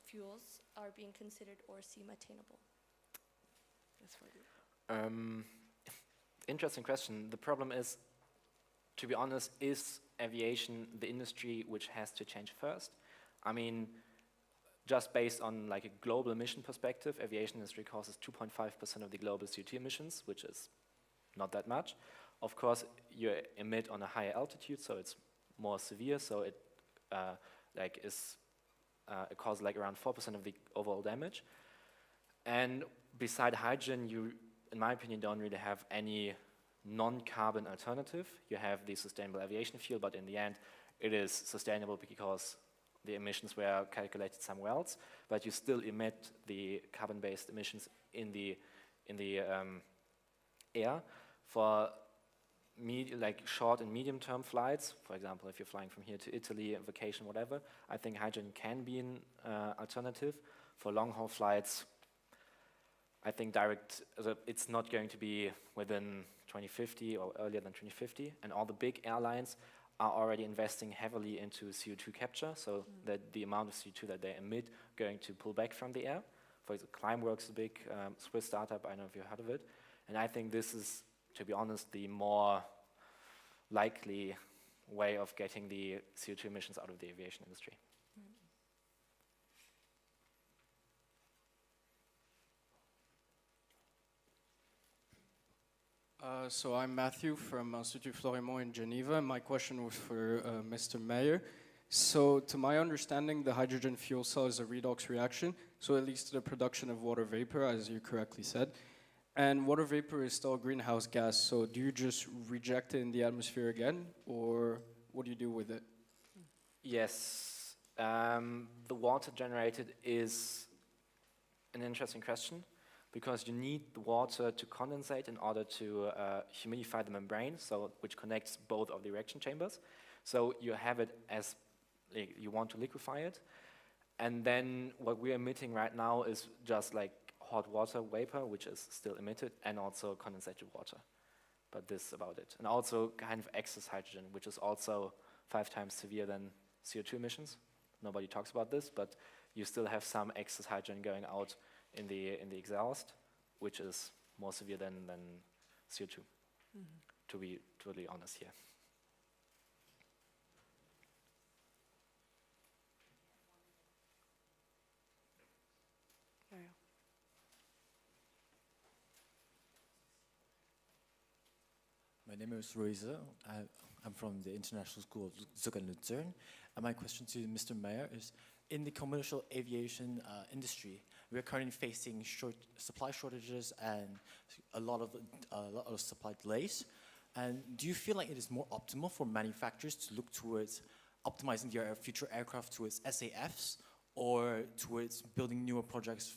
fuels, are being considered or seem attainable? That's for you. Interesting question. The problem is, to be honest, is aviation the industry which has to change first? I mean, just based on like a global emission perspective, aviation industry causes 2.5% of the global CO2 emissions, which is not that much. Of course, you emit on a higher altitude, so it's more severe. So it it causes like around 4% of the overall damage. And beside hydrogen, you, in my opinion, don't really have any non-carbon alternative. You have the sustainable aviation fuel, but in the end, it is sustainable because the emissions were calculated somewhere else. But you still emit the carbon-based emissions in the air. For like short and medium-term flights, for example, if you're flying from here to Italy, vacation, whatever, I think hydrogen can be an alternative. For long-haul flights, I think it's not going to be within 2050 or earlier than 2050. And all the big airlines are already investing heavily into CO2 capture, so that the amount of CO2 that they emit going to pull back from the air. For example, Climeworks, a big Swiss startup, I don't know if you've heard of it. And I think this is, to be honest, the more likely way of getting the CO2 emissions out of the aviation industry. So I'm Matthew from Institut Florimont in Geneva. My question was for Mr. Meyer. So to my understanding, the hydrogen fuel cell is a redox reaction, so it leads to the production of water vapor, as you correctly said. And water vapor is still a greenhouse gas, so do you just reject it in the atmosphere again, or what do you do with it? Yes, the water generated is an interesting question, because you need the water to condensate in order to humidify the membrane, so which connects both of the reaction chambers. So you have it as you want to liquefy it. And then what we're emitting right now is just like hot water vapor, which is still emitted, and also condensated water. But this is about it. And also kind of excess hydrogen, which is also 5 times severe than CO2 emissions. Nobody talks about this, but you still have some excess hydrogen going out in the exhaust, which is more severe than CO2, to be totally honest here. My name is Roisa. I'm from the International School of Zug and Luzern. And my question to Mr. Meyer is, in the commercial aviation industry, we are currently facing supply shortages and a lot of supply delays. And do you feel like it is more optimal for manufacturers to look towards optimizing their future aircraft towards SAFs, or towards building newer projects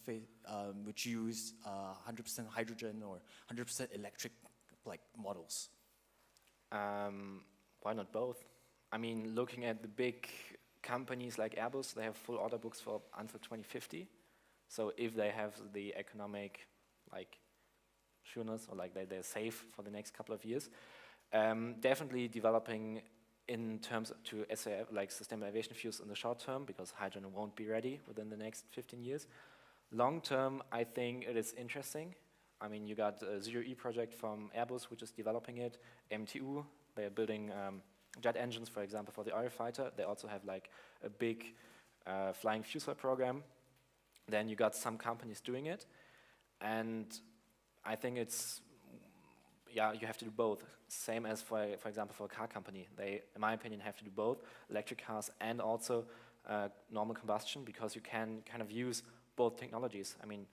which use 100% hydrogen or 100% electric like models? Why not both? I mean, looking at the big companies like Airbus, they have full order books for until 2050. So if they have the economic like sureness, or like they're safe for the next couple of years, definitely developing in terms to SAF, like sustainable aviation fuels in the short term, because hydrogen won't be ready within the next 15 years. Long term, I think it is interesting. I mean, you got a Zero E project from Airbus, which is developing it. MTU, they are building jet engines, for example, for the Eurofighter. They also have like a big flying fuel cell program. Then you got some companies doing it. And I think it's, yeah, you have to do both. Same as, for example, for a car company. They, in my opinion, have to do both, electric cars and also normal combustion, because you can kind of use both technologies. I mean,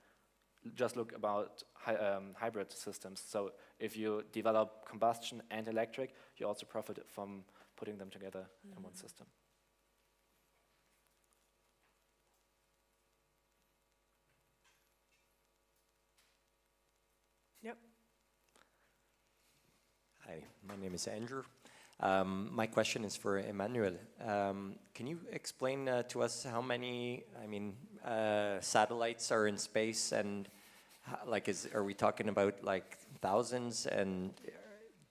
just look about hybrid systems. So if you develop combustion and electric, you also profit from putting them together in one system. Yep. Hi, my name is Andrew. My question is for Emmanuel. Can you explain to us how many, satellites are in space, and are we talking about like thousands, and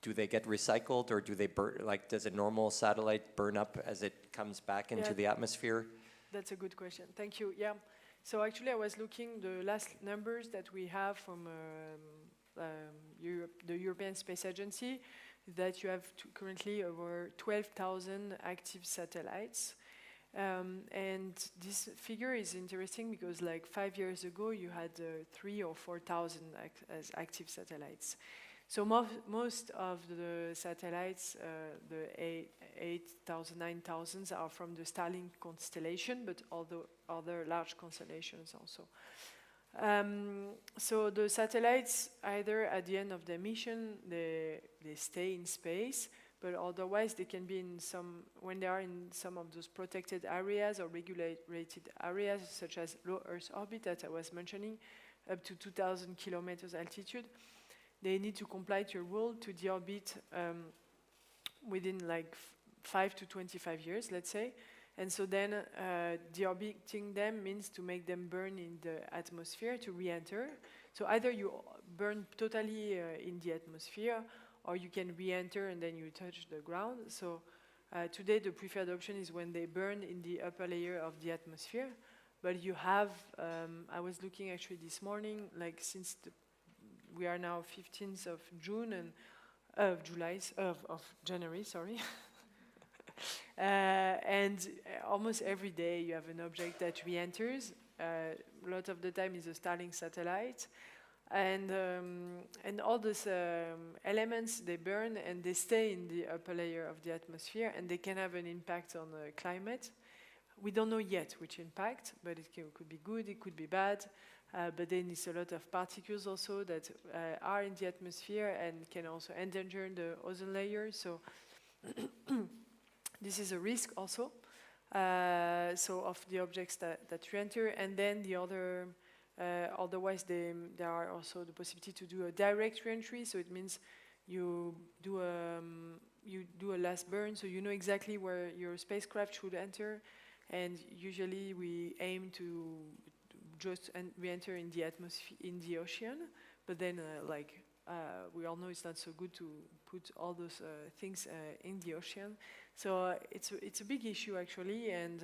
do they get recycled, or do they burn, does a normal satellite burn up as it comes back into the atmosphere? That's a good question. Thank you. Yeah. So actually I was looking the last numbers that we have from the European Space Agency, that you have currently over 12,000 active satellites. And this figure is interesting because like 5 years ago you had 3,000 or 4,000 as active satellites. So most of the satellites, the 8,000, 9,000 are from the Starlink constellation, but other large constellations also. So the satellites, either at the end of their mission, they stay in space, but otherwise they can be in when they are in some of those protected areas or regulated areas, such as low Earth orbit that I was mentioning, up to 2,000 kilometers altitude. They need to comply to a rule to deorbit within like 5 to 25 years, let's say. And so then deorbiting them means to make them burn in the atmosphere to re-enter. So either you burn totally in the atmosphere, or you can re-enter and then you touch the ground. So today the preferred option is when they burn in the upper layer of the atmosphere. But you have, I was looking actually this morning, like since we are now 15th of June and of January, sorry. And almost every day you have an object that re-enters. A lot of the time is a Starlink satellite. And all those elements, they burn and they stay in the upper layer of the atmosphere, and they can have an impact on the climate. We don't know yet which impact, but it could be good, it could be bad. But then it's a lot of particles also that are in the atmosphere and can also endanger the ozone layer. So this is a risk also. So of the objects that re-enter, and then the other. Otherwise, there are also the possibility to do a direct re-entry. So it means you do you do a last burn, so you know exactly where your spacecraft should enter, and usually we aim to just re-enter in the atmosphere, in the ocean, but then we all know it's not so good to put all those things in the ocean. So it's a big issue actually, and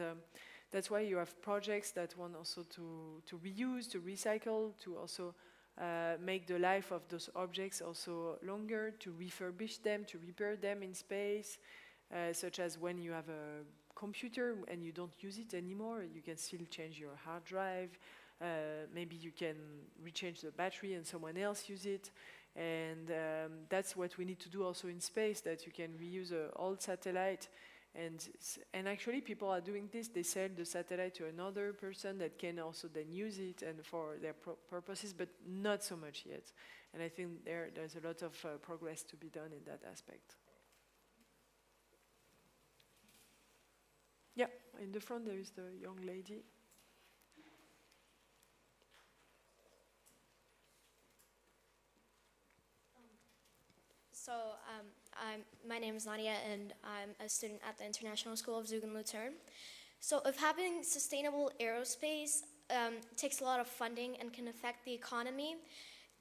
that's why you have projects that want also to reuse, to recycle, to also make the life of those objects also longer, to refurbish them, to repair them in space, such as when you have a computer and you don't use it anymore, you can still change your hard drive. Maybe you can rechange the battery and someone else use it. And that's what we need to do also in space, that you can reuse an old satellite. And actually people are doing this. They sell the satellite to another person that can also then use it and for their purposes, but not so much yet. And I think there's a lot of progress to be done in that aspect. Yeah, in the front there is the young lady. So my name is Nadia, and I'm a student at the International School of Zug and Lucerne. So if having sustainable aerospace takes a lot of funding and can affect the economy,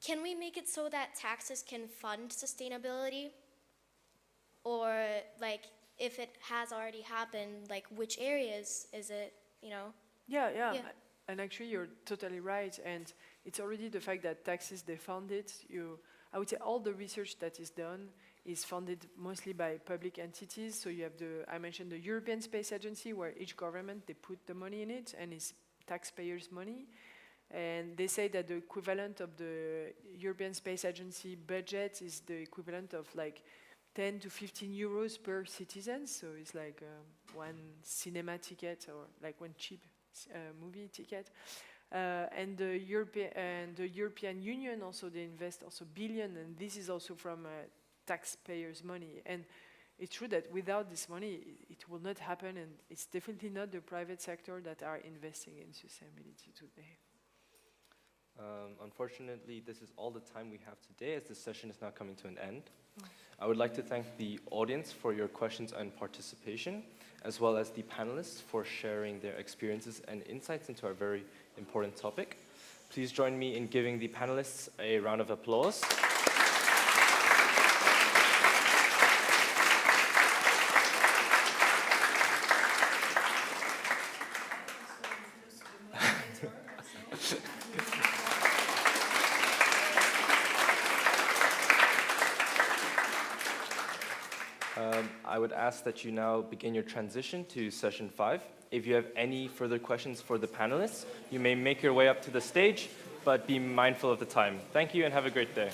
can we make it so that taxes can fund sustainability? Or like if it has already happened, like which areas is it, you know? Yeah. And actually you're totally right. And it's already the fact that taxes, they fund it. I would say all the research that is done is funded mostly by public entities. So you have I mentioned the European Space Agency, where each government, they put the money in it, and it's taxpayers' money. And they say that the equivalent of the European Space Agency budget is the equivalent of like 10 to 15 euros per citizen. So it's like one cinema ticket or like one cheap movie ticket. And the European Union also, they invest also billion, and this is also from taxpayers' money. And it's true that without this money, it will not happen, and it's definitely not the private sector that are investing in sustainability today. Unfortunately, this is all the time we have today, as this session is now coming to an end. I would like to thank the audience for your questions and participation, as well as the panelists for sharing their experiences and insights into our very important topic. Please join me in giving the panelists a round of applause. I would ask that you now begin your transition to session 5. If you have any further questions for the panelists, you may make your way up to the stage, but be mindful of the time. Thank you and have a great day.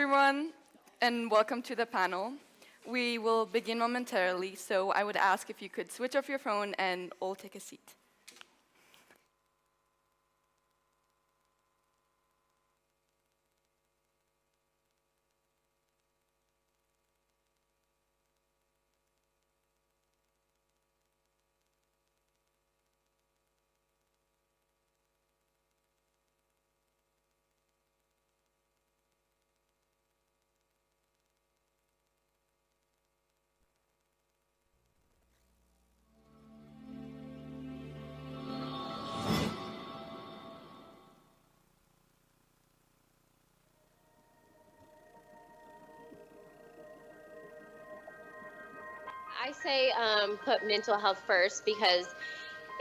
everyone, and welcome to the panel. We will begin momentarily, so I would ask if you could switch off your phone and all take a seat. I say put mental health first, because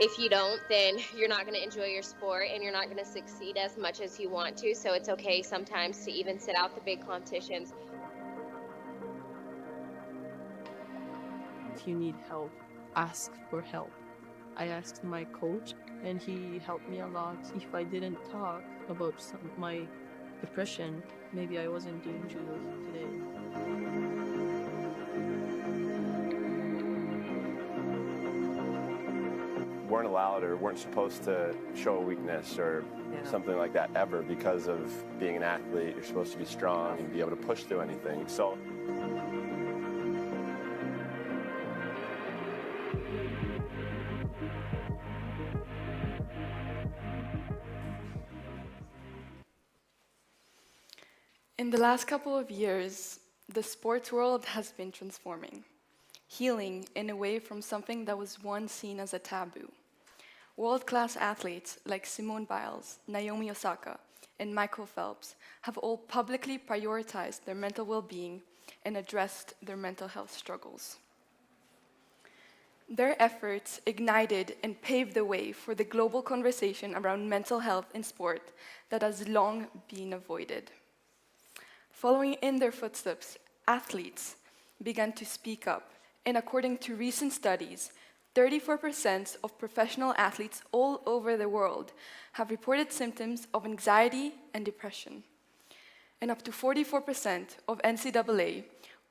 if you don't, then you're not going to enjoy your sport and you're not going to succeed as much as you want to. So it's okay sometimes to even sit out the big competitions. If you need help, ask for help. I asked my coach and he helped me a lot. If I didn't talk about my depression, maybe I wasn't doing judo today. Weren't allowed or weren't supposed to show a weakness or something like that ever, because of being an athlete. You're supposed to be strong and be able to push through anything. So in the last couple of years, the sports world has been transforming, healing in a way from something that was once seen as a taboo. World-class athletes like Simone Biles, Naomi Osaka, and Michael Phelps have all publicly prioritized their mental well-being and addressed their mental health struggles. Their efforts ignited and paved the way for the global conversation around mental health in sport that has long been avoided. Following in their footsteps, athletes began to speak up, and according to recent studies, 34% of professional athletes all over the world have reported symptoms of anxiety and depression. And up to 44% of NCAA,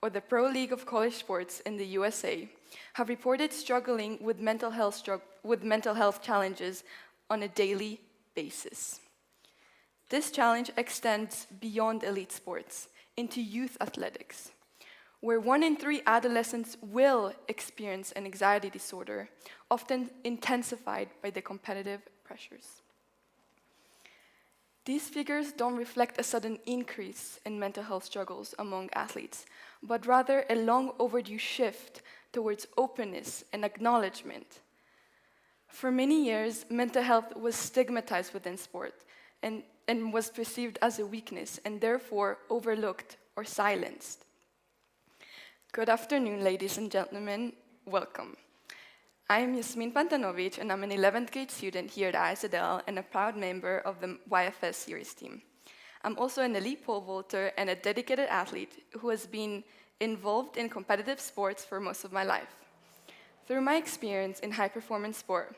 or the Pro League of College Sports in the USA, have reported struggling with mental health challenges on a daily basis. This challenge extends beyond elite sports into youth athletics, where 1 in 3 adolescents will experience an anxiety disorder, often intensified by the competitive pressures. These figures don't reflect a sudden increase in mental health struggles among athletes, but rather a long overdue shift towards openness and acknowledgement. For many years, mental health was stigmatized within sport and was perceived as a weakness and therefore overlooked or silenced. Good afternoon, ladies and gentlemen. Welcome. I am Yasmin Pantanovic, and I'm an 11th grade student here at ISDL and a proud member of the YFS series team. I'm also an elite pole vaulter and a dedicated athlete who has been involved in competitive sports for most of my life. Through my experience in high-performance sport,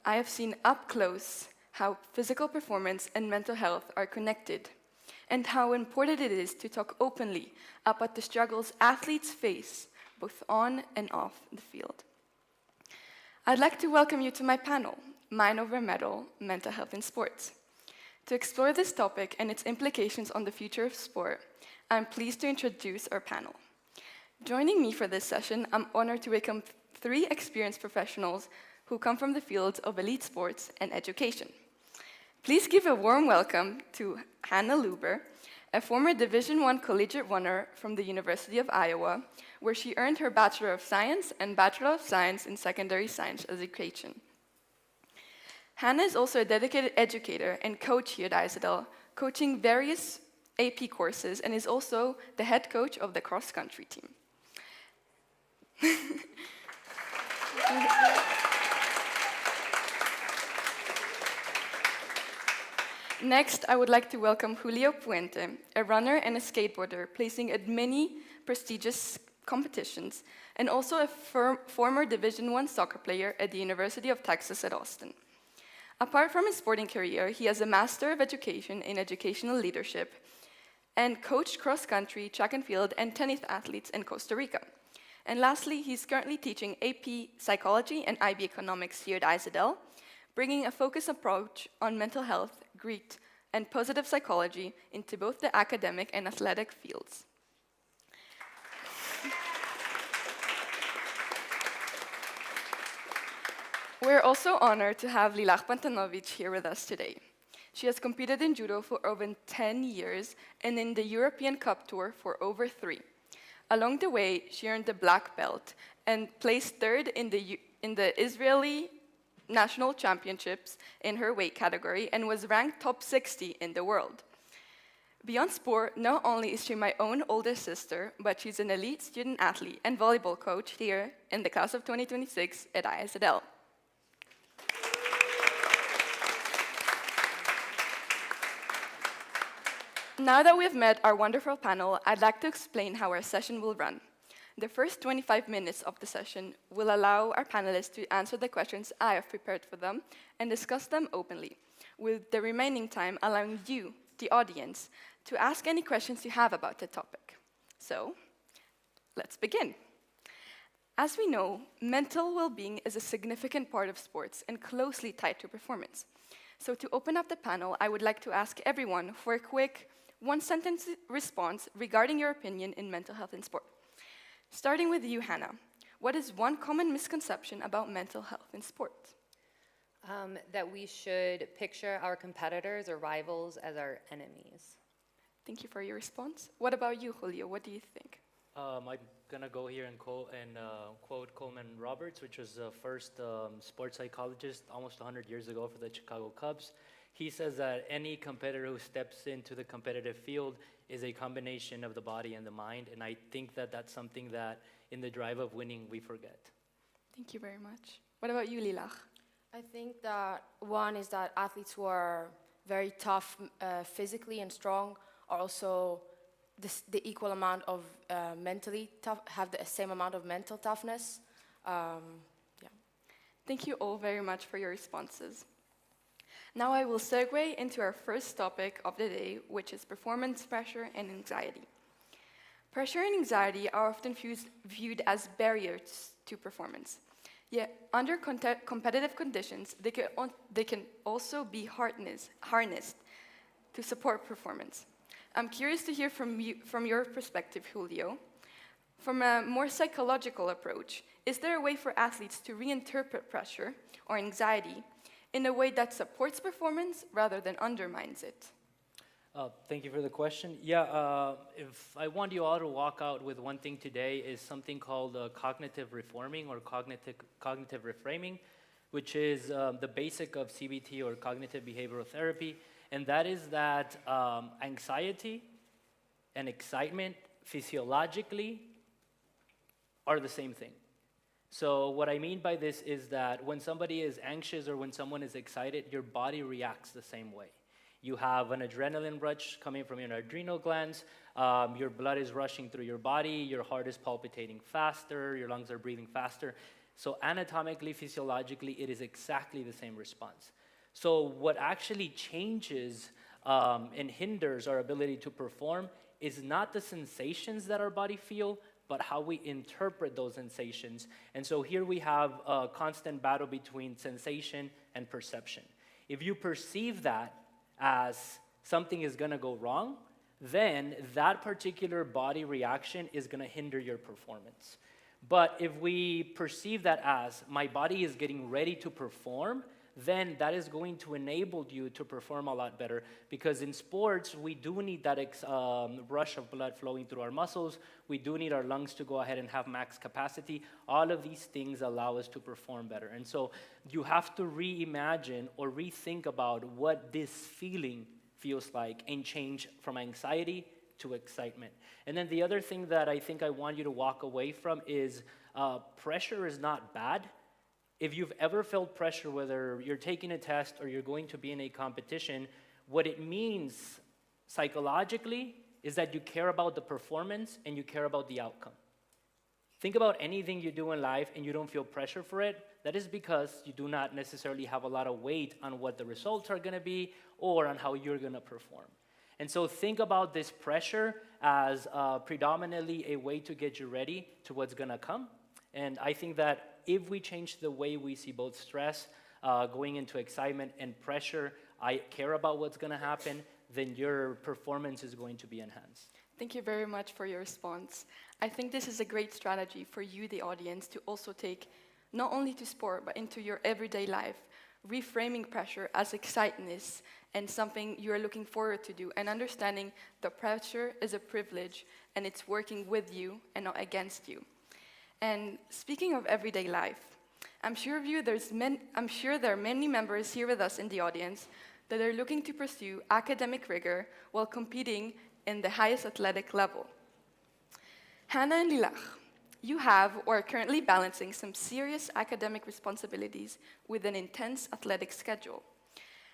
I have seen up close how physical performance and mental health are connected, and how important it is to talk openly about the struggles athletes face, both on and off the field. I'd like to welcome you to my panel, Mind Over Medal, Mental Health in Sports. To explore this topic and its implications on the future of sport, I'm pleased to introduce our panel. Joining me for this session, I'm honored to welcome 3 experienced professionals who come from the fields of elite sports and education. Please give a warm welcome to Hannah Luber, a former Division I collegiate runner from the University of Iowa, where she earned her Bachelor of Science and Bachelor of Science in Secondary Science Education. Hannah is also a dedicated educator and coach here at ISDL, coaching various AP courses, and is also the head coach of the cross-country team. Next, I would like to welcome Julio Puente, a runner and a skateboarder, placing at many prestigious competitions, and also a former Division I soccer player at the University of Texas at Austin. Apart from his sporting career, he has a Master of Education in Educational Leadership and coached cross-country, track and field, and tennis athletes in Costa Rica. And lastly, he's currently teaching AP Psychology and IB Economics here at ISADL, bringing a focused approach on mental health, grit, and positive psychology into both the academic and athletic fields. We're also honored to have Lilach Pantanovic here with us today. She has competed in judo for over 10 years and in the European Cup Tour for over 3. Along the way, she earned the black belt and placed third in the Israeli national championships in her weight category and was ranked top 60 in the world. Beyond sport, not only is she my own older sister, but she's an elite student athlete and volleyball coach here in the class of 2026 at ISADL. Now that we've met our wonderful panel, I'd like to explain how our session will run. The first 25 minutes of the session will allow our panelists to answer the questions I have prepared for them and discuss them openly, with the remaining time allowing you, the audience, to ask any questions you have about the topic. So, let's begin. As we know, mental well-being is a significant part of sports and closely tied to performance. So to open up the panel, I would like to ask everyone for a quick one-sentence response regarding your opinion in mental health in sport. Starting with you, Hannah. What is one common misconception about mental health in sport? That we should picture our competitors or rivals as our enemies. Thank you for your response. What about you, Julio? What do you think? I'm gonna go here and quote Coleman Roberts, which was the first sports psychologist almost 100 years ago for the Chicago Cubs. He says that any competitor who steps into the competitive field is a combination of the body and the mind, and I think that that's something that in the drive of winning we forget. Thank you very much. What about you, Lilach? I think that one is that athletes who are very tough physically and strong are also the equal amount of mentally tough, have the same amount of mental toughness. Yeah. Thank you all very much for your responses. Now I will segue into our first topic of the day, which is performance pressure and anxiety. Pressure and anxiety are often viewed as barriers to performance. Yet, under competitive conditions, they can also be harnessed to support performance. I'm curious to hear from your perspective, Julio. From a more psychological approach, is there a way for athletes to reinterpret pressure or anxiety in a way that supports performance rather than undermines it? Thank you for the question. Yeah, if I want you all to walk out with one thing today is something called cognitive reforming or cognitive reframing, which is the basic of CBT or cognitive behavioral therapy. And that is that anxiety and excitement physiologically are the same thing. So what I mean by this is that when somebody is anxious or when someone is excited, your body reacts the same way. You have an adrenaline rush coming from your adrenal glands, your blood is rushing through your body, your heart is palpitating faster, your lungs are breathing faster. So anatomically, physiologically, it is exactly the same response. So what actually changes and hinders our ability to perform is not the sensations that our body feel, but how we interpret those sensations. And so here we have a constant battle between sensation and perception. If you perceive that as something is gonna go wrong, then that particular body reaction is gonna hinder your performance. But if we perceive that as my body is getting ready to perform, then that is going to enable you to perform a lot better, because in sports, we do need that rush of blood flowing through our muscles. We do need our lungs to go ahead and have max capacity. All of these things allow us to perform better. And so you have to reimagine or rethink about what this feeling feels like and change from anxiety to excitement. And then the other thing that I think I want you to walk away from is pressure is not bad. If you've ever felt pressure, whether you're taking a test or you're going to be in a competition, what it means psychologically is that you care about the performance and you care about the outcome. Think about anything you do in life and you don't feel pressure for it. That is because you do not necessarily have a lot of weight on what the results are going to be or on how you're going to perform. And so think about this pressure as predominantly a way to get you ready to what's gonna come. And I think that if we change the way we see both stress, going into excitement and pressure, I care about what's gonna happen, then your performance is going to be enhanced. Thank you very much for your response. I think this is a great strategy for you, the audience, to also take not only to sport, but into your everyday life, reframing pressure as excitement and something you're looking forward to do, and understanding the pressure is a privilege and it's working with you and not against you. And speaking of everyday life, I'm sure there are many members here with us in the audience that are looking to pursue academic rigor while competing in the highest athletic level. Hannah and Lilach, you have or are currently balancing some serious academic responsibilities with an intense athletic schedule.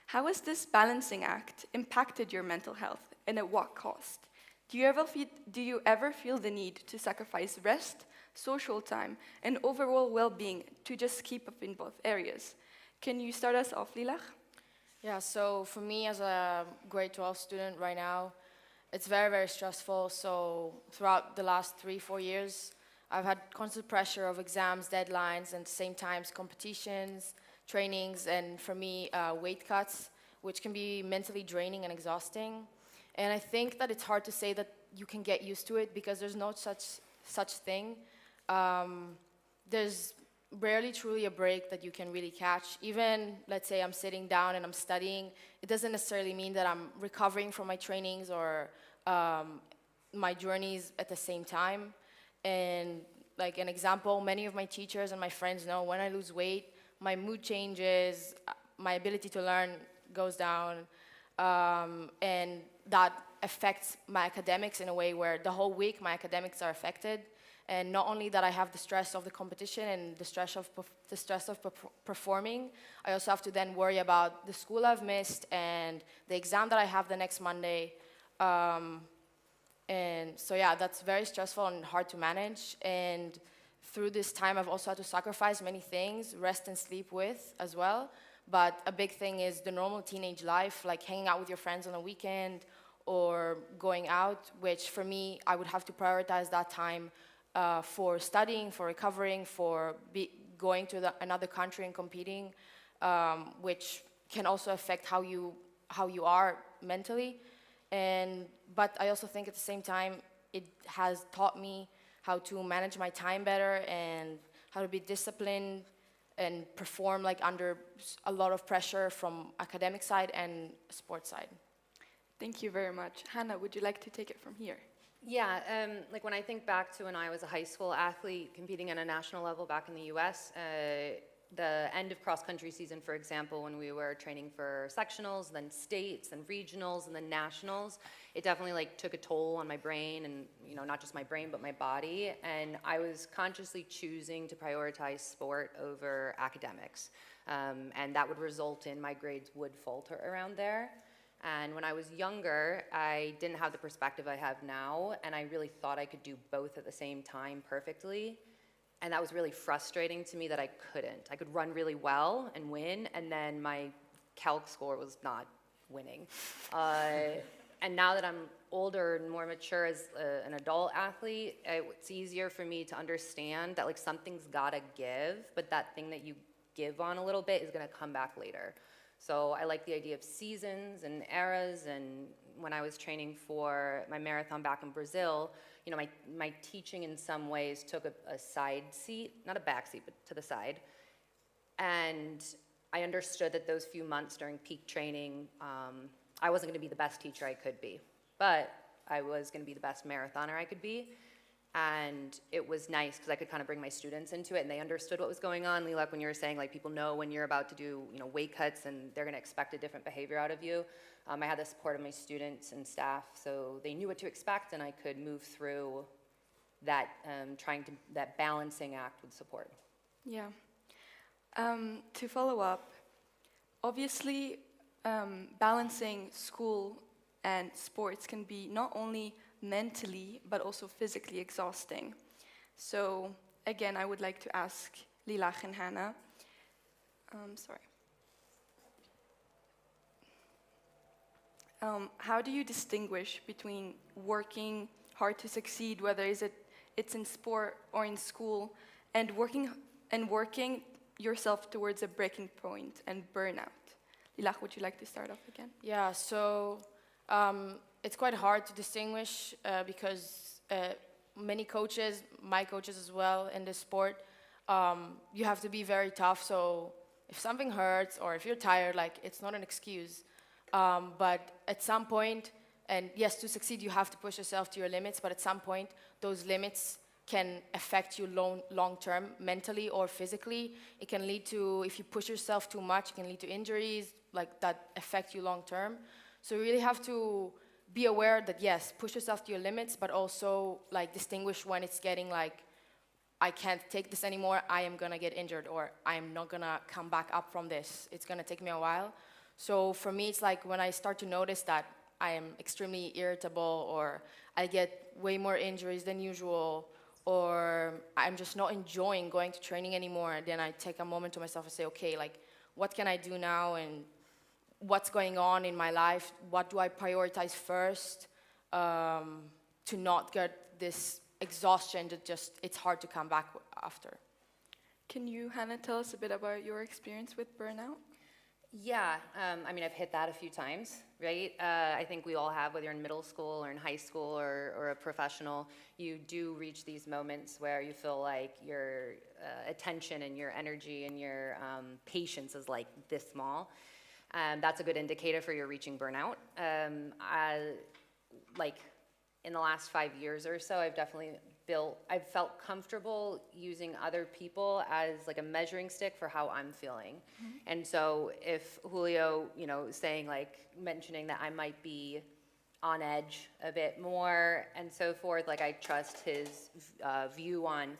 How has this balancing act impacted your mental health, and at what cost? Do you ever feel the need to sacrifice rest, social time, and overall well-being to just keep up in both areas? Can you start us off, Lilach? Yeah, so for me as a grade 12 student right now, it's very, very stressful. So throughout the last 3-4 years, I've had constant pressure of exams, deadlines, and at the same time competitions, trainings, and for me, weight cuts, which can be mentally draining and exhausting. And I think that it's hard to say that you can get used to it because there's no such thing. There's rarely truly a break that you can really catch. Even, let's say I'm sitting down and I'm studying, it doesn't necessarily mean that I'm recovering from my trainings or my journeys at the same time. And like an example, many of my teachers and my friends know when I lose weight, my mood changes, my ability to learn goes down, and that affects my academics in a way where the whole week my academics are affected. And not only that I have the stress of the competition and the stress of performing, I also have to then worry about the school I've missed and the exam that I have the next Monday. And so yeah, that's very stressful and hard to manage. And through this time, I've also had to sacrifice many things, rest and sleep with as well. But a big thing is the normal teenage life, like hanging out with your friends on the weekend or going out, which for me, I would have to prioritize that time for studying, for recovering, for going to another country and competing, which can also affect how you are mentally. But I also think at the same time, it has taught me how to manage my time better and how to be disciplined and perform like under a lot of pressure from academic side and sports side. Thank you very much. Hannah, would you like to take it from here? Yeah, like when I think back to when I was a high school athlete competing at a national level back in the US, the end of cross-country season, for example, when we were training for sectionals, then states, and regionals, and then nationals, it definitely like took a toll on my brain and, you know, not just my brain, but my body. And I was consciously choosing to prioritize sport over academics. And that would result in my grades would falter around there. And when I was younger, I didn't have the perspective I have now, and I really thought I could do both at the same time perfectly. And that was really frustrating to me that I couldn't. I could run really well and win, and then my calc score was not winning. And now that I'm older and more mature as an adult athlete, it's easier for me to understand that like something's gotta give, but that thing that you give on a little bit is gonna come back later. So I like the idea of seasons and eras, and when I was training for my marathon back in Brazil, you know, my teaching in some ways took a side seat, not a back seat, but to the side. And I understood that those few months during peak training, I wasn't gonna be the best teacher I could be, but I was gonna be the best marathoner I could be. And it was nice because I could kind of bring my students into it and they understood what was going on. Lilach, when you were saying like people know when you're about to do, you know, weight cuts and they're gonna expect a different behavior out of you. I had the support of my students and staff, so they knew what to expect and I could move through that, that balancing act with support. Yeah. To follow up, obviously balancing school and sports can be not only mentally but also physically exhausting. So again, I would like to ask Lilach and Hannah, how do you distinguish between working hard to succeed, whether it's in sport or in school, and working yourself towards a breaking point and burnout? Lilach, would you like to start off again? Yeah, so it's quite hard to distinguish because many coaches, my coaches as well in this sport, you have to be very tough. So if something hurts or if you're tired, like, it's not an excuse. But at some point, and yes, to succeed, you have to push yourself to your limits, but at some point, those limits can affect you long-term, mentally or physically. It can lead to, if you push yourself too much, it can lead to injuries, like, that affect you long-term. So you really have to be aware that, yes, push yourself to your limits, but also, like, distinguish when it's getting, like, I can't take this anymore, I am gonna get injured, or I am not gonna come back up from this. It's gonna take me a while. So for me, it's like when I start to notice that I am extremely irritable, or I get way more injuries than usual, or I'm just not enjoying going to training anymore, then I take a moment to myself and say, okay, like, what can I do now, and what's going on in my life? What do I prioritize first to not get this exhaustion that just, it's hard to come back after. Can you, Hannah, tell us a bit about your experience with burnout? Yeah, I mean, I've hit that a few times, right? I think we all have, whether you're in middle school or in high school or a professional, you do reach these moments where you feel like your attention and your energy and your patience is like this small. That's a good indicator for you're reaching burnout. Like, in the last 5 years or so, I've felt comfortable using other people as like a measuring stick for how I'm feeling. Mm-hmm. And so if Julio, mentioning that I might be on edge a bit more and so forth, like, I trust his view on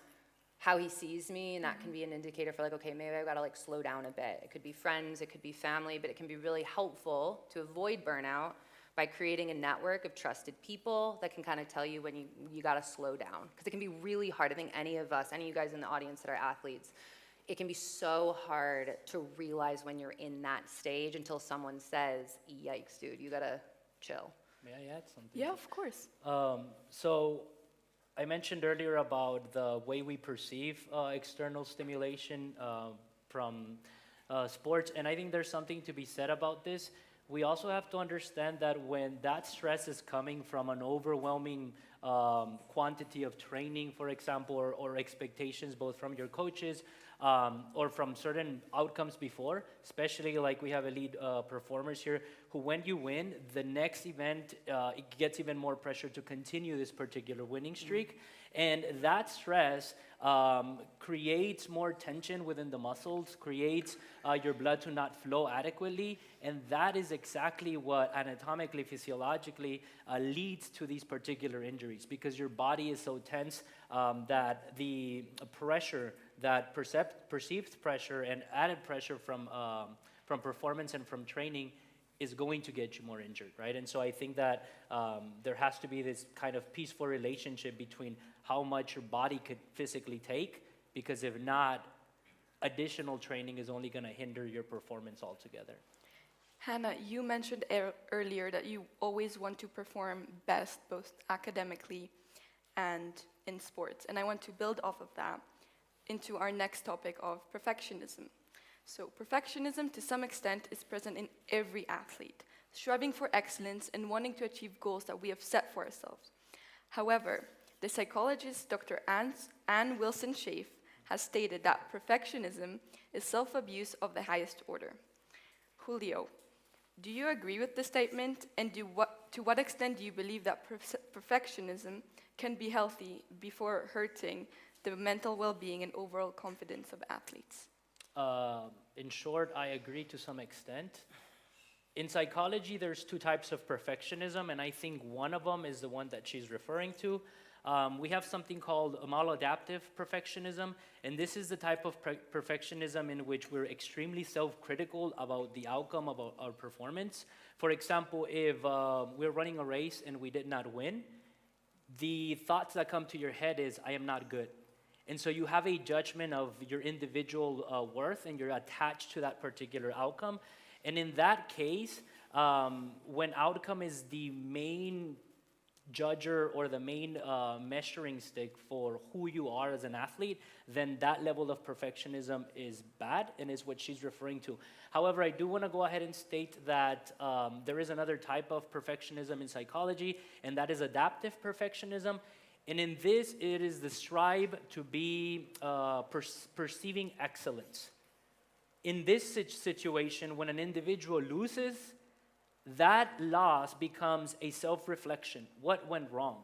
how he sees me, and that can be an indicator for, like, okay, maybe I've got to, like, slow down a bit. It could be friends, it could be family, but it can be really helpful to avoid burnout by creating a network of trusted people that can kind of tell you when you got to slow down. Because it can be really hard. I think any of you guys in the audience that are athletes, it can be so hard to realize when you're in that stage until someone says, yikes, dude, you got to chill. May I add something? Yeah, of course. So I mentioned earlier about the way we perceive external stimulation from sports, and I think there's something to be said about this. We also have to understand that when that stress is coming from an overwhelming quantity of training, for example, or expectations both from your coaches or from certain outcomes before, especially like we have elite performers here who, when you win, the next event, it gets even more pressure to continue this particular winning streak. And that stress creates more tension within the muscles, creates your blood to not flow adequately, and that is exactly what anatomically, physiologically leads to these particular injuries, because your body is so tense that the pressure, that perceived pressure and added pressure from performance and from training is going to get you more injured, right? And so I think that there has to be this kind of peaceful relationship between how much your body could physically take, because if not, additional training is only going to hinder your performance altogether. Hannah, you mentioned earlier that you always want to perform best, both academically and in sports. And I want to build off of that into our next topic of perfectionism. So perfectionism, to some extent, is present in every athlete, striving for excellence and wanting to achieve goals that we have set for ourselves. However, the psychologist Dr. Ann Wilson-Schaaf has stated that perfectionism is self-abuse of the highest order. Julio, do you agree with this statement, and to what extent do you believe that perfectionism can be healthy before hurting the mental well-being and overall confidence of athletes? In short, I agree to some extent. In psychology, there's two types of perfectionism, and I think one of them is the one that she's referring to. We have something called maladaptive perfectionism, and this is the type of perfectionism in which we're extremely self-critical about the outcome of our performance. For example, if we're running a race and we did not win, the thoughts that come to your head is, I am not good. And so you have a judgment of your individual worth, and you're attached to that particular outcome. And in that case, when outcome is the main judger or the main measuring stick for who you are as an athlete, then that level of perfectionism is bad and is what she's referring to. However, I do want to go ahead and state that there is another type of perfectionism in psychology, and that is adaptive perfectionism. And in this, it is the strive to be perceiving excellence. In this situation, when an individual loses, that loss becomes a self-reflection. What went wrong?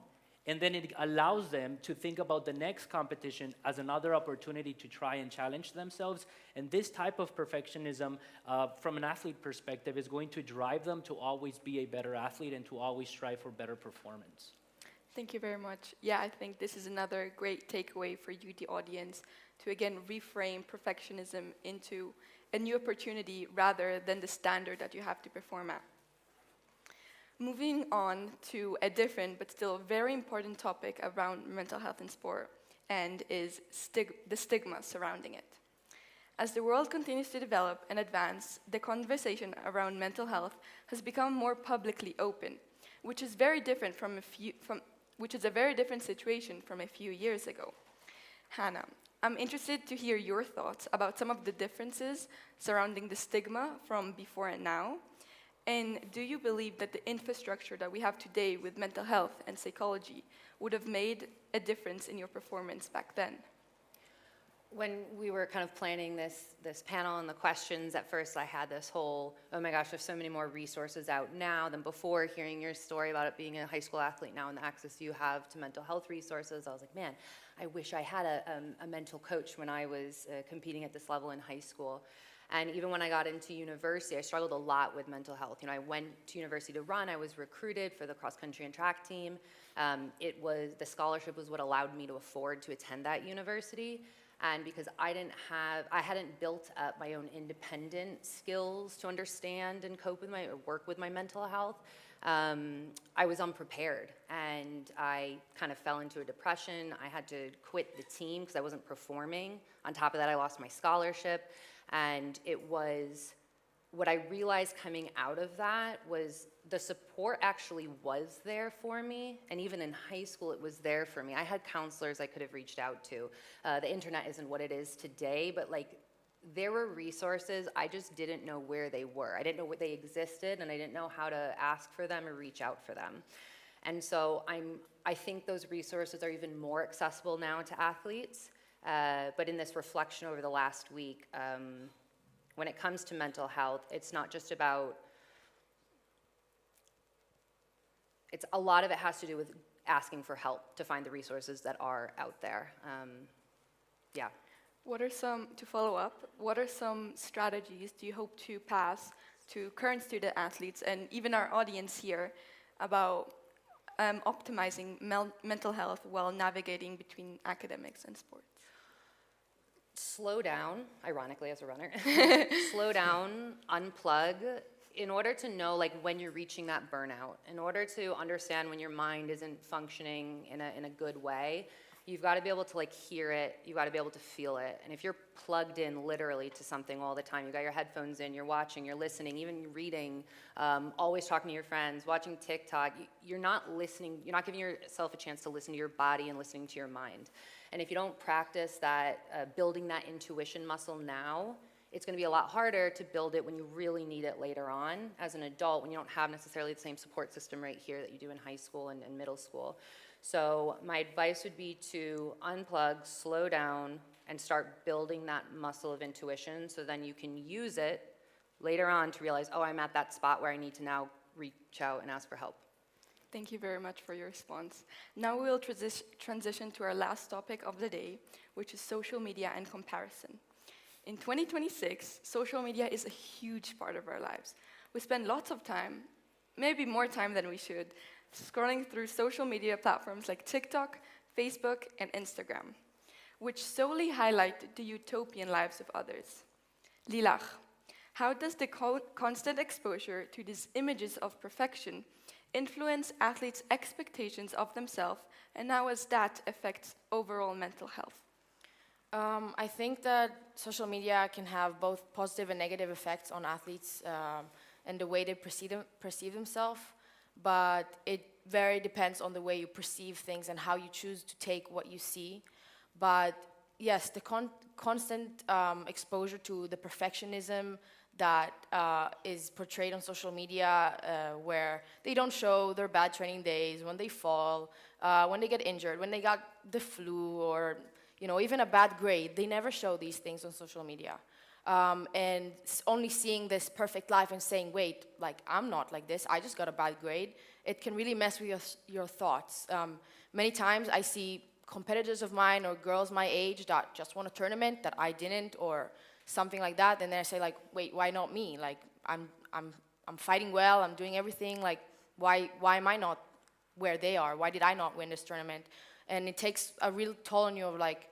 And then it allows them to think about the next competition as another opportunity to try and challenge themselves. And this type of perfectionism, from an athlete perspective, is going to drive them to always be a better athlete and to always strive for better performance. Thank you very much. Yeah, I think this is another great takeaway for you, the audience, to again reframe perfectionism into a new opportunity rather than the standard that you have to perform at. Moving on to a different but still very important topic around mental health in sport, and is the stigma surrounding it. As the world continues to develop and advance, the conversation around mental health has become more publicly open, which is very different which is a very different situation from a few years ago. Hannah, I'm interested to hear your thoughts about some of the differences surrounding the stigma from before and now. And do you believe that the infrastructure that we have today with mental health and psychology would have made a difference in your performance back then? When we were kind of planning this panel and the questions, at first I had this whole, oh my gosh, there's so many more resources out now than before. Hearing your story about it being a high school athlete now and the access you have to mental health resources, I was like, man, I wish I had a mental coach when I was competing at this level in high school. And even when I got into university, I struggled a lot with mental health. You know, I went to university to run. I was recruited for the cross-country and track team. The scholarship was what allowed me to afford to attend that university. And because I hadn't built up my own independent skills to understand and cope with work with my mental health, I was unprepared. And I kind of fell into a depression. I had to quit the team because I wasn't performing. On top of that, I lost my scholarship. And it was, what I realized coming out of that was the support actually was there for me. And even in high school, it was there for me. I had counselors I could have reached out to. The internet isn't what it is today, but like there were resources, I just didn't know where they were. I didn't know where they existed, and I didn't know how to ask for them or reach out for them. And so I think those resources are even more accessible now to athletes. But in this reflection over the last week, when it comes to mental health, it's not just about, a lot of it has to do with asking for help to find the resources that are out there. Yeah. To follow up, what are some strategies do you hope to pass to current student athletes and even our audience here about optimizing mental health while navigating between academics and sports? Slow down, ironically as a runner, slow down, unplug, in order to know like when you're reaching that burnout, in order to understand when your mind isn't functioning in a good way, you've got to be able to like hear it, you've got to be able to feel it. And if you're plugged in literally to something all the time, you've got your headphones in, you're watching, you're listening, even reading, always talking to your friends, watching TikTok, you're not listening, you're not giving yourself a chance to listen to your body and listening to your mind. And if you don't practice that, building that intuition muscle now, it's going to be a lot harder to build it when you really need it later on as an adult, when you don't have necessarily the same support system right here that you do in high school and middle school. So my advice would be to unplug, slow down, and start building that muscle of intuition so then you can use it later on to realize, oh, I'm at that spot where I need to now reach out and ask for help. Thank you very much for your response. Now we will transition to our last topic of the day, which is social media and comparison. In 2026, social media is a huge part of our lives. We spend lots of time, maybe more time than we should, scrolling through social media platforms like TikTok, Facebook, and Instagram, which solely highlight the utopian lives of others. Lilach, how does the constant exposure to these images of perfection influence athletes' expectations of themselves, and how does that affect overall mental health? I think that social media can have both positive and negative effects on athletes. and the way they perceive themselves, but it very depends on the way you perceive things and how you choose to take what you see. But yes, the constant exposure to the perfectionism that is portrayed on social media, where they don't show their bad training days, when they fall, when they get injured, when they got the flu, or even a bad grade. They never show these things on social media. And only seeing this perfect life and saying, wait, like, I'm not like this, I just got a bad grade, it can really mess with your thoughts. Many times I see competitors of mine or girls my age that just won a tournament that I didn't, or something like that, and then I say, like, wait, why not me? Like, I'm fighting well, I'm doing everything, like, why am I not where they are? Why did I not win this tournament? And it takes a real toll on you of, like,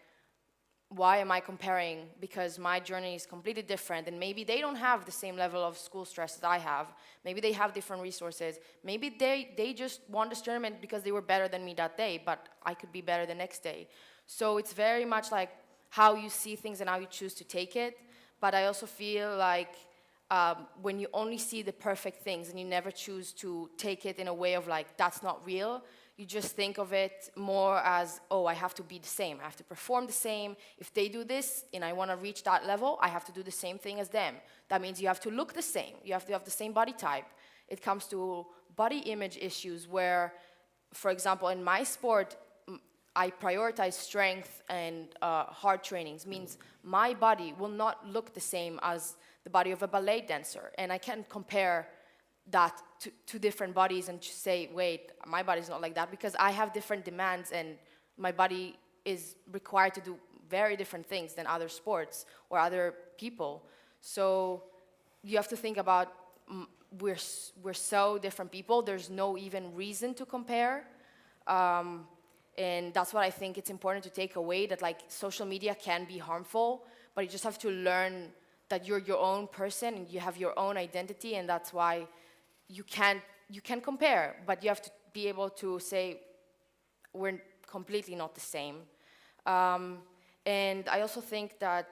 why am I comparing? Because my journey is completely different, and maybe they don't have the same level of school stress that I have. Maybe they have different resources. Maybe they just won this tournament because they were better than me that day, but I could be better the next day. So it's very much like how you see things and how you choose to take it. But I also feel like when you only see the perfect things and you never choose to take it in a way of, like, that's not real, you just think of it more as, oh, I have to be the same. I have to perform the same. If they do this and I want to reach that level, I have to do the same thing as them. That means you have to look the same. You have to have the same body type. It comes to body image issues where, for example, in my sport, I prioritize strength and hard trainings. Means my body will not look the same as the body of a ballet dancer. And I can't compare that to different bodies and just say, wait, my body's not like that, because I have different demands and my body is required to do very different things than other sports or other people. So you have to think about, we're so different people, there's no even reason to compare. And that's what I think it's important to take away, that, like, social media can be harmful, but you just have to learn that you're your own person and you have your own identity, and that's why you can compare, but you have to be able to say, we're completely not the same. And I also think that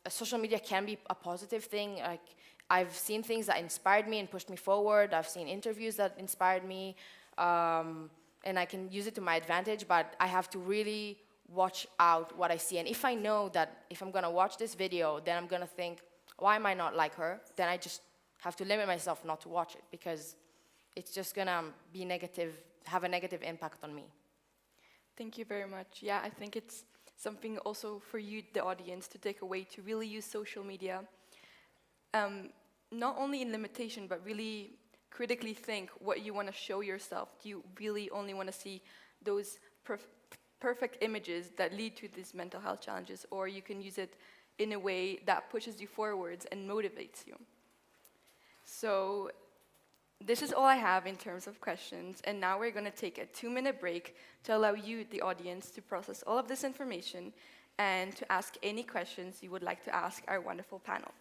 social media can be a positive thing. Like, I've seen things that inspired me and pushed me forward. I've seen interviews that inspired me, and I can use it to my advantage, but I have to really watch out what I see. And if I know that if I'm gonna watch this video, then I'm gonna think, why am I not like her? Then I just have to limit myself not to watch it, because it's just gonna be negative, have a negative impact on me. Thank you very much. Yeah, I think it's something also for you, the audience, to take away, to really use social media, not only in limitation, but really critically think what you want to show yourself. Do you really only want to see those perfect images that lead to these mental health challenges, or you can use it in a way that pushes you forwards and motivates you? So this is all I have in terms of questions, and now we're going to take a 2-minute break to allow you, the audience, to process all of this information and to ask any questions you would like to ask our wonderful panel.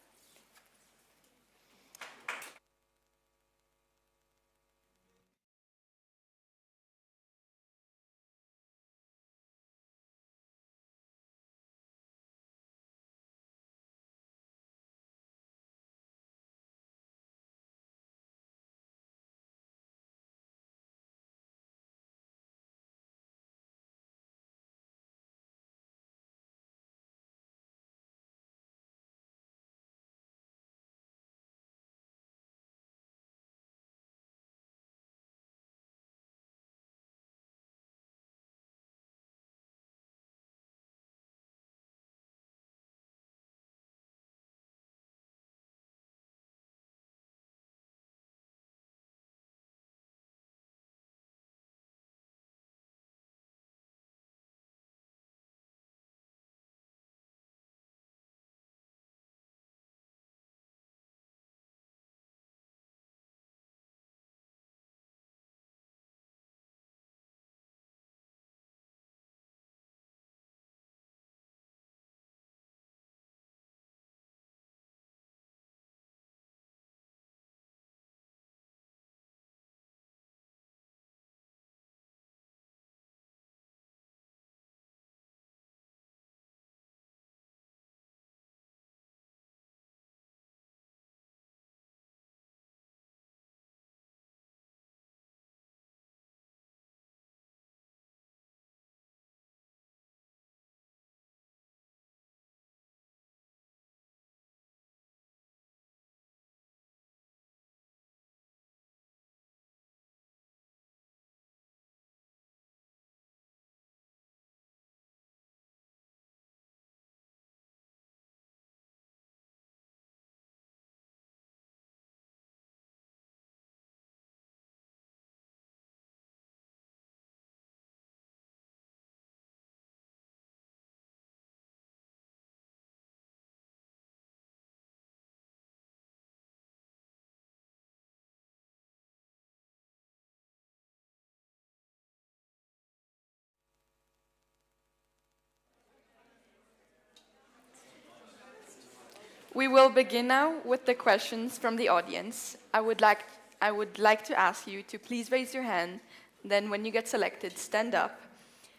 We will begin now with the questions from the audience. I would like to ask you to please raise your hand. Then when you get selected, stand up,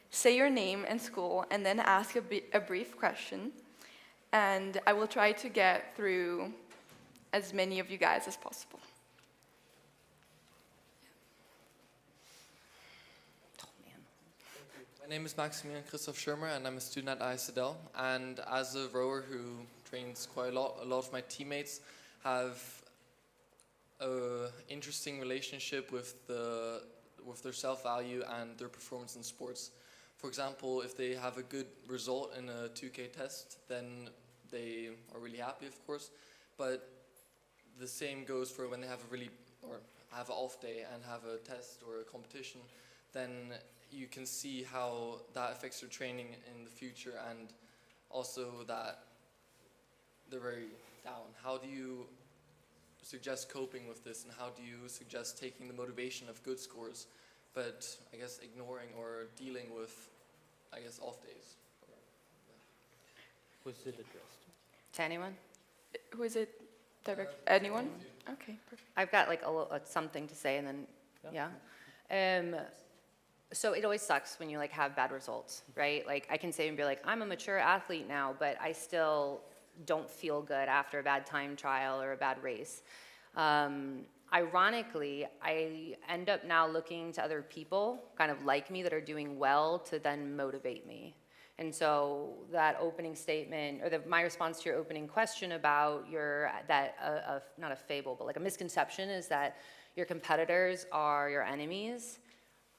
say your name and school, and then ask a brief question. And I will try to get through as many of you guys as possible. My name is Maximilian Christoph Schirmer, and I'm a student at ISDL. And as a rower who trains quite a lot of my teammates have an interesting relationship with their self-value and their performance in sports. For example, if they have a good result in a 2K test, then they are really happy, of course. But the same goes for when they have have an off day and have a test or a competition, then you can see how that affects their training in the future, and also that they're very down. How do you suggest coping with this, and how do you suggest taking the motivation of good scores, but I guess ignoring or dealing with, I guess, off days? Was it addressed To anyone? Who is it? Direct? Anyone? Okay, perfect. I've got like something to say, and then so it always sucks when you like have bad results, right? Like I can say and be like, I'm a mature athlete now, but I still don't feel good after a bad time trial or a bad race. Ironically, I end up now looking to other people kind of like me that are doing well to then motivate me. And so that opening statement, or my response to your opening question about not a fable, but like a misconception is that your competitors are your enemies.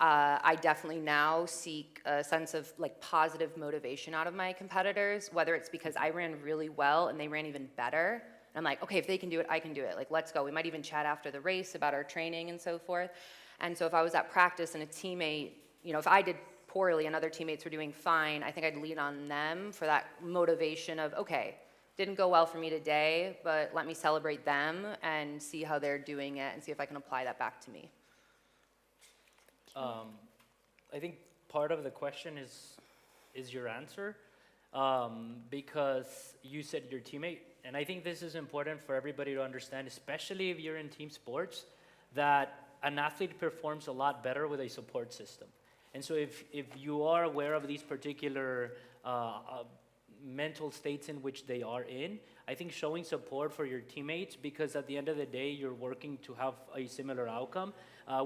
I definitely now seek a sense of like positive motivation out of my competitors, whether it's because I ran really well and they ran even better. And I'm like, okay, if they can do it, I can do it. Like, let's go. We might even chat after the race about our training and so forth. And so if I was at practice and a teammate, if I did poorly and other teammates were doing fine, I think I'd lean on them for that motivation of, okay, didn't go well for me today, but let me celebrate them and see how they're doing it and see if I can apply that back to me. I think part of the question is your answer, because you said your teammate, and I think this is important for everybody to understand, especially if you're in team sports, that an athlete performs a lot better with a support system. And so if you are aware of these particular mental states in which they are in, I think showing support for your teammates, because at the end of the day, you're working to have a similar outcome.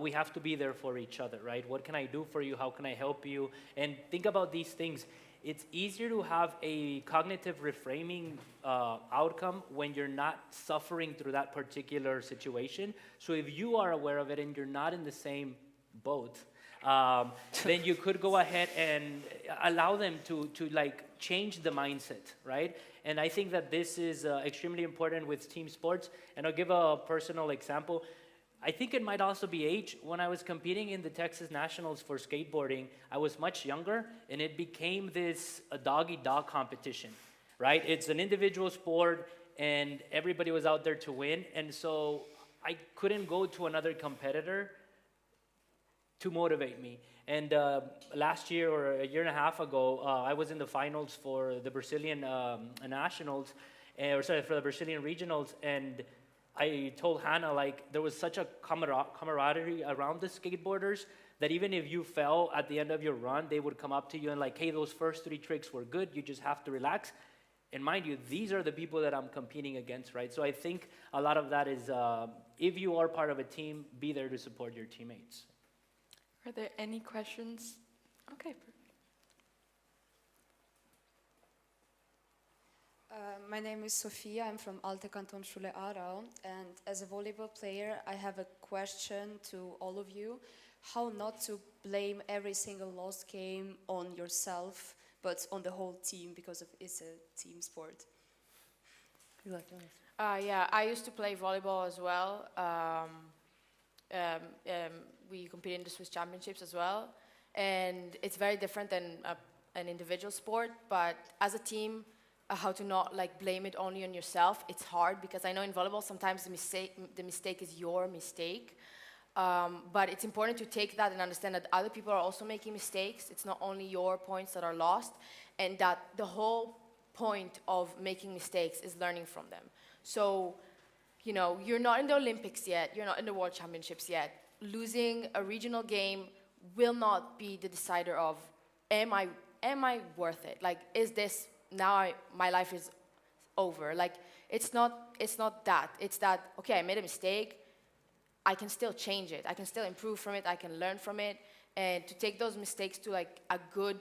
We have to be there for each other, right? What can I do for you? How can I help you? And think about these things. It's easier to have a cognitive reframing outcome when you're not suffering through that particular situation. So if you are aware of it and you're not in the same boat, then you could go ahead and allow them to like change the mindset, right? And I think that this is extremely important with team sports. And I'll give a personal example. I think it might also be age. When I was competing in the Texas Nationals for skateboarding, I was much younger, and it became this a dog-eat-dog competition, right? It's an individual sport, and everybody was out there to win. And so I couldn't go to another competitor to motivate me. And last year or a year and a half ago, I was in the finals for the Brazilian nationals, for the Brazilian regionals, and I told Hannah, like, there was such a camaraderie around the skateboarders that even if you fell at the end of your run, they would come up to you and like, hey, those first 3 tricks were good, you just have to relax. And mind you, these are the people that I'm competing against, right? So I think a lot of that is, if you are part of a team, be there to support your teammates. Are there any questions? Okay. My name is Sofia. I'm from Alte Kantonsschule Aarau, and as a volleyball player, I have a question to all of you. How not to blame every single lost game on yourself, but on the whole team, because it's a team sport. Yeah, I used to play volleyball as well. We compete in the Swiss Championships as well, and it's very different than an individual sport, but as a team, how to not like blame it only on yourself. It's hard because I know in volleyball sometimes the mistake is your mistake, but it's important to take that and understand that other people are also making mistakes. It's not only your points that are lost, and that the whole point of making mistakes is learning from them. So, you know, you're not in the Olympics yet, you're not in the World Championships yet. Losing a regional game will not be the decider of, am I worth it? Like, is this, my life is over? Like, it's not that. It's that, okay, I made a mistake, I can still change it, I can still improve from it, I can learn from it, and to take those mistakes to like a good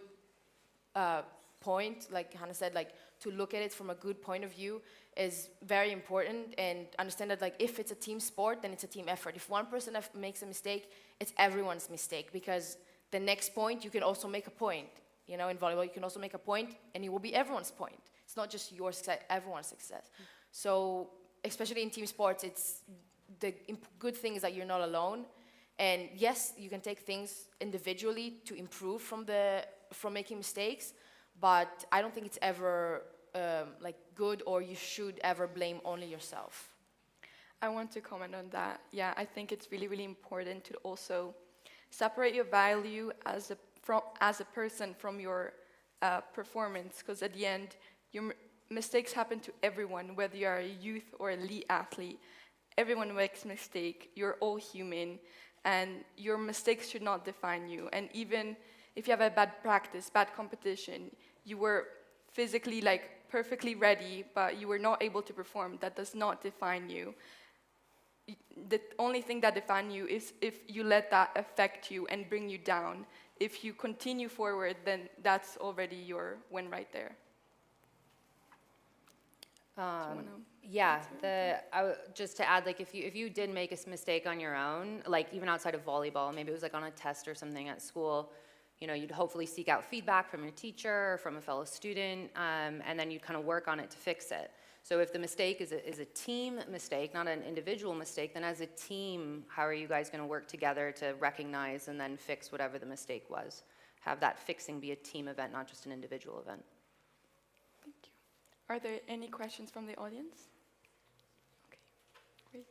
point, like Hannah said, like to look at it from a good point of view is very important, and understand that like if it's a team sport, then it's a team effort. If one person makes a mistake, it's everyone's mistake, because the next point you can also make a point. You know, in volleyball you can also make a point and it will be everyone's point. It's not just your success, everyone's success. So especially in team sports, it's the good thing is that you're not alone. And yes, you can take things individually to improve from making mistakes, but I don't think it's ever like good, or you should ever blame only yourself. I want to comment on that. Yeah, I think it's really, really important to also separate your value as a person from your performance, because at the end, your mistakes happen to everyone, whether you are a youth or elite athlete. Everyone makes mistakes. You're all human, and your mistakes should not define you. And even if you have a bad practice, bad competition, you were physically like perfectly ready, but you were not able to perform, that does not define you. The only thing that defines you is if you let that affect you and bring you down. If you continue forward, then that's already your win right there. Yeah, just to add, like if you did make a mistake on your own, like even outside of volleyball, maybe it was like on a test or something at school, you know, you'd hopefully seek out feedback from your teacher or from a fellow student, and then you'd kind of work on it to fix it. So if the mistake is a team mistake, not an individual mistake, then as a team, how are you guys going to work together to recognize and then fix whatever the mistake was? Have that fixing be a team event, not just an individual event. Thank you. Are there any questions from the audience? Okay, great.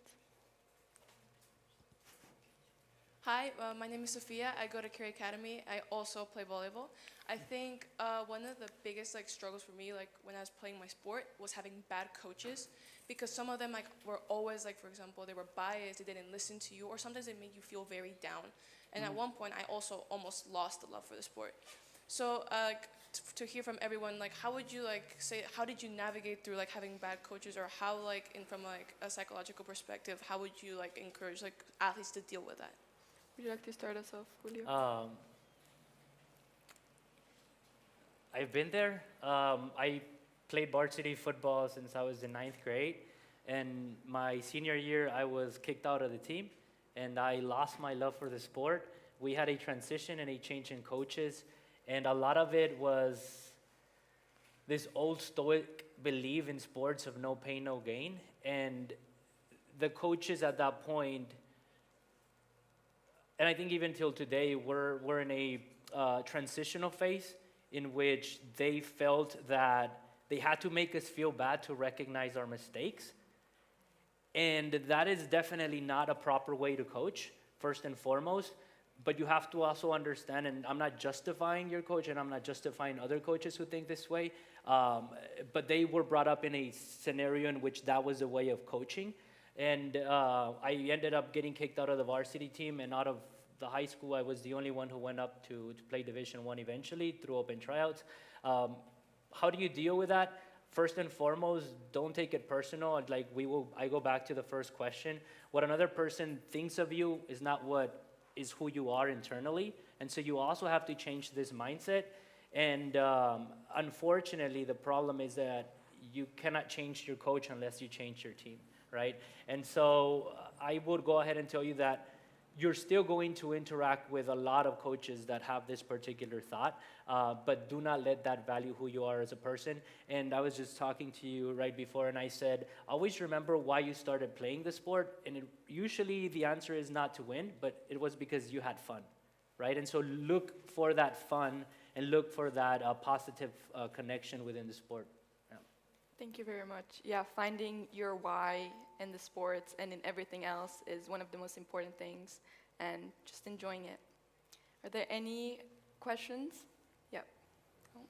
Hi, my name is Sophia. I go to Curie Academy. I also play volleyball. I think one of the biggest struggles for me, when I was playing my sport, was having bad coaches, because some of them were always for example, they were biased, they didn't listen to you, or sometimes they made you feel very down. And at one point, I also almost lost the love for the sport. So to hear from everyone, how would you say, how did you navigate through having bad coaches, or how from a psychological perspective, how would you encourage athletes to deal with that? Would you like to start us off, Julio? I've been there. I played varsity football since I was in 9th grade. And my senior year, I was kicked out of the team. And I lost my love for the sport. We had a transition and a change in coaches. And a lot of it was this old stoic belief in sports of no pain, no gain. And the coaches at that point, and I think even till today, we're in a transitional phase in which they felt that they had to make us feel bad to recognize our mistakes. And that is definitely not a proper way to coach, first and foremost. But you have to also understand, and I'm not justifying your coach, and I'm not justifying other coaches who think this way, but they were brought up in a scenario in which that was a way of coaching. And I ended up getting kicked out of the varsity team, and out of the high school, I was the only one who went up to play Division I eventually through open tryouts. How do you deal with that? First and foremost, don't take it personal. I go back to the first question. What another person thinks of you is not what is who you are internally. And so you also have to change this mindset. And unfortunately, the problem is that you cannot change your coach unless you change your team, right? And so I would go ahead and tell you that you're still going to interact with a lot of coaches that have this particular thought, but do not let that value who you are as a person. And I was just talking to you right before, and I said, always remember why you started playing the sport. And usually the answer is not to win, but it was because you had fun, right? And so look for that fun and look for that positive connection within the sport. Yeah. Thank you very much. Yeah, finding your why in the sports and in everything else is one of the most important things, and just enjoying it. Are there any questions? Yep. Oh.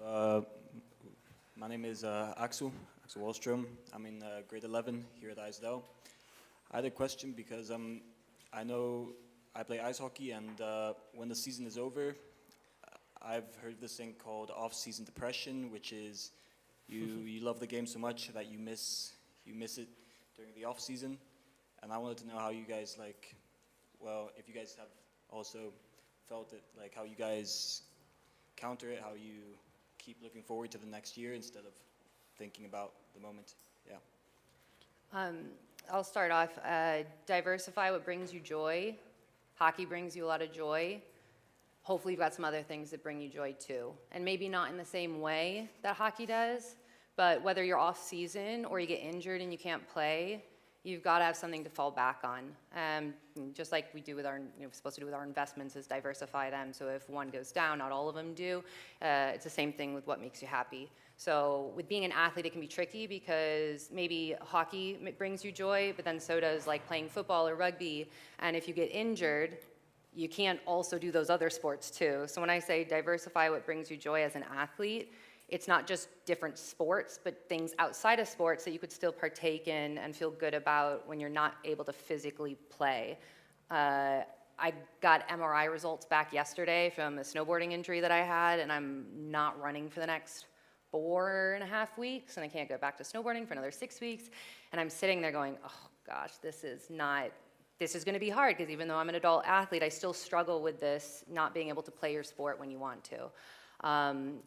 My name is Axel Wallström. I'm in grade 11 here at ISDL. I had a question because I know I play ice hockey, and when the season is over, I've heard this thing called off-season depression, which is you love the game so much that you miss it during the off-season. And I wanted to know how you guys if you guys have also felt it, like how you guys counter it, how you keep looking forward to the next year instead of thinking about the moment. Yeah. I'll start off. Diversify what brings you joy. Hockey brings you a lot of joy. Hopefully you've got some other things that bring you joy too. And maybe not in the same way that hockey does, but whether you're off season or you get injured and you can't play, you've got to have something to fall back on. Just like we do with our, we're supposed to do with our investments, is diversify them. So if one goes down, not all of them do. It's the same thing with what makes you happy. So with being an athlete, it can be tricky because maybe hockey brings you joy, but then so does like playing football or rugby. And if you get injured, you can't also do those other sports too. So when I say diversify what brings you joy as an athlete, it's not just different sports, but things outside of sports that you could still partake in and feel good about when you're not able to physically play. I got MRI results back yesterday from a snowboarding injury that I had, and I'm not running for the next 4.5 weeks, and I can't go back to snowboarding for another 6 weeks. And I'm sitting there going, oh gosh, this is going to be hard, because even though I'm an adult athlete, I still struggle with this, not being able to play your sport when you want to.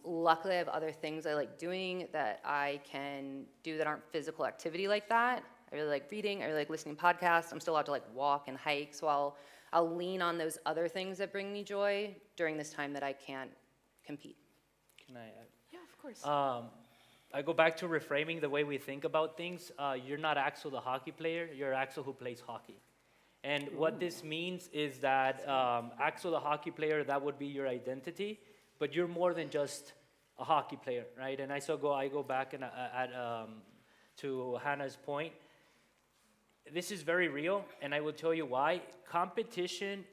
Luckily, I have other things I like doing that I can do that aren't physical activity like that. I really like reading, I really like listening to podcasts. I'm still allowed to like walk and hike, so I'll lean on those other things that bring me joy during this time that I can't compete. Can I add? Yeah, of course. I go back to reframing the way we think about things. You're not Axel the hockey player, you're Axel who plays hockey. And what this means is that Axel the hockey player, that would be your identity, but you're more than just a hockey player, right? And I go back and to Hannah's point. This is very real, and I will tell you why. Competition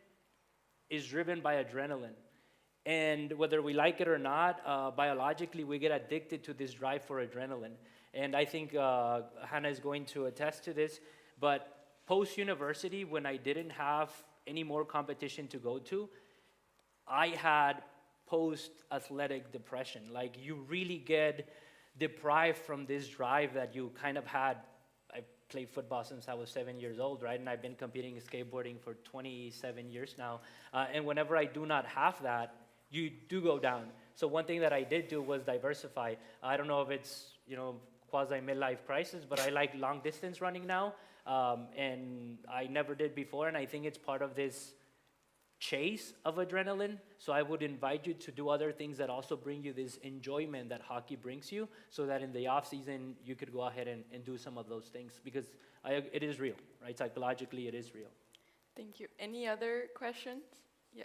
is driven by adrenaline. And whether we like it or not, biologically, we get addicted to this drive for adrenaline. And I think Hannah is going to attest to this. But post-university, when I didn't have any more competition to go to, I had post-athletic depression. Like, you really get deprived from this drive that you kind of had. I played football since I was 7 years old, right? And I've been competing in skateboarding for 27 years now. And whenever I do not have that, you do go down. So one thing that I did do was diversify. I don't know if it's, quasi midlife crisis, but I like long distance running now. And I never did before, and I think it's part of this chase of adrenaline. So I would invite you to do other things that also bring you this enjoyment that hockey brings you, so that in the off season you could go ahead and do some of those things, because it is real, right? Psychologically, it is real. Thank you. Any other questions? Yeah.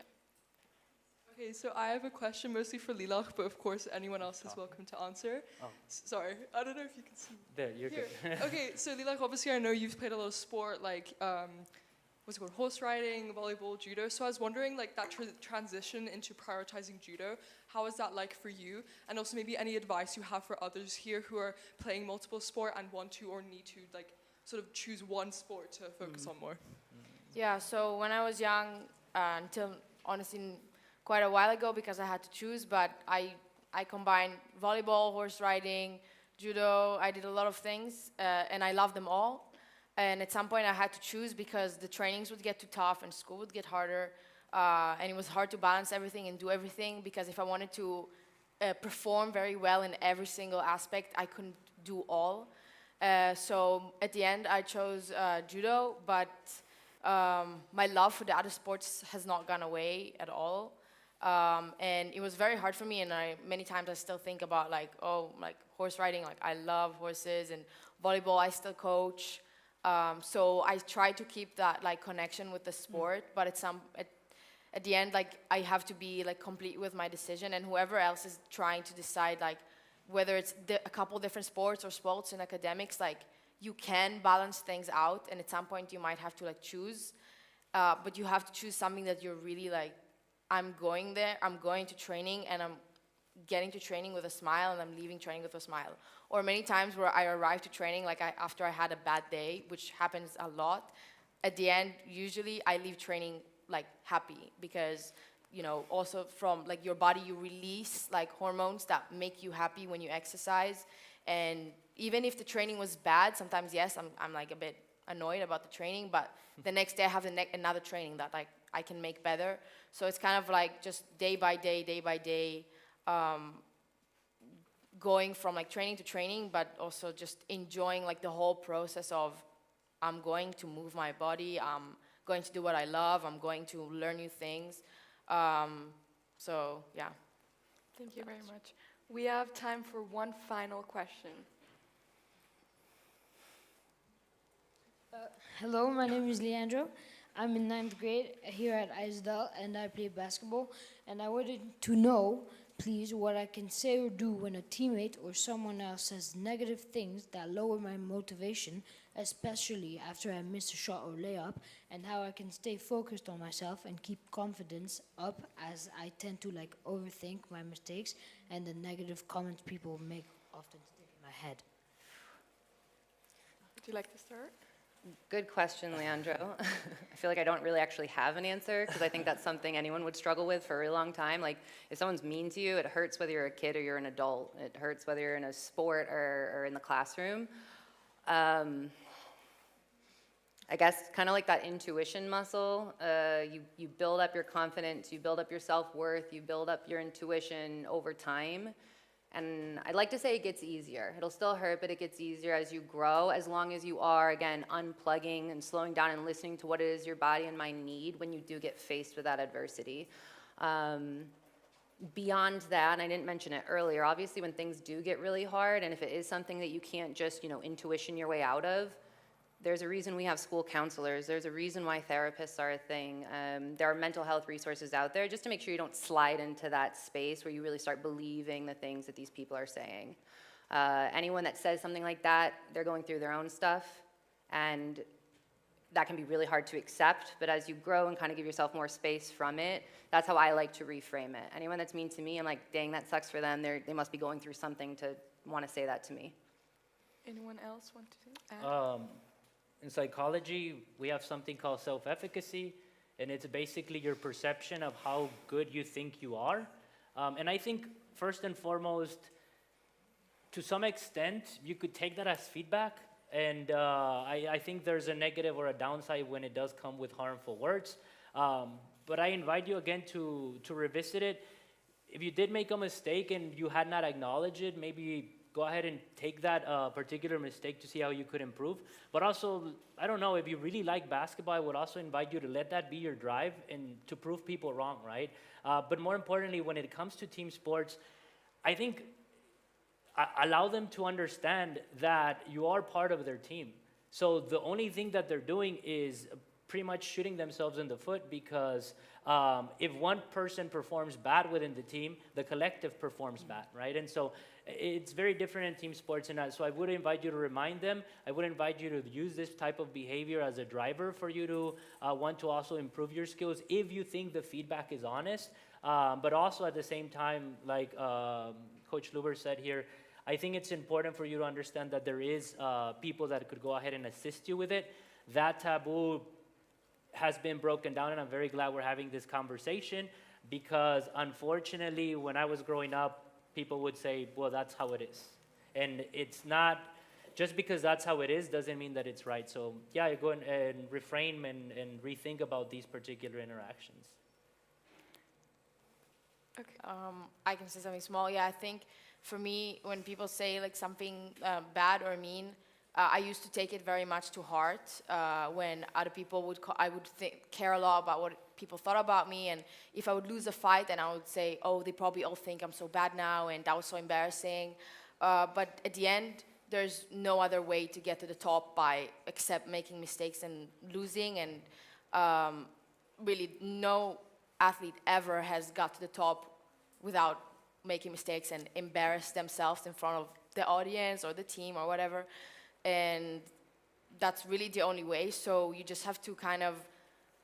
Okay, so I have a question mostly for Lilach, but of course anyone else is welcome to answer. Oh. Sorry, I don't know if you can see. There, you're Here. good. Okay, so Lilach, obviously I know you've played a lot of sport, like what's it called, horse riding, volleyball, judo. So I was wondering, like, that transition into prioritizing judo, how is that like for you? And also maybe any advice you have for others here who are playing multiple sport and want to or need to, like, sort of choose one sport to focus on more. Yeah, so when I was young, until honestly quite a while ago, because I had to choose, but I combined volleyball, horse riding, judo. I did a lot of things, and I loved them all. And at some point I had to choose, because the trainings would get too tough and school would get harder, and it was hard to balance everything and do everything, because if I wanted to perform very well in every single aspect, I couldn't do all. So at the end I chose judo, but my love for the other sports has not gone away at all. And it was very hard for me, and many times I still think about like horse riding, like I love horses, and volleyball I still coach. So I try to keep that like connection with the sport, but at the end, like I have to be like complete with my decision, and whoever else is trying to decide like whether it's a couple different sports or sports and academics, like you can balance things out, and at some point you might have to like choose, but you have to choose something that you're really like, I'm going there, I'm going to training, and getting to training with a smile and I'm leaving training with a smile. Or many times where I arrive to training like after I had a bad day, which happens a lot, at the end, usually I leave training like happy because, you know, also from like your body, you release like hormones that make you happy when you exercise. And even if the training was bad, sometimes yes, I'm like a bit annoyed about the training, but the next day I have another training that like I can make better. So it's kind of like just day by day, going from like training to training, but also just enjoying like the whole process of I'm going to move my body, I'm going to do what I love, I'm going to learn new things. So yeah. Thank you very much. We have time for one final question. Hello, my name is Leandro. I'm in 9th grade here at ISDL and I play basketball. And I wanted to know, please, what I can say or do when a teammate or someone else says negative things that lower my motivation, especially after I miss a shot or layup, and how I can stay focused on myself and keep confidence up as I tend to like overthink my mistakes and the negative comments people make often stick in my head. Would you like to start? Good question, Leandro. I feel like I don't really actually have an answer because I think that's something anyone would struggle with for a really long time. Like, if someone's mean to you, it hurts whether you're a kid or you're an adult. It hurts whether you're in a sport or in the classroom. I guess kind of like that intuition muscle. You build up your confidence, you build up your self-worth, you build up your intuition over time. And I'd like to say it gets easier. It'll still hurt, but it gets easier as you grow, as long as you are, again, unplugging and slowing down and listening to what it is your body and mind need when you do get faced with that adversity. Beyond that, and I didn't mention it earlier, obviously when things do get really hard, and if it is something that you can't just, intuition your way out of, there's a reason we have school counselors. There's a reason why therapists are a thing. There are mental health resources out there just to make sure you don't slide into that space where you really start believing the things that these people are saying. Anyone that says something like that, they're going through their own stuff, and that can be really hard to accept, but as you grow and kind of give yourself more space from it, that's how I like to reframe it. Anyone that's mean to me, I'm like, dang, that sucks for them. They must be going through something to want to say that to me. Anyone else want to add? In psychology, we have something called self-efficacy, and it's basically your perception of how good you think you are. And I think, first and foremost, to some extent, you could take that as feedback, and I think there's a negative or a downside when it does come with harmful words. But I invite you again to revisit it. If you did make a mistake and you had not acknowledged it, maybe go ahead and take that particular mistake to see how you could improve. But also, I don't know, if you really like basketball, I would also invite you to let that be your drive and to prove people wrong, right? But more importantly, when it comes to team sports, I think allow them to understand that you are part of their team. So the only thing that they're doing is pretty much shooting themselves in the foot, because if one person performs bad within the team, the collective performs bad, right? And so it's very different in team sports, and so I would invite you to remind them. I would invite you to use this type of behavior as a driver for you to want to also improve your skills if you think the feedback is honest. But also at the same time, like Coach Luber said here, I think it's important for you to understand that there is people that could go ahead and assist you with it. That taboo has been broken down, and I'm very glad we're having this conversation, because unfortunately, when I was growing up, people would say, well, that's how it is. And it's not, just because that's how it is doesn't mean that it's right. So yeah, go and reframe and rethink about these particular interactions. Okay. I can say something small. Yeah, I think for me, when people say like something bad or mean, I used to take it very much to heart. When other people would, I would care a lot about what people thought about me, and if I would lose a fight, then I would say, oh, they probably all think I'm so bad now, and that was so embarrassing. But at the end, there's no other way to get to the top except making mistakes and losing, and really no athlete ever has got to the top without making mistakes and embarrass themselves in front of the audience or the team or whatever. And that's really the only way. So you just have to kind of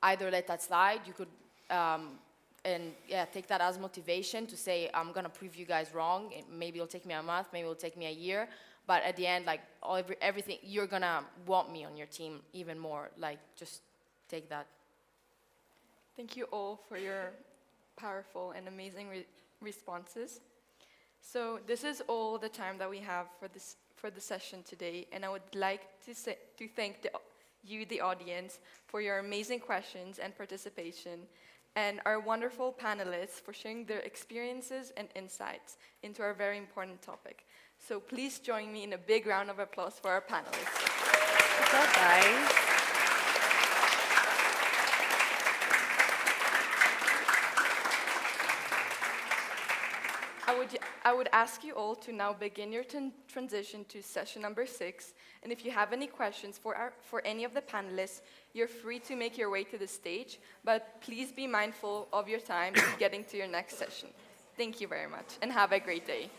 either let that slide. You could and yeah, take that as motivation to say, I'm gonna prove you guys wrong. Maybe it'll take me a month, maybe it'll take me a year, but at the end, like everything, you're gonna want me on your team even more. Like, just take that. Thank you all for your powerful and amazing responses. So this is all the time that we have for the session today, and I would like to thank you, the audience, for your amazing questions and participation, and our wonderful panelists for sharing their experiences and insights into our very important topic. So please join me in a big round of applause for our panelists. Good job, guys. I would ask you all to now begin your transition to session number 6. And if you have any questions for any of the panelists, you're free to make your way to the stage, but please be mindful of your time getting to your next session. Thank you very much, and have a great day.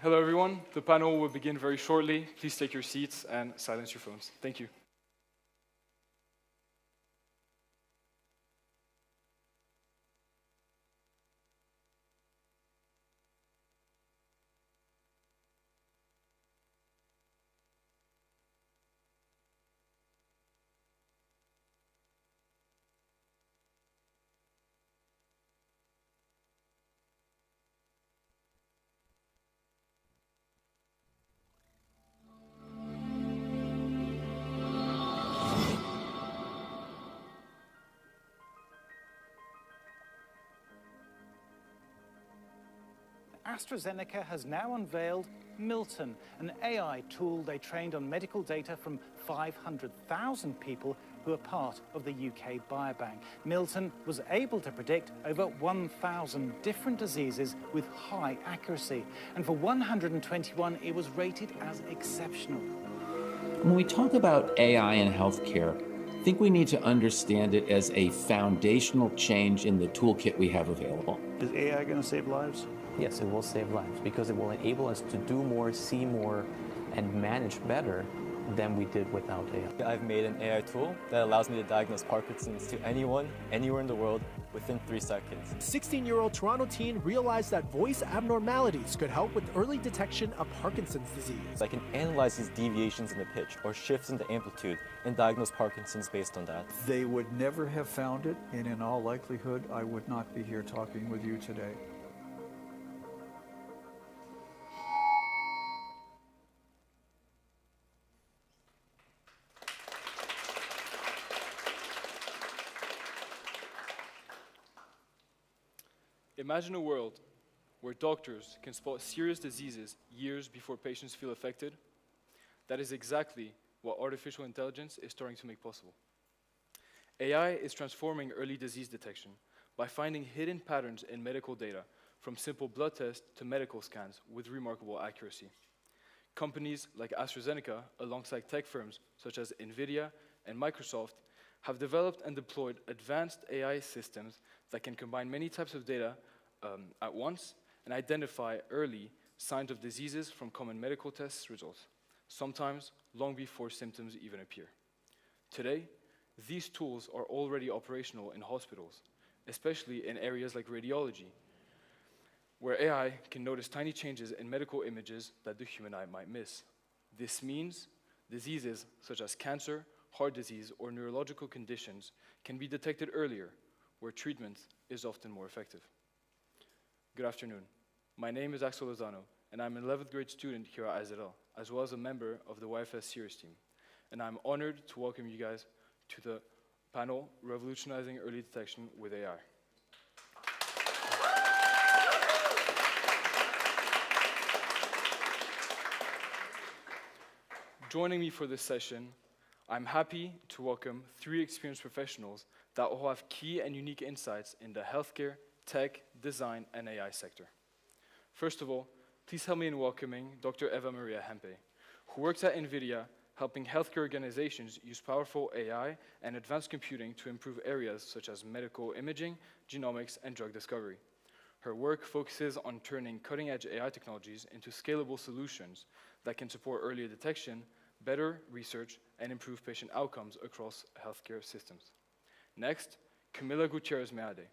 Hello, everyone. The panel will begin very shortly. Please take your seats and silence your phones. Thank you. AstraZeneca has now unveiled Milton, an AI tool they trained on medical data from 500,000 people who are part of the UK Biobank. Milton was able to predict over 1,000 different diseases with high accuracy, and for 121 it was rated as exceptional. When we talk about AI in healthcare, I think we need to understand it as a foundational change in the toolkit we have available. Is AI going to save lives? Yes, it will save lives because it will enable us to do more, see more, and manage better than we did without AI. I've made an AI tool that allows me to diagnose Parkinson's to anyone, anywhere in the world, within 3 seconds. 16-year-old Toronto teen realized that voice abnormalities could help with early detection of Parkinson's disease. I can analyze these deviations in the pitch or shifts in the amplitude and diagnose Parkinson's based on that. They would never have found it, and in all likelihood, I would not be here talking with you today. Imagine a world where doctors can spot serious diseases years before patients feel affected. That is exactly what artificial intelligence is starting to make possible. AI is transforming early disease detection by finding hidden patterns in medical data, from simple blood tests to medical scans with remarkable accuracy. Companies like AstraZeneca, alongside tech firms such as NVIDIA and Microsoft, have developed and deployed advanced AI systems that can combine many types of data at once and identify early signs of diseases from common medical test results, sometimes long before symptoms even appear. Today, these tools are already operational in hospitals, especially in areas like radiology, where AI can notice tiny changes in medical images that the human eye might miss. This means diseases such as cancer, heart disease, or neurological conditions can be detected earlier, where treatment is often more effective. Good afternoon. My name is Axel Lozano, and I'm an 11th grade student here at IZL, as well as a member of the YFS series team. And I'm honored to welcome you guys to the panel, Revolutionizing Early Detection with AI. Joining me for this session, I'm happy to welcome 3 experienced professionals that all have key and unique insights in the healthcare, tech, design, and AI sector. First of all, please help me in welcoming Dr. Eva Maria Hempe, who works at NVIDIA, helping healthcare organizations use powerful AI and advanced computing to improve areas such as medical imaging, genomics, and drug discovery. Her work focuses on turning cutting-edge AI technologies into scalable solutions that can support earlier detection, better research, and improve patient outcomes across healthcare systems. Next, Camila Gutierrez-Meade,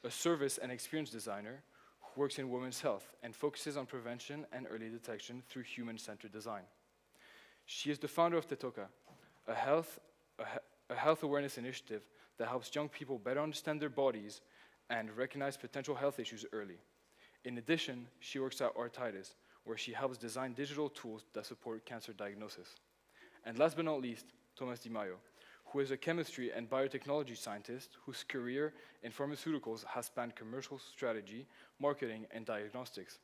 a service and experience designer who works in women's health and focuses on prevention and early detection through human-centered design. She is the founder of Tetoka, a health awareness initiative that helps young people better understand their bodies and recognize potential health issues early. In addition, she works at Artitis, where she helps design digital tools that support cancer diagnosis. And last but not least, Thomas Di Maio, who is a chemistry and biotechnology scientist whose career in pharmaceuticals has spanned commercial strategy, marketing, and diagnostics.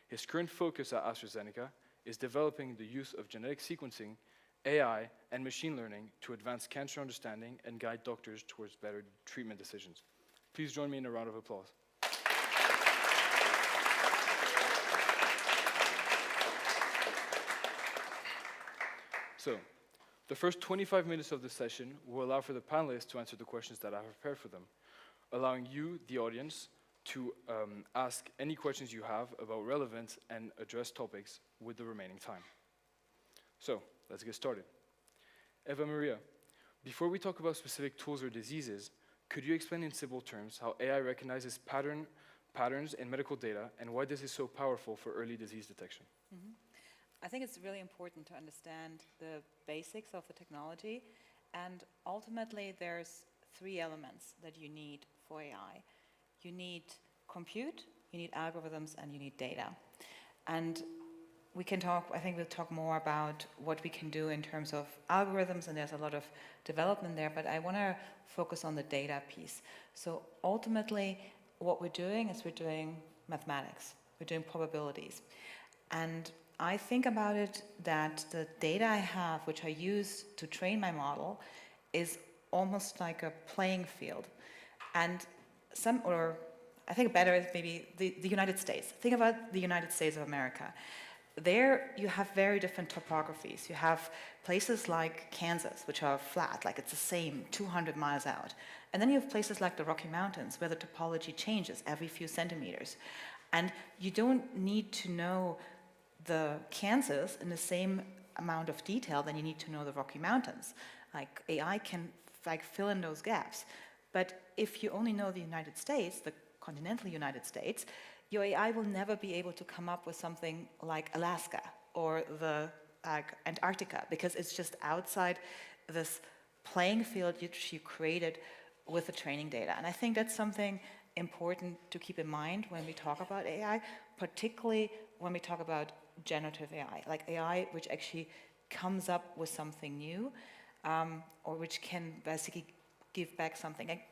His current focus at AstraZeneca is developing the use of genetic sequencing, AI, and machine learning to advance cancer understanding and guide doctors towards better treatment decisions. Please join me in a round of applause. So, the first 25 minutes of the session will allow for the panelists to answer the questions that I have prepared for them, allowing you, the audience, to ask any questions you have about relevant and address topics with the remaining time. So, let's get started. Eva Maria, before we talk about specific tools or diseases, could you explain in simple terms how AI recognizes patterns in medical data and why this is so powerful for early disease detection? Mm-hmm. I think it's really important to understand the basics of the technology, and ultimately there's 3 elements that you need for AI. You need compute, you need algorithms, and you need data. And we can talk, I think we'll talk more about what we can do in terms of algorithms, and there's a lot of development there, but I want to focus on the data piece. So ultimately, what we're doing is we're doing mathematics, we're doing probabilities. And I think about it that the data I have, which I use to train my model, is almost like a playing field. And I think better is maybe the United States. Think about the United States of America. There you have very different topographies. You have places like Kansas, which are flat, like it's the same 200 miles out. And then you have places like the Rocky Mountains, where the topology changes every few centimeters. And you don't need to know the Kansas in the same amount of detail than you need to know the Rocky Mountains. Like AI can fill in those gaps. But if you only know the United States, the continental United States, your AI will never be able to come up with something like Alaska or the Antarctica, because it's just outside this playing field which you created with the training data. And I think that's something important to keep in mind when we talk about AI, particularly when we talk about generative AI, like AI which actually comes up with something new, or which can basically give back something. Like,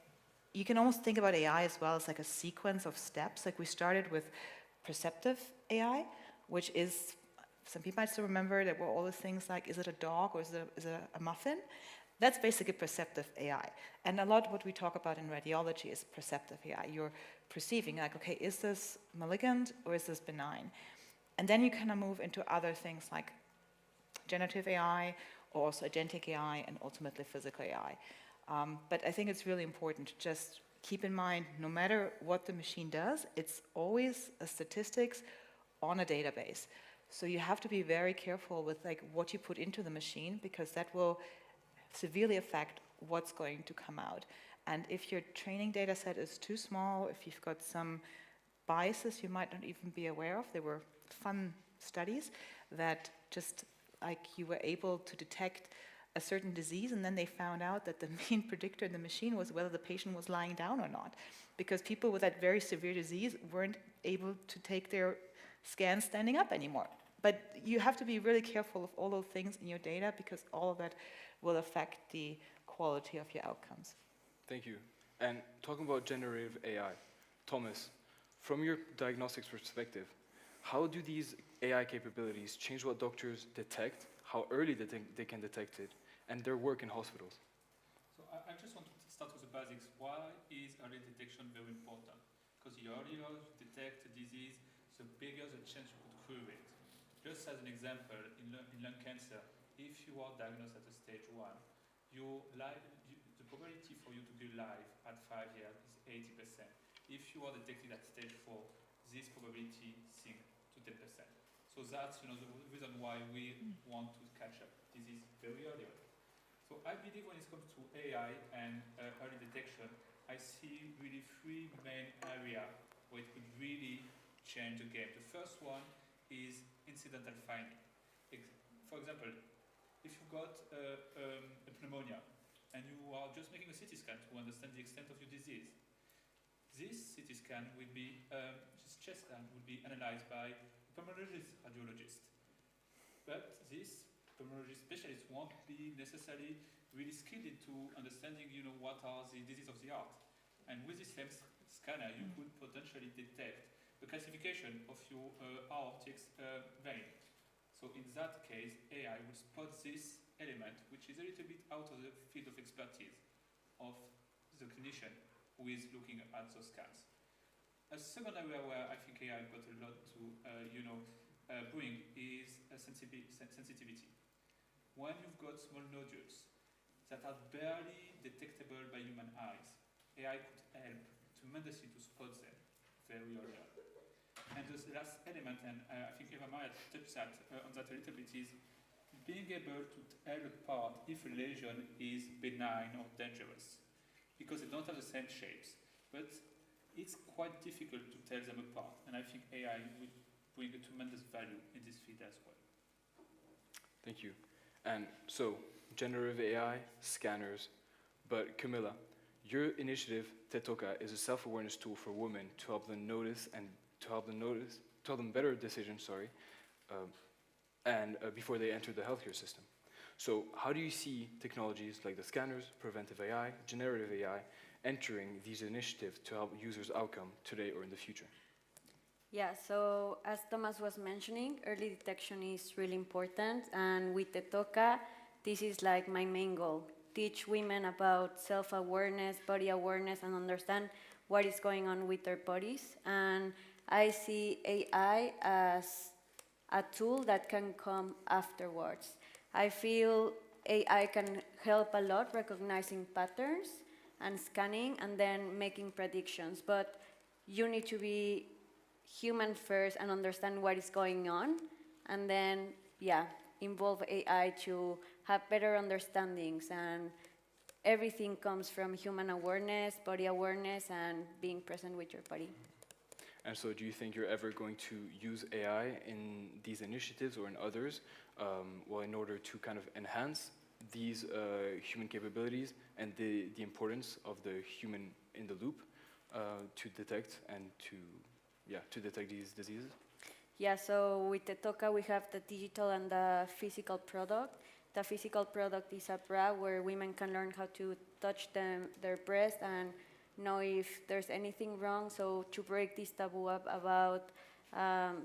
you can almost think about AI as well as like a sequence of steps. Like we started with perceptive AI, which is, some people might still remember there were all those things like, is it a dog or is it a muffin? That's basically perceptive AI. And a lot what we talk about in radiology is perceptive AI. You're perceiving like, okay, is this malignant or is this benign? And then you kind of move into other things like generative AI, or also agentic AI, and ultimately physical AI. But I think it's really important to just keep in mind, no matter what the machine does, it's always a statistics on a database. So you have to be very careful with like what you put into the machine, because that will severely affect what's going to come out. And if your training data set is too small, if you've got some biases you might not even be aware of, there were fun studies that just like you were able to detect a certain disease, and then they found out that the main predictor in the machine was whether the patient was lying down or not, because people with that very severe disease weren't able to take their scans standing up anymore. But you have to be really careful of all those things in your data, because all of that will affect the quality of your outcomes. Thank you. And talking about generative AI, Thomas, from your diagnostics perspective, how do these AI capabilities change what doctors detect, how early they can detect it, and their work in hospitals? So I just want to start with the basics. Why is early detection very important? Because the earlier you detect a disease, the bigger the chance you could cure it. Just as an example, in lung cancer, if you are diagnosed at a stage 1, the probability for you to be alive at 5 years is 80%. If you are detected at stage 4, this probability sinks to 10%. So that's the reason why we want to catch up disease very early. So I believe when it comes to AI and early detection, I see really 3 main areas where it could really change the game. The first one is incidental finding. For example, if you've got a pneumonia and you are just making a CT scan to understand the extent of your disease, this CT scan will be, this chest scan will be analyzed by a pulmonologist, radiologist. But this pulmonologist specialist won't be necessarily really skilled into understanding, what are the diseases of the heart. And with the same scanner, you could potentially detect the calcification of your aortic vein. So in that case, AI will spot this element, which is a little bit out of the field of expertise of the clinician who is looking at those scans. A second area where I think AI got a lot to bring is sensitivity. When you've got small nodules that are barely detectable by human eyes, AI could help tremendously to spot them. very early on. And the last element, and I think Eva Maria touched on that a little bit, is being able to tell apart if a lesion is benign or dangerous, because they don't have the same shapes. But it's quite difficult to tell them apart, and I think AI will bring a tremendous value in this field as well. Thank you. And so, generative AI, scanners, but Camilla, your initiative, Tetoka, is a self-awareness tool for women to help them notice and to help them better decisions, before they enter the healthcare system. So how do you see technologies like the scanners, preventive AI, generative AI, entering these initiatives to help users' outcome today or in the future? Yeah, so as Thomas was mentioning, early detection is really important, and with the TOCA, this is like my main goal. Teach women about self-awareness, body awareness, and understand what is going on with their bodies. And I see AI as a tool that can come afterwards. I feel AI can help a lot recognizing patterns and scanning and then making predictions, but you need to be human first and understand what is going on, and then, yeah, involve AI to have better understandings, and everything comes from human awareness, body awareness, and being present with your body. And so do you think you're ever going to use AI in these initiatives or in others, in order to kind of enhance these human capabilities and the importance of the human in the loop to detect and to detect these diseases? Yeah, so with the TOCA we have the digital and the physical product. The physical product is a bra where women can learn how to touch their breast and know if there's anything wrong, so to break this taboo up about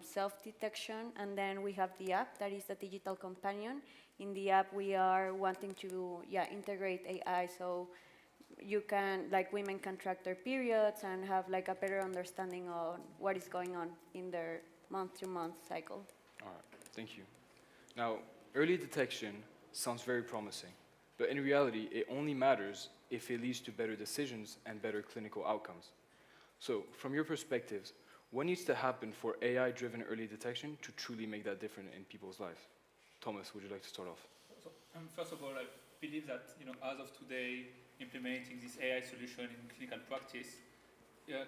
self-detection. And then we have the app, that is the digital companion. In the app we are wanting to integrate AI, so you can, like, women can track their periods and have like a better understanding of what is going on in their month-to-month cycle. All right, thank you. Now, early detection sounds very promising, but in reality, it only matters if it leads to better decisions and better clinical outcomes. So, from your perspectives, what needs to happen for AI-driven early detection to truly make that difference in people's lives? Thomas, would you like to start off? So, first of all, I believe that as of today, implementing this AI solution in clinical practice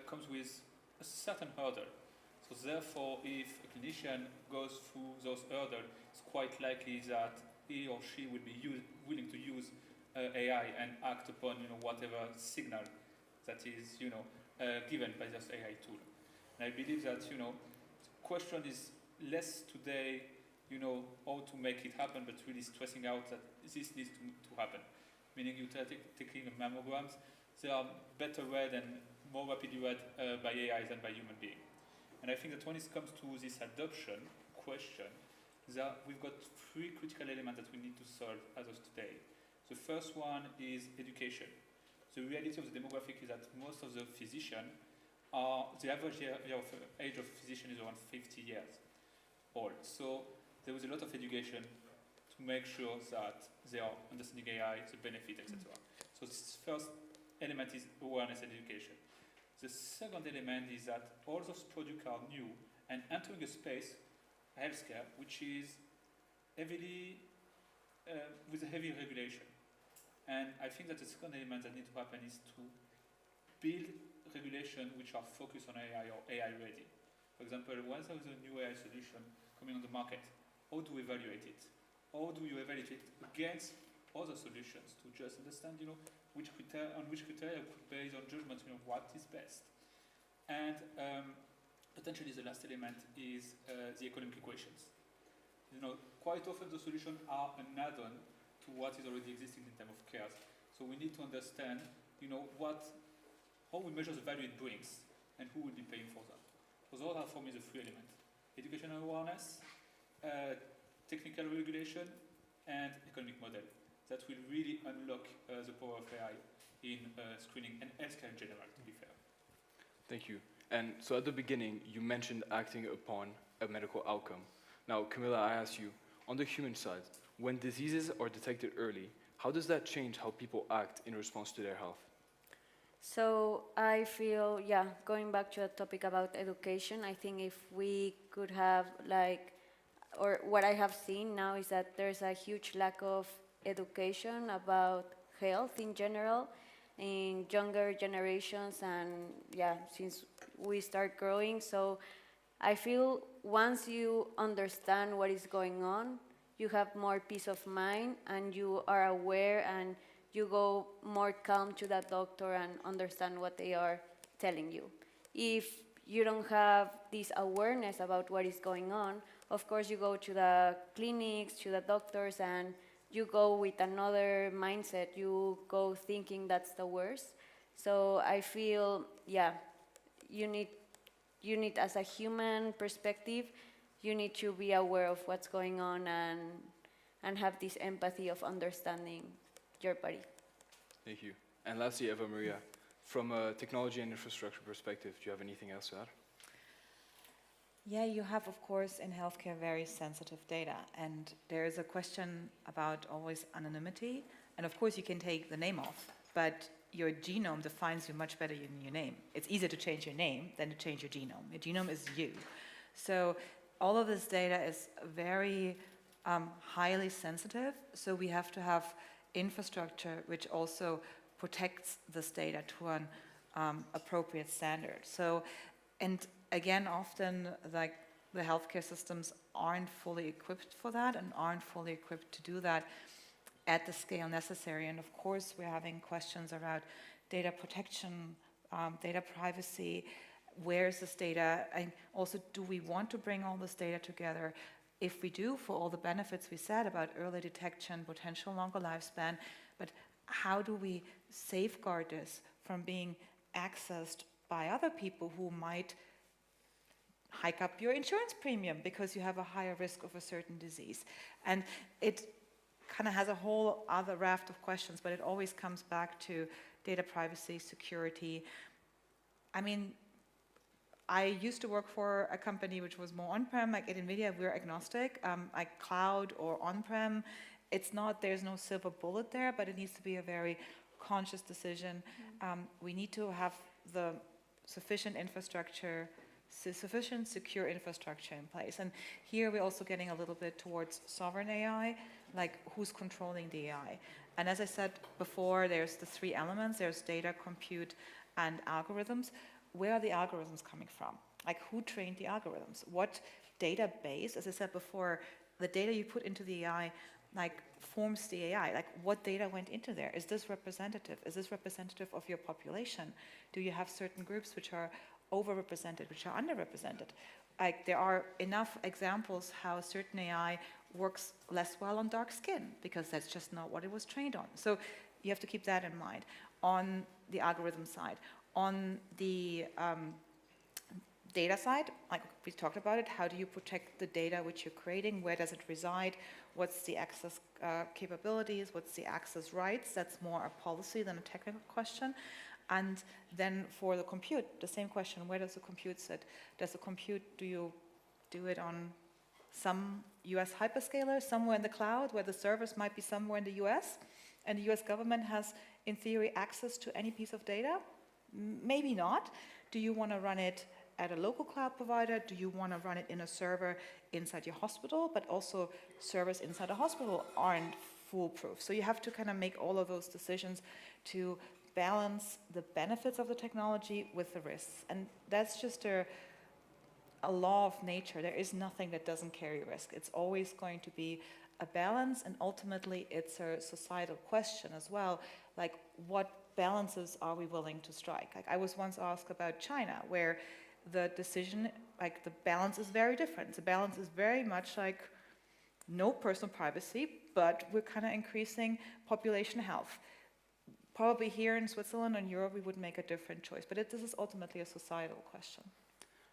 comes with a certain hurdle. So therefore, if a clinician goes through those hurdles, it's quite likely that he or she will be willing to use AI and act upon whatever signal that is given by this AI tool. And I believe that the question is less today how to make it happen, but really stressing out that this needs to happen. Meaning you taking mammograms, they are better read and more rapidly read by AI than by human beings. And I think that when it comes to this adoption question, we've got three critical elements that we need to solve as of today. The first one is education. The reality of the demographic is that most of the physicians the average age of physician is around 50 years old. So there is a lot of education to make sure that they are understanding AI, the benefit, etc. So this first element is awareness and education. The second element is that all those products are new and entering a space, healthcare, which is heavily, with a heavy regulation. And I think that the second element that needs to happen is to build regulation which are focused on AI or AI ready. For example, once there is a new AI solution coming on the market, how do you evaluate it? How do you evaluate it against other solutions to just understand, which criteria based on judgment, what is best? And potentially the last element is the economic equations. Quite often the solutions are an add-on to what is already existing in terms of care. So we need to understand, how we measure the value it brings and who will be paying for that. So those are for me the three elements: education and awareness, technical regulation, and economic model that will really unlock the power of AI in screening and healthcare in general, to be fair. Thank you. And so at the beginning, you mentioned acting upon a medical outcome. Now, Camilla, I ask you, on the human side, when diseases are detected early, how does that change how people act in response to their health? So I feel, yeah, going back to the topic about education, I think if we could have or what I have seen now is that there's a huge lack of education about health in general in younger generations, and yeah, since we start growing. So I feel once you understand what is going on, you have more peace of mind and you are aware and you go more calm to that doctor and understand what they are telling you. If you don't have this awareness about what is going on, of course you go to the clinics, to the doctors, and you go with another mindset. You go thinking that's the worst. So I feel, yeah, you need as a human perspective, you need to be aware of what's going on and have this empathy of understanding your body. Thank you. And lastly, Eva Maria, from a technology and infrastructure perspective, do you have anything else to add? Yeah, you have, of course, in healthcare very sensitive data, and there is a question about always anonymity, and of course you can take the name off, but your genome defines you much better than your name. It's easier to change your name than to change your genome. Your genome is you. So all of this data is very highly sensitive, so we have to have infrastructure which also protects this data to an appropriate standard. So, and again, often like the healthcare systems aren't fully equipped for that and aren't fully equipped to do that at the scale necessary. And of course, we're having questions around data protection, data privacy. Where is this data? And also, do we want to bring all this data together? If we do, for all the benefits we said about early detection, potential longer lifespan, but how do we safeguard this from being accessed by other people who might hike up your insurance premium because you have a higher risk of a certain disease? And it kind of has a whole other raft of questions, but it always comes back to data privacy, security. I mean, I used to work for a company which was more on-prem. Like at NVIDIA, we're agnostic, like cloud or on-prem. It's not, there's no silver bullet there, but it needs to be a very conscious decision. We need to have the sufficient infrastructure, sufficient secure infrastructure in place. And here we're also getting a little bit towards sovereign AI, like who's controlling the AI. And as I said before, there's the three elements. There's data, compute, and algorithms. Where are the algorithms coming from? Like who trained the algorithms? What database, as I said before, the data you put into the AI like forms the AI. Like what data went into there? Is this representative? Is this representative of your population? Do you have certain groups which are overrepresented, which are underrepresented? Like there are enough examples how certain AI works less well on dark skin because that's just not what it was trained on. So you have to keep that in mind on the algorithm side. On the data side, like we talked about it, how do you protect the data which you're creating? Where does it reside? What's the access capabilities? What's the access rights? That's more a policy than a technical question. And then for the compute, the same question, where does the compute sit? Does the compute, do you do it on some US hyperscaler, somewhere in the cloud, where the servers might be somewhere in the US, and the US government has, in theory, access to any piece of data? Maybe not. Do you want to run it at a local cloud provider? Do you want to run it in a server inside your hospital? But also servers inside a hospital aren't foolproof. So you have to kind of make all of those decisions to balance the benefits of the technology with the risks. And that's just a law of nature. There is nothing that doesn't carry risk. It's always going to be a balance, and ultimately it's a societal question as well, like what balances are we willing to strike? Like I was once asked about China, where the decision, like the balance is very different. The balance is very much like no personal privacy, but we're kind of increasing population health. Probably here in Switzerland and Europe, we would make a different choice, but this is ultimately a societal question.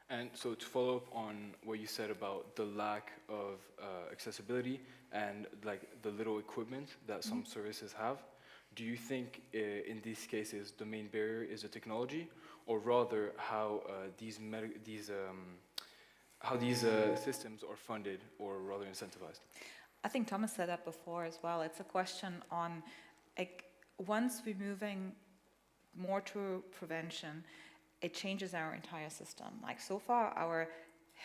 And so to follow up on what you said about the lack of accessibility and like the little equipment that some services have, do you think in these cases the main barrier is the technology, or rather how these systems are funded or rather incentivized? I think Thomas said that before as well. It's a question on, like, once we're moving more to prevention, it changes our entire system. Like so far, our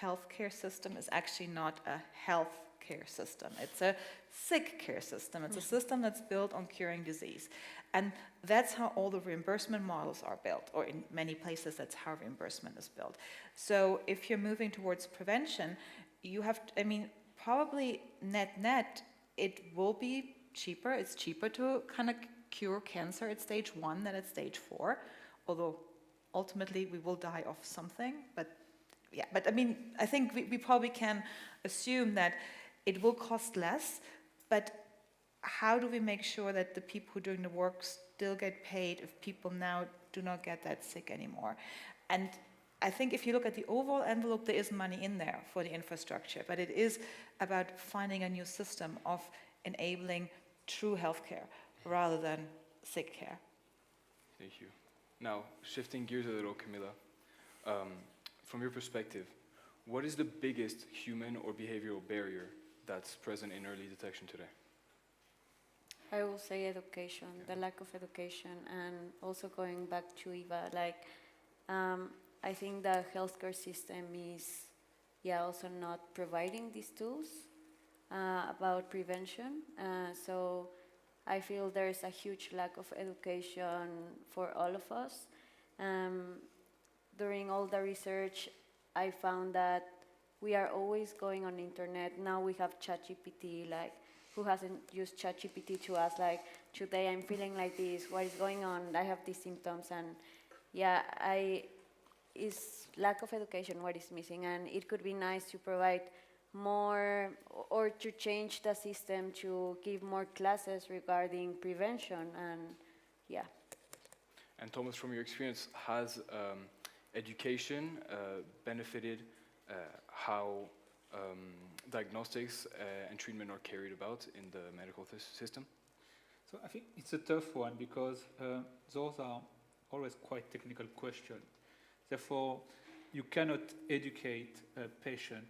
healthcare system is actually not a health care system. It's a sick care system. It's a system that's built on curing disease. And that's how all the reimbursement models are built, or in many places that's how reimbursement is built. So if you're moving towards prevention, you have to, I mean, probably net, it will be cheaper. It's cheaper to kind of cure cancer at stage 1 than at stage 4, although ultimately we will die of something. But yeah, but I mean, I think we probably can assume that it will cost less, but how do we make sure that the people who are doing the work still get paid if people now do not get that sick anymore? And I think if you look at the overall envelope, there is money in there for the infrastructure, but it is about finding a new system of enabling true healthcare rather than sick care. Thank you. Now, shifting gears a little, Camilla, from your perspective, what is the biggest human or behavioral barrier that's present in early detection today? I will say education, the lack of education, and also going back to Eva, like, I think the healthcare system is, also not providing these tools about prevention. So I feel there's a huge lack of education for all of us. During all the research, I found that we are always going on the internet. Now we have ChatGPT, like, who hasn't used ChatGPT to ask, like, today I'm feeling like this, what is going on? I have these symptoms, and is lack of education what is missing, and it could be nice to provide more or to change the system to give more classes regarding prevention, and And Thomas, from your experience, has education benefited how diagnostics and treatment are carried about in the medical system? So I think it's a tough one because those are always quite technical questions. Therefore, you cannot educate a patient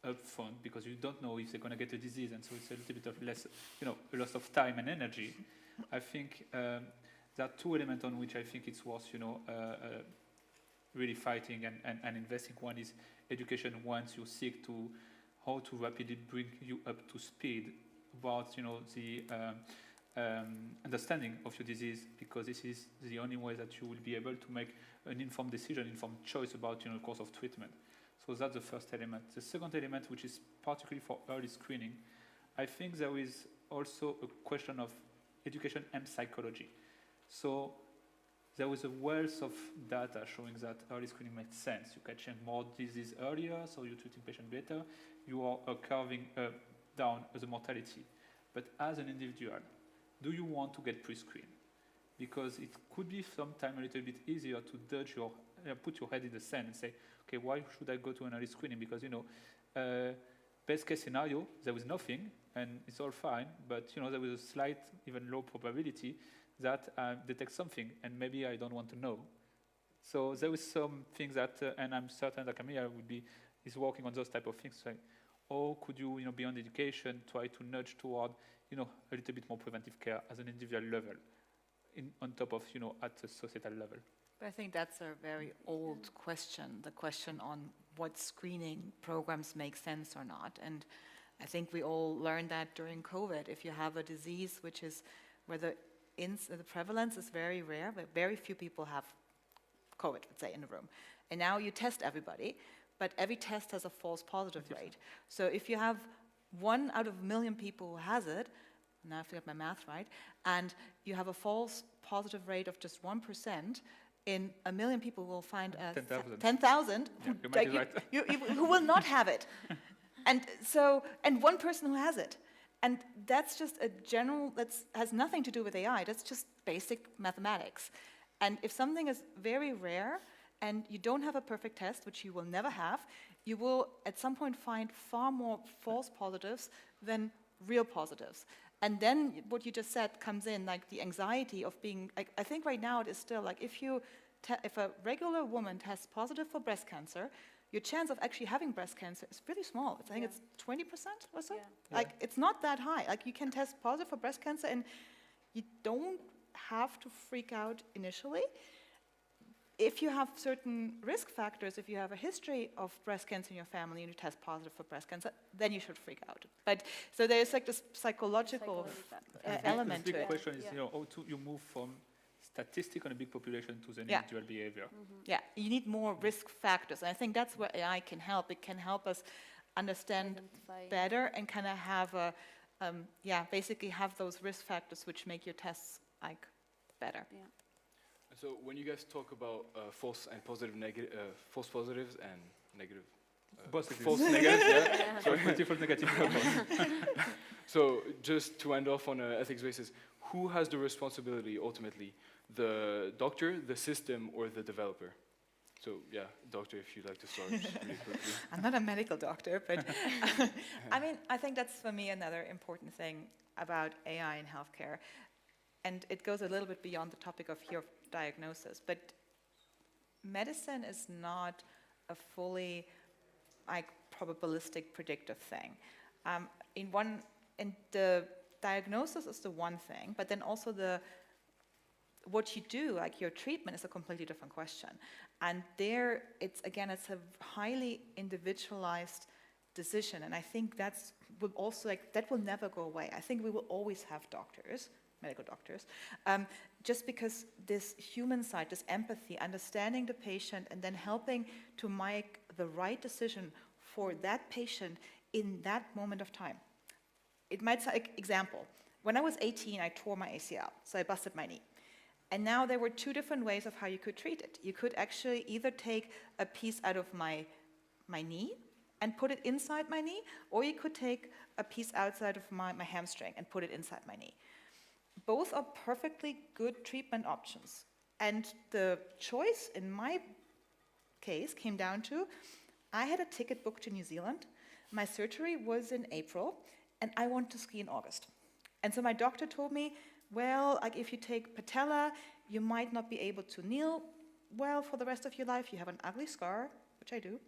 upfront because you don't know if they're going to get a disease, and so it's a little bit of less, a loss of time and energy. I think there are two elements on which I think it's worth, really fighting and investing. One is education once you seek to how to rapidly bring you up to speed about, the understanding of your disease, because this is the only way that you will be able to make an informed decision, informed choice about, the course of treatment. So that's the first element. The second element, which is particularly for early screening, I think there is also a question of education and psychology. So there is a wealth of data showing that early screening makes sense. You catch more disease earlier, so you're treating patient better. You are curving down the mortality. But as an individual, do you want to get pre-screened? Because it could be sometimes a little bit easier to put your head in the sand and say, okay, why should I go to an early screening? Because, best case scenario, there is nothing, and it's all fine, but, there is a slight, even low probability that I detect something, and maybe I don't want to know. So there is some things that, and I'm certain that Camilla is working on those type of things. Like, could you, beyond education, try to nudge toward, a little bit more preventive care as an individual level, on top of, at a societal level? But I think that's a very old question, the question on what screening programs make sense or not. And I think we all learned that during COVID. If you have a disease which is where the prevalence is very rare, but very few people have COVID, let's say, in a room. And now you test everybody, but every test has a false positive rate. So if you have 1 out of a million people who has it, now I have to get my math right, and you have a false positive rate of just 1%, in a million people will find 10,000 who will not have it. And one person who has it. And that's just a general, that has nothing to do with AI, that's just basic mathematics. And if something is very rare and you don't have a perfect test, which you will never have, you will at some point find far more false positives than real positives. And then what you just said comes in, like the anxiety of being, like, I think right now it is still like if a regular woman tests positive for breast cancer, your chance of actually having breast cancer is really small. I think it's 20% or so. Like, it's not that high. Like, you can test positive for breast cancer and you don't have to freak out initially. If you have certain risk factors, if you have a history of breast cancer in your family and you test positive for breast cancer, then you should freak out. But so there's like this psychological element the to big it. question is, how to you move from statistic on a big population to the Yeah. individual behavior. Yeah, you need more risk factors. And I think that's where AI can help. It can help us understand better and kind of have a, basically have those risk factors which make your tests like better. Yeah. So when you guys talk about false and positive, false positives and negative, Positives. false negatives, yeah. Yeah. Sorry. Positive, false negative. So just to end off on an ethics basis, who has the responsibility ultimately? The doctor, the system, or the developer? So yeah, doctor, if you'd like to start just really quickly. I'm not a medical doctor, but I mean, I think that's for me another important thing about AI in healthcare. And it goes a little bit beyond the topic of here diagnosis, but medicine is not a fully like probabilistic predictive thing. In the diagnosis is the one thing, but then also what you do, like your treatment, is a completely different question. And there, it's a highly individualized decision, and I think that will never go away. I think we will always have doctors, medical doctors, just because this human side, this empathy, understanding the patient, and then helping to make the right decision for that patient in that moment of time. It might sound, example, when I was 18, I tore my ACL, so I busted my knee. And now there were two different ways of how you could treat it. You could actually either take a piece out of my knee and put it inside my knee, or you could take a piece outside of my hamstring and put it inside my knee. Both are perfectly good treatment options. And the choice in my case came down to, I had a ticket booked to New Zealand, my surgery was in April, and I want to ski in August. And so my doctor told me, well, like if you take patella, you might not be able to kneel well for the rest of your life. You have an ugly scar, which I do,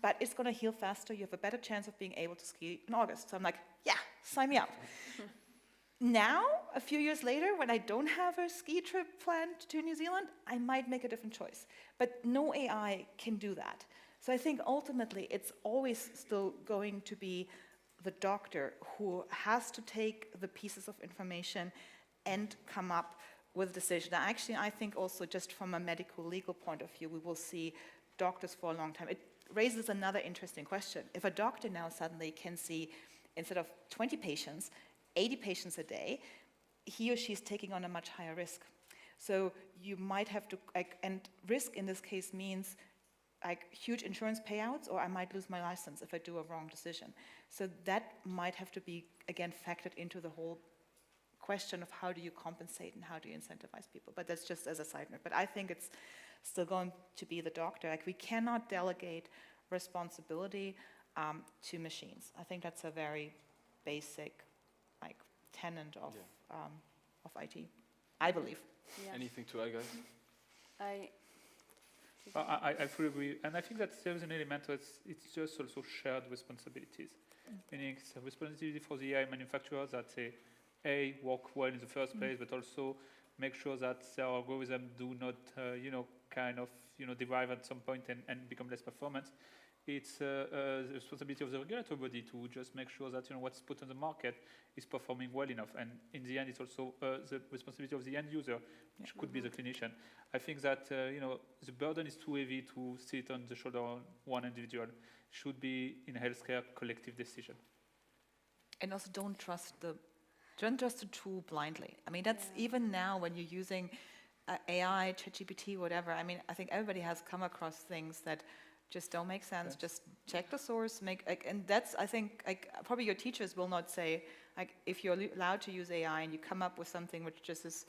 but it's going to heal faster. You have a better chance of being able to ski in August. So I'm like, yeah, sign me up. Now, a few years later, when I don't have a ski trip planned to New Zealand, I might make a different choice. But no AI can do that. So I think ultimately it's always still going to be the doctor who has to take the pieces of information and come up with a decision. Now, actually, I think also just from a medical legal point of view, we will see doctors for a long time. It raises another interesting question. If a doctor now suddenly can see, instead of 20 patients, 80 patients a day, he or she is taking on a much higher risk. So you might have to, and risk in this case means huge insurance payouts, or I might lose my license if I do a wrong decision. So that might have to be, again, factored into the whole question of how do you compensate and how do you incentivize people. But that's just as a side note. But I think it's still going to be the doctor. We cannot delegate responsibility to machines. I think that's a very basic tenet of IT, I believe. Yeah. Anything to add, guys? I fully agree, and I think that there is an element where it's just also shared responsibilities. Meaning it's a responsibility for the AI manufacturers that work well in the first place, but also make sure that their algorithm do not, derive at some point and become less performance. It's the responsibility of the regulatory body to just make sure that what's put on the market is performing well enough. And in the end, it's also the responsibility of the end user, which could be the clinician. I think that the burden is too heavy to sit on the shoulder of one individual. It should be in healthcare collective decision. And also don't trust the tool blindly. I mean, that's even now when you're using AI, ChatGPT, whatever. I mean, I think everybody has come across things that just don't make sense. Just check the source. And that's, I think, probably your teachers will not say, if you're allowed to use AI and you come up with something which just is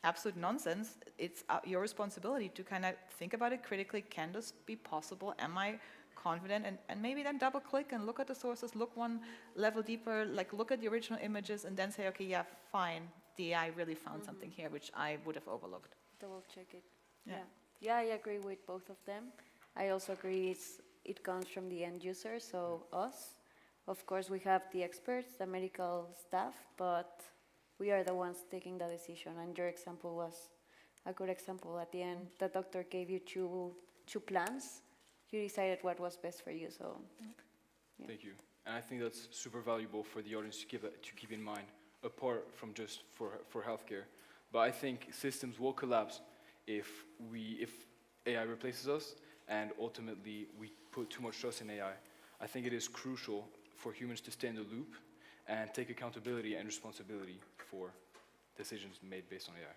absolute nonsense, it's your responsibility to kind of think about it critically. Can this be possible? Am I confident? And maybe then double click and look at the sources, look one level deeper, look at the original images, and then say, okay, yeah, fine, the AI really found something here which I would have overlooked. Double check it. Yeah, I agree with both of them. I also agree it comes from the end user, so us. Of course, we have the experts, the medical staff, but we are the ones taking the decision. And your example was a good example. At the end, the doctor gave you two plans. You decided what was best for you. So, yeah. Thank you. And I think that's super valuable for the audience to keep in mind, apart from just for healthcare. But I think systems will collapse if AI replaces us, and ultimately we put too much trust in AI. I think it is crucial for humans to stay in the loop and take accountability and responsibility for decisions made based on AI.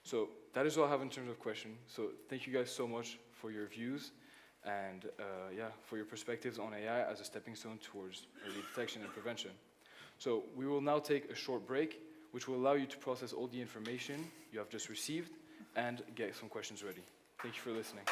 So that is all I have in terms of questions. So thank you guys so much for your views and for your perspectives on AI as a stepping stone towards early detection and prevention. So we will now take a short break, which will allow you to process all the information you have just received and get some questions ready. Thank you for listening.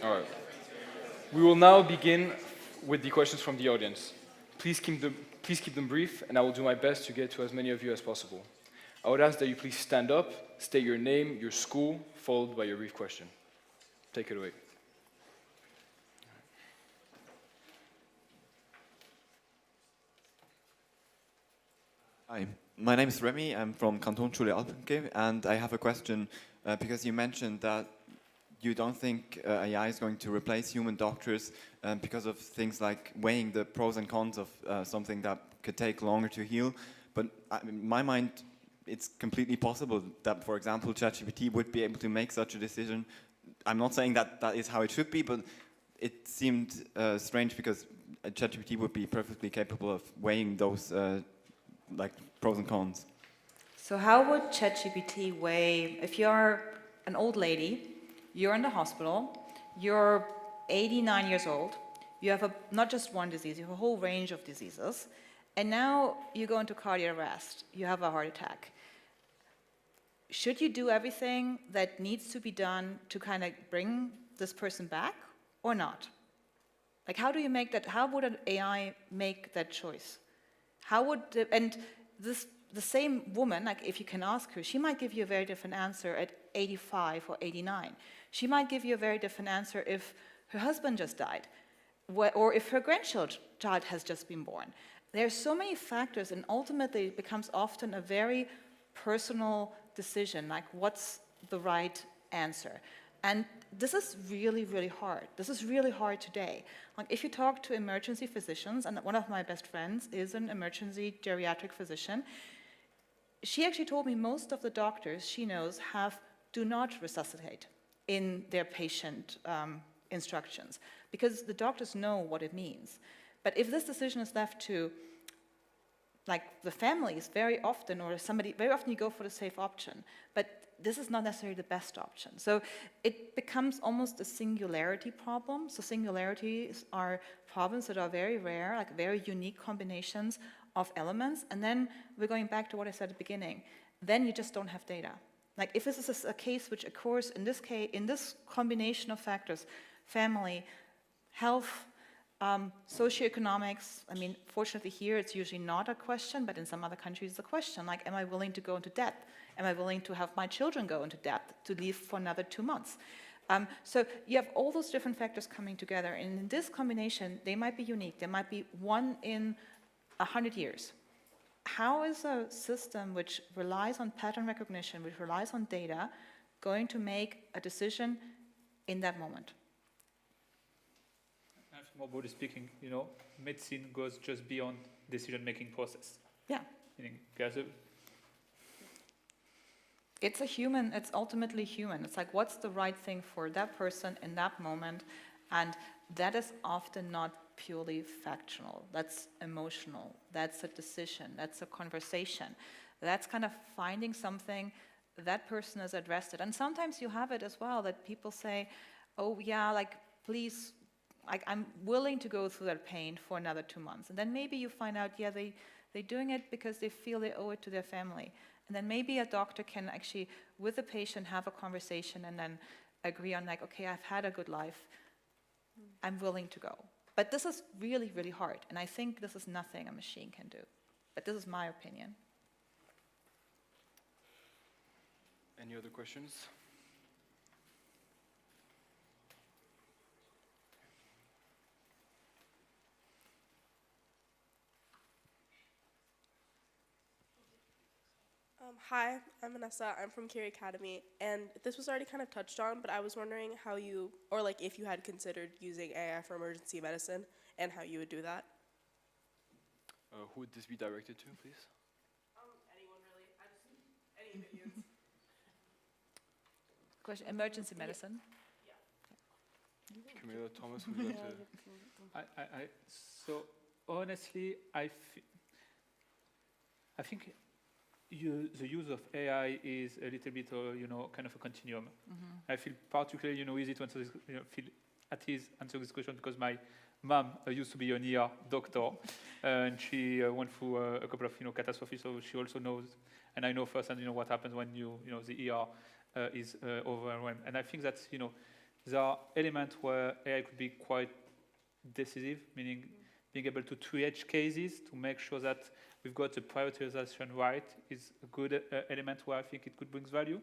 All right. We will now begin with the questions from the audience. Please keep them brief, and I will do my best to get to as many of you as possible. I would ask that you please stand up, state your name, your school, followed by your brief question. Take it away. Hi, my name is Remy. I'm from Kantonsschule Alpenke, and I have a question because you mentioned that you don't think AI is going to replace human doctors because of things like weighing the pros and cons of something that could take longer to heal. But in my mind, it's completely possible that, for example, ChatGPT would be able to make such a decision. I'm not saying that that is how it should be, but it seemed strange because ChatGPT would be perfectly capable of weighing those like pros and cons. So how would ChatGPT weigh, if you're an old lady, you're in the hospital, you're 89 years old, you have not just one disease, you have a whole range of diseases, and now you go into cardiac arrest, you have a heart attack. Should you do everything that needs to be done to kind of bring this person back or not? Like, how do you make that, how would an AI make that choice? How would, the same woman, like if you can ask her, she might give you a very different answer at 85 or 89. She might give you a very different answer if her husband just died, or if her grandchild has just been born. There are so many factors, and ultimately it becomes often a very personal decision, like what's the right answer. And this is really, really hard. This is really hard today. Like if you talk to emergency physicians, and one of my best friends is an emergency geriatric physician, she actually told me most of the doctors she knows do not resuscitate in their patient instructions, because the doctors know what it means. But if this decision is left to like the families very often, or somebody, very often you go for the safe option, but this is not necessarily the best option. So it becomes almost a singularity problem. So singularities are problems that are very rare, like very unique combinations of elements. And then we're going back to what I said at the beginning. Then you just don't have data. Like if this is a case which occurs in this combination of factors, family, health, Socioeconomics, I mean, fortunately here it's usually not a question, but in some other countries it's a question, like, am I willing to go into debt? Am I willing to have my children go into debt to leave for another 2 months? So you have all those different factors coming together, and in this combination, they might be unique. There might be one in 100 years. How is a system which relies on pattern recognition, which relies on data, going to make a decision in that moment? More broadly speaking, medicine goes just beyond decision-making process. Yeah. Meaning, it's ultimately human. It's like, what's the right thing for that person in that moment? And that is often not purely factual. That's emotional. That's a decision. That's a conversation. That's kind of finding something that person has addressed it. And sometimes you have it as well, that people say, oh yeah, like, please, I'm willing to go through that pain for another 2 months. And then maybe you find out, yeah, they're doing it because they feel they owe it to their family. And then maybe a doctor can actually, with the patient, have a conversation and then agree on, like, okay, I've had a good life. I'm willing to go. But this is really, really hard. And I think this is nothing a machine can do. But this is my opinion. Any other questions? Hi, I'm Vanessa. I'm from Curie Academy, and this was already kind of touched on, but I was wondering how you, or like if you had considered using AI for emergency medicine and how you would do that. Who would this be directed to, please? Anyone really. Any opinions. Question, emergency medicine? Camilla, Thomas, would you like to? So honestly, I think the use of AI is a little bit, kind of a continuum. I feel particularly, easy to answer this, feel at ease answer this question because my mom used to be an ER doctor, and she went through a couple of, catastrophes, so she also knows, and I know firsthand, what happens when the ER is overwhelmed. And I think that, there are elements where AI could be quite decisive, meaning being able to triage cases to make sure that we've got the prioritization right is a good element where I think it could bring value.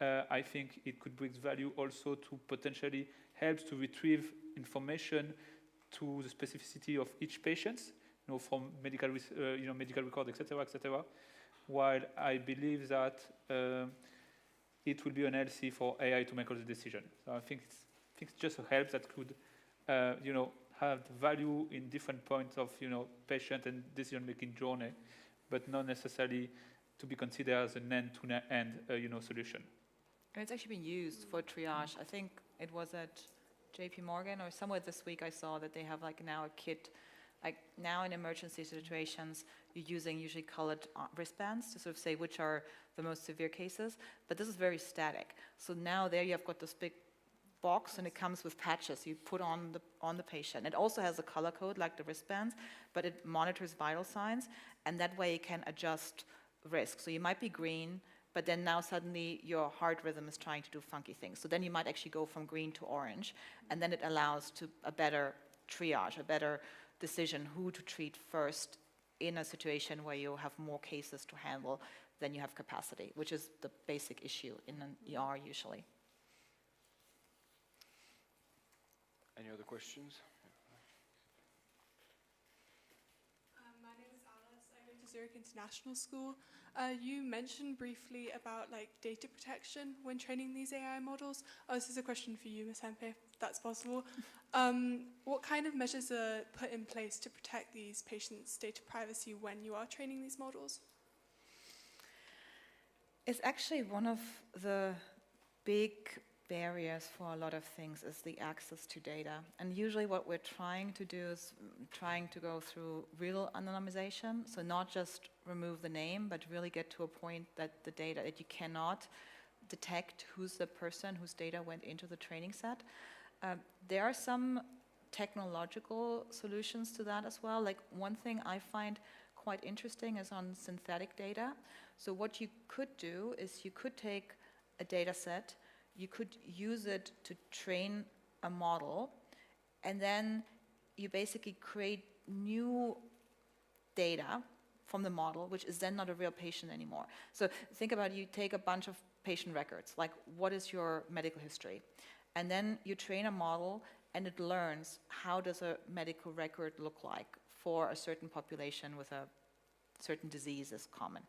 I think it could bring value also to potentially help to retrieve information to the specificity of each patient, from medical, medical record, etc., etc. While I believe that it will be unhealthy for AI to make all the decisions. So I think it's just a help that could, have value in different points of, patient and decision-making journey, but not necessarily to be considered as an end-to-end, solution. And it's actually been used for triage. I think it was at JP Morgan or somewhere this week I saw that they have now a kit, now in emergency situations, you're using usually colored wristbands to sort of say which are the most severe cases, but this is very static. So now there you have got this big box and it comes with patches you put on the patient. It also has a color code like the wristbands, but it monitors vital signs, and that way it can adjust risk. So you might be green, but then now suddenly your heart rhythm is trying to do funky things. So then you might actually go from green to orange, and then it allows to a better triage, a better decision who to treat first in a situation where you have more cases to handle than you have capacity, which is the basic issue in an ER usually. Any other questions? My name is Alice. I go to Zurich International School. You mentioned briefly about data protection when training these AI models. This is a question for you, Ms. Hempe, if that's possible. What kind of measures are put in place to protect these patients' data privacy when you are training these models? It's actually one of the big barriers for a lot of things is the access to data. And usually what we're trying to do is trying to go through real anonymization. So not just remove the name, but really get to a point that the data, that you cannot detect who's the person whose data went into the training set. There are some technological solutions to that as well. Like one thing I find quite interesting is on synthetic data. So what you could do is you could take a data set, you could use it to train a model, and then you basically create new data from the model, which is then not a real patient anymore. So think about, you take a bunch of patient records, like what is your medical history? And then you train a model and it learns how does a medical record look like for a certain population with a certain disease is common.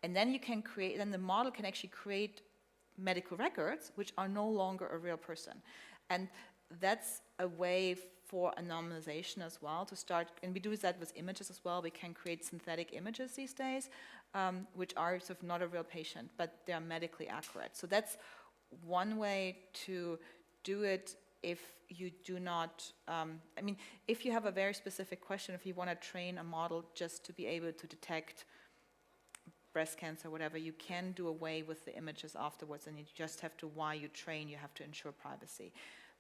And then you can create, then the model can actually create medical records which are no longer a real person. And that's a way for anonymization as well to start, and we do that with images as well. We can create synthetic images these days, which are sort of not a real patient, but they're medically accurate. So that's one way to do it if you do not, I mean, if you have a very specific question, if you want to train a model just to be able to detect breast cancer, whatever, you can do away with the images afterwards, and you just have to, while you train, you have to ensure privacy.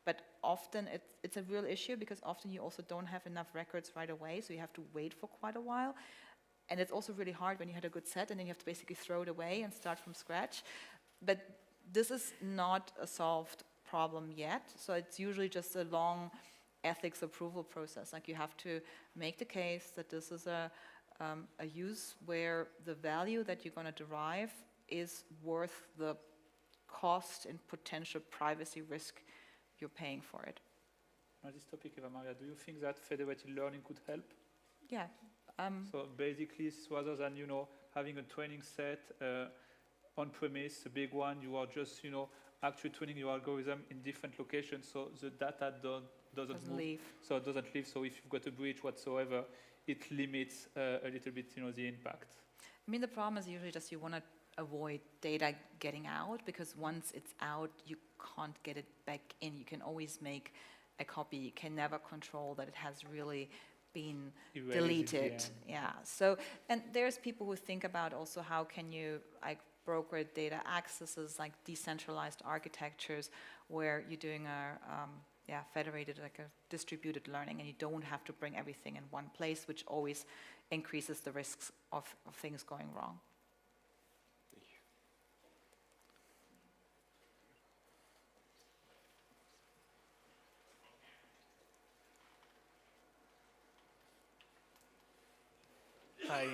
But often it's a real issue because often you also don't have enough records right away, so you have to wait for quite a while. And it's also really hard when you had a good set and then you have to basically throw it away and start from scratch. But this is not a solved problem yet, so it's usually just a long ethics approval process. Like you have to make the case that this is a use where the value that you're going to derive is worth the cost and potential privacy risk you're paying for it. On this topic, Eva Maria, do you think that federated learning could help? Yeah. So basically, rather than having a training set on premise, a big one, you are just actually training your algorithm in different locations, so the data doesn't move. Leave. So it doesn't leave. So if you've got a breach whatsoever, it limits a little bit the impact. I mean, the problem is usually just you want to avoid data getting out, because once it's out, you can't get it back in. You can always make a copy. You can never control that it has really been deleted. Yeah. So, and there's people who think about also how can you broker data accesses, like decentralized architectures, where you're doing a federated, like a distributed learning, and you don't have to bring everything in one place, which always increases the risks of things going wrong. Hi,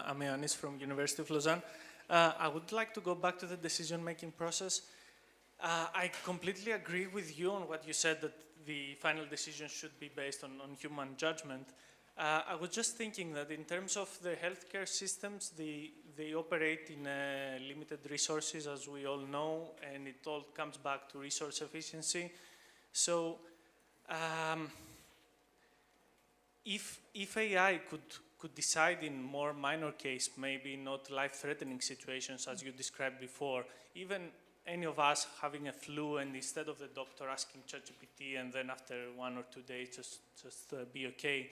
I'm Ioannis from University of Lausanne. I would like to go back to the decision-making process. I completely agree with you on what you said, that the final decision should be based on human judgment. I was just thinking that in terms of the healthcare systems, they operate in limited resources, as we all know, and it all comes back to resource efficiency. So if AI could decide in more minor case, maybe not life-threatening situations as you described before, even any of us having a flu, and instead of the doctor asking ChatGPT and then after 1 or 2 days just be okay,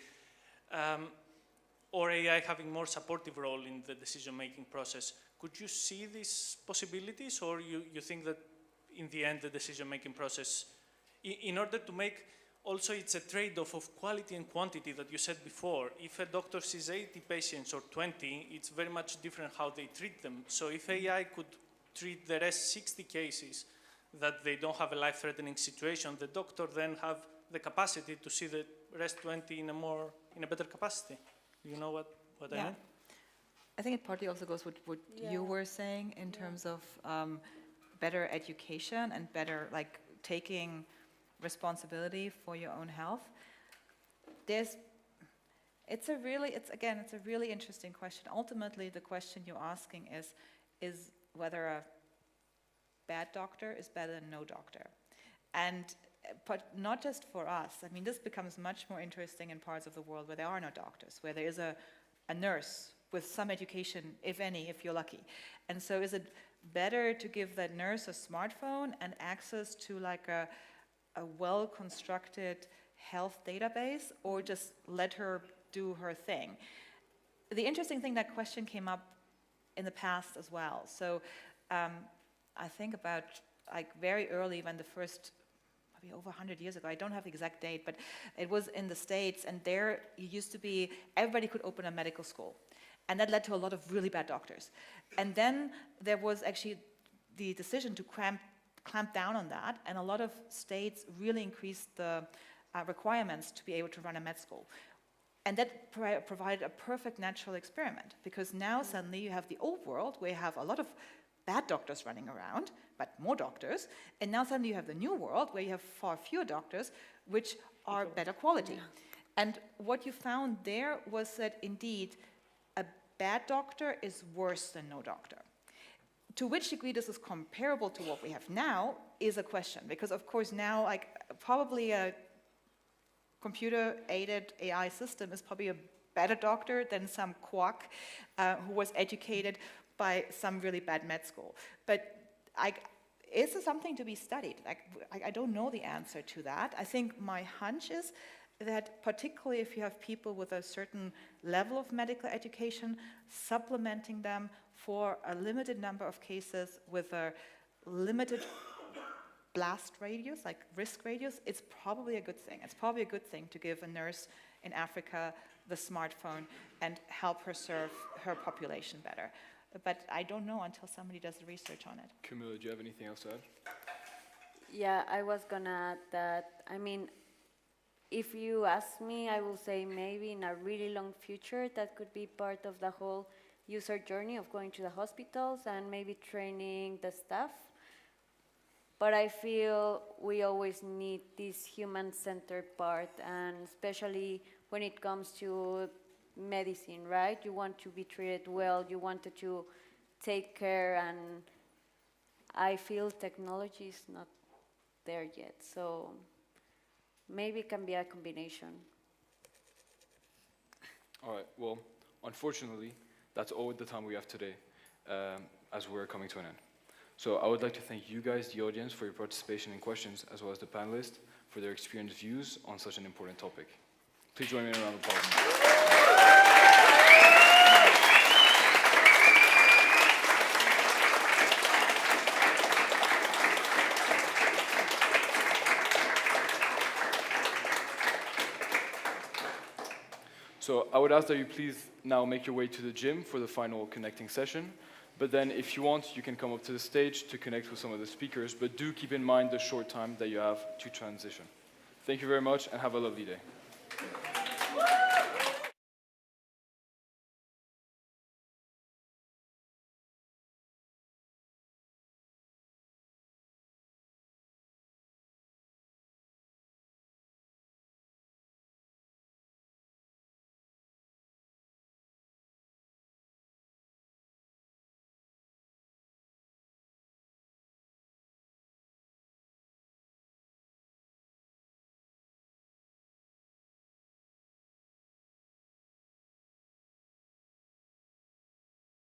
or AI having more supportive role in the decision-making process, could you see these possibilities, or you think that in the end the decision-making process, in order to make, also it's a trade-off of quality and quantity that you said before. If a doctor sees 80 patients or 20, it's very much different how they treat them. So if AI could treat the rest 60 cases that they don't have a life-threatening situation, the doctor then have the capacity to see the rest 20 in a better capacity. You know what I mean? I think it partly also goes with what you were saying in terms of better education and better taking responsibility for your own health. It's a really interesting question. Ultimately, the question you're asking is whether a bad doctor is better than no doctor. But not just for us. I mean, this becomes much more interesting in parts of the world where there are no doctors, where there is a nurse with some education, if any, if you're lucky. And so is it better to give that nurse a smartphone and access to a well-constructed health database, or just let her do her thing? The interesting thing, that question came up in the past as well. So I think about very early, when the first, maybe over 100 years ago, I don't have the exact date, but it was in the States, and there it used to be, everybody could open a medical school. And that led to a lot of really bad doctors. And then there was actually the decision to clamp down on that, and a lot of states really increased the requirements to be able to run a med school. And that provided a perfect natural experiment, because now suddenly you have the old world where you have a lot of bad doctors running around, but more doctors, and now suddenly you have the new world where you have far fewer doctors, which are better quality. And what you found there was that indeed a bad doctor is worse than no doctor. To which degree this is comparable to what we have now is a question, because of course now, like, probably a computer-aided AI system is probably a better doctor than some quack who was educated by some really bad med school. But is this something to be studied? Like, I don't know the answer to that. I think my hunch is that particularly if you have people with a certain level of medical education, supplementing them for a limited number of cases with a limited blast radius, like risk radius, it's probably a good thing. It's probably a good thing to give a nurse in Africa the smartphone and help her serve her population better. But I don't know until somebody does the research on it. Camilla, do you have anything else to add? Yeah, I was gonna add that, I mean, if you ask me, I will say maybe in a really long future that could be part of the whole user journey of going to the hospitals and maybe training the staff. But I feel we always need this human-centered part, and especially when it comes to medicine, right? You want to be treated well, you wanted to take care, and I feel technology is not there yet. So maybe it can be a combination. All right, well, unfortunately, that's all the time we have today, as we're coming to an end. So I would like to thank you guys, the audience, for your participation and questions, as well as the panelists for their experienced views on such an important topic. Please join me in a round of applause. So I would ask that you please now make your way to the gym for the final connecting session. But then if you want, you can come up to the stage to connect with some of the speakers, but do keep in mind the short time that you have to transition. Thank you very much and have a lovely day.